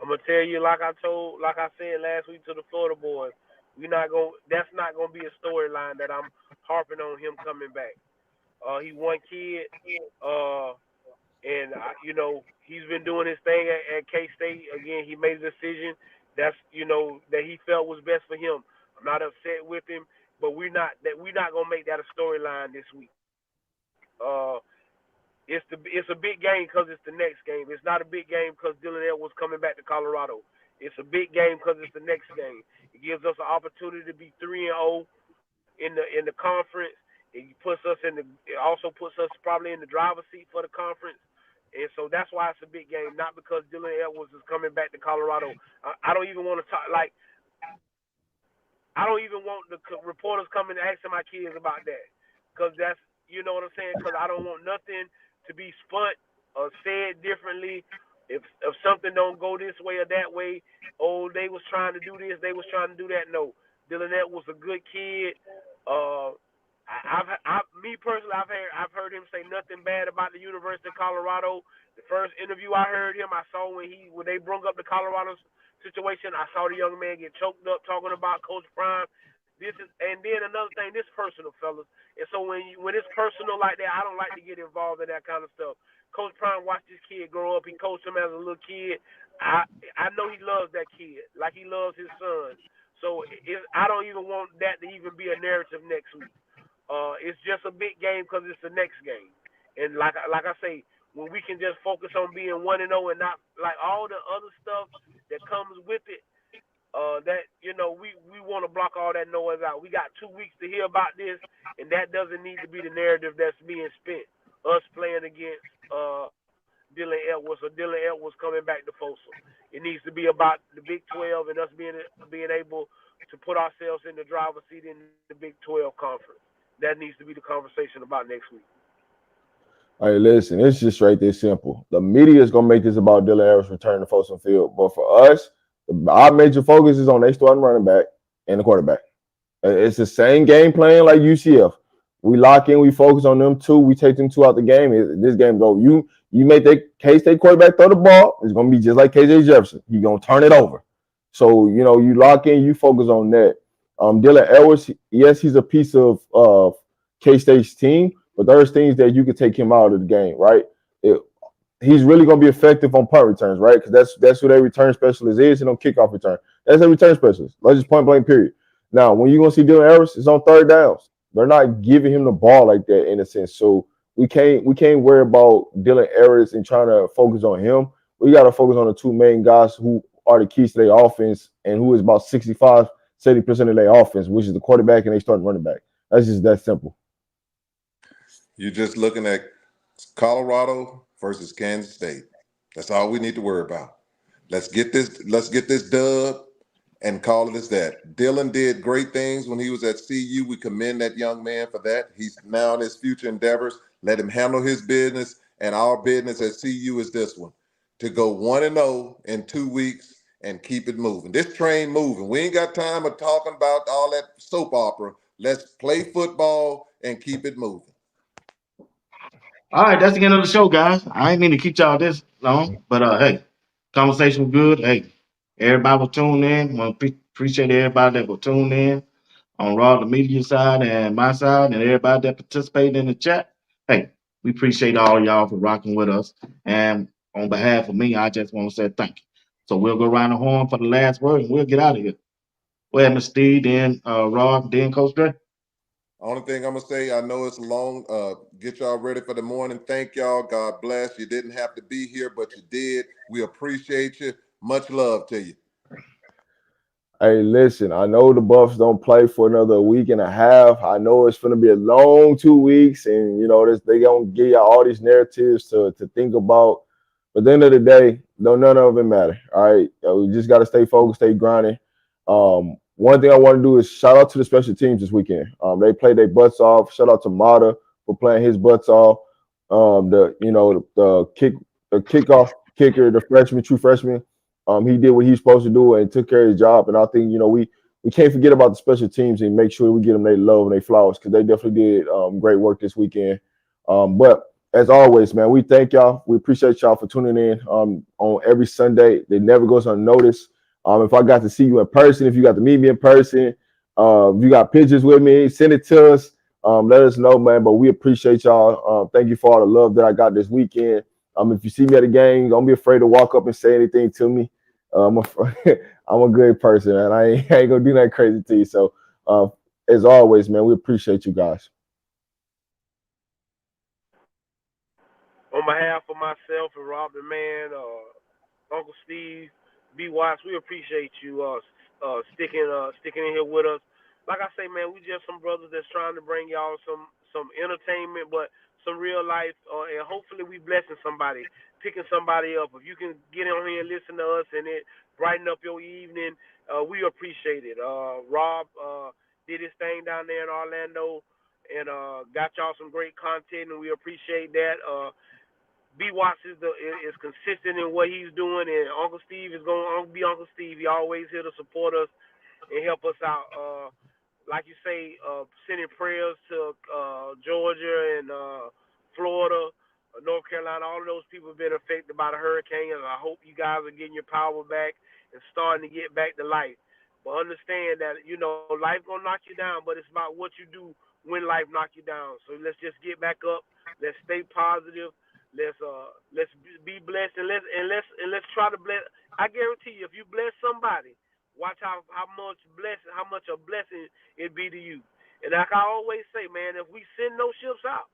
I'm gonna tell you, like I said last week to the Florida boys, we not going. That's not gonna be a storyline that I'm harping on him coming back. He one kid, uh, and he's been doing his thing at K State. Again, he made a decision that he felt was best for him. I'm not upset with him, but we're not gonna make that a storyline this week. It's a big game because it's the next game. It's not a big game because Dylan Edwards coming back to Colorado. It's a big game because it's the next game. It gives us an opportunity to be 3-0 in the conference. It also puts us probably in the driver's seat for the conference. And so that's why it's a big game, not because Dylan Edwards is coming back to Colorado. I don't even want to talk like I don't even want the reporters coming and asking my kids about that, because that's what I'm saying. Because I don't want nothing to be spun or said differently. If something don't go this way or that way, oh, they was trying to do this, they was trying to do that. No, Dylan was a good kid. Uh, me personally, I've heard him say nothing bad about the University of Colorado. The first interview I heard him, I saw when they brought up the Colorado situation. I saw the young man get choked up talking about Coach Prime. And then another thing, this personal, fellas. And so when it's personal like that, I don't like to get involved in that kind of stuff. Coach Prime watched this kid grow up. He coached him as a little kid. I know he loves that kid like he loves his son. So I don't even want that to even be a narrative next week. It's just a big game because it's the next game. And like I say, when we can just focus on being 1-0 and not like all the other stuff that comes with it, that we want to block all that noise out. We got 2 weeks to hear about this, and that doesn't need to be the narrative that's being spent. Us playing against Dylan Edwards or Dylan Edwards coming back to Folsom. It needs to be about the Big 12 and us being able to put ourselves in the driver's seat in the Big 12 conference. That needs to be the conversation about next week. Hey, listen, it's just right there simple. The media is gonna make this about Dylan Harris returning to Folsom Field, but for us, our major focus is on they starting running back and the quarterback. It's the same game plan like UCF. We lock in, we focus on them two, we take them two out the game. This game go. You make that K-State quarterback throw the ball, it's gonna be just like KJ Jefferson. He's gonna turn it over. So you lock in, you focus on that. Dylan Edwards, yes, he's a piece of K-State's team, but there's things that you could take him out of the game, right? It, he's really going to be effective on punt returns, right? Because that's what a return specialist is, and on kickoff return. That's a return specialist. Let's just point blank, period. Now, when you're going to see Dylan Harris, it's on third downs. They're not giving him the ball like that in a sense. So we can't worry about Dylan Harris and trying to focus on him. We got to focus on the two main guys who are the keys to their offense and who is about 65-70% of their offense, which is the quarterback and they starting running back. That's just that simple. You're just looking at Colorado versus Kansas State. That's all we need to worry about. Let's get this dub and call it as that. Dylan did great things when he was at CU. We commend that young man for that. He's now in his future endeavors. Let him handle his business, and our business at CU is this one: to go 1-0 in 2 weeks and keep it moving. This train moving. We ain't got time of talking about all that soap opera. Let's play football and keep it moving. All right, that's the end of the show, guys. I ain't mean to keep y'all this long, but hey, conversation was good. Hey, everybody will tune in. Want to appreciate everybody that will tune in on Raw the Media side and my side, and everybody that participated in the chat. Hey, we appreciate all of y'all for rocking with us. And on behalf of me, I just want to say thank you. So we'll go around the horn for the last word, and we'll get out of here. Go ahead, Mr. Steve, then Rob, then Coach Dre. Only thing I'm gonna say, I know it's long. Get y'all ready for the morning. Thank y'all. God bless. You didn't have to be here, but you did. We appreciate you. Much love to you. Hey, listen, I know the Buffs don't play for another week and a half. I know it's going to be a long 2 weeks, and they gonna give you all these narratives to think about. But at the end of the day, none of it matter. All right, we just got to stay focused, stay grinding. One thing I want to do is shout out to the special teams this weekend. They played their butts off. Shout out to Mata for playing his butts off. The kickoff kicker, the true freshman. He did what he's supposed to do and took care of his job. And I think we can't forget about the special teams and make sure we get them their love and their flowers because they definitely did great work this weekend. But as always, man, we thank y'all. We appreciate y'all for tuning in on every Sunday. It never goes unnoticed. If I got to see you in person, if you got to meet me in person, if you got pictures with me, send it to us. Let us know, man. But we appreciate y'all. Thank you for all the love that I got this weekend. If you see me at a game, don't be afraid to walk up and say anything to me. I'm a good person, and I ain't gonna do that crazy to you. So, as always, man, we appreciate you guys. On behalf of myself and Rob the Man, Uncle Steve, BWatts, we appreciate you sticking in here with us. Like I say, man, we just some brothers that's trying to bring y'all some entertainment, but some real life, and hopefully we blessing somebody, picking somebody up. If you can get on here and listen to us and it brighten up your evening, we appreciate it. Rob did his thing down there in Orlando and got y'all some great content, and we appreciate that. BWatts is consistent in what he's doing, and Uncle Steve is going to be Uncle Steve. He always here to support us and help us out. Like you say, sending prayers to Georgia and Florida, North Carolina. All of those people have been affected by the hurricane, and I hope you guys are getting your power back and starting to get back to life. But understand that life gonna knock you down, but it's about what you do when life knock you down. So let's just get back up. Let's stay positive. Let's be blessed and let's try to bless. I guarantee you, if you bless somebody, watch how much a blessing it be to you. And like I always say, man, if we send no ships out,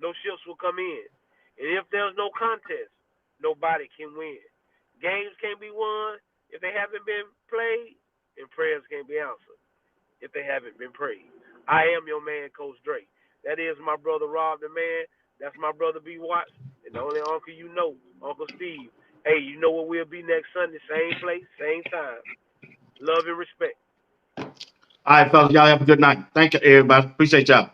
no ships will come in. And if there's no contest, nobody can win. Games can't be won if they haven't been played, and prayers can't be answered if they haven't been prayed. I am your man, Coach Drake. That is my brother Rob the Man. That's my brother BWatts. And the only uncle you know, Uncle Steve. Hey, you know where we'll be next Sunday, same place, same time. Love and respect. All right, fellas, y'all have a good night. Thank you, everybody. Appreciate y'all.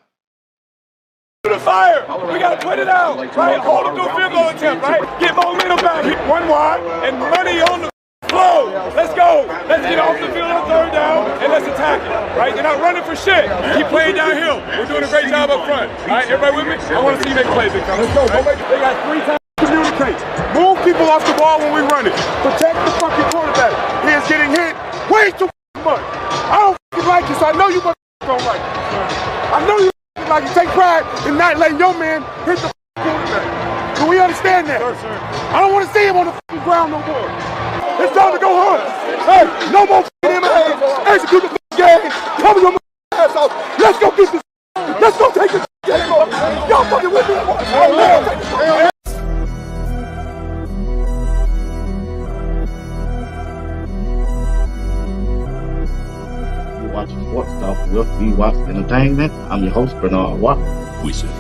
the fire. We got to put it out, right? Hold them to a field goal attempt, right? Get momentum back. Hit one wide and money on the flow. Let's go. Let's get off the field on third down and let's attack it, right? They're not running for shit. Keep playing downhill. We're doing a great job up front. All right, everybody with me? I want to see you make plays, big time. Let's go. Right? They got 3 times to communicate. Move people off the ball when we run it. Protect the fucking quarterback. He is getting hit way too much. I don't like it, so I know you don't like it. I know you like it. Take pride in not letting your man hit the quarterback. Do we understand that? Sir. I don't want to see him on the ground no more. It's time to go hard. Hey, no more MMA. Execute the game. Cover your ass out. Let's go get this. Let's go take this game off. Y'all fucking with me. You're watching Sports Talk with BWatts Entertainment. I'm your host, Bernard Watt. We said.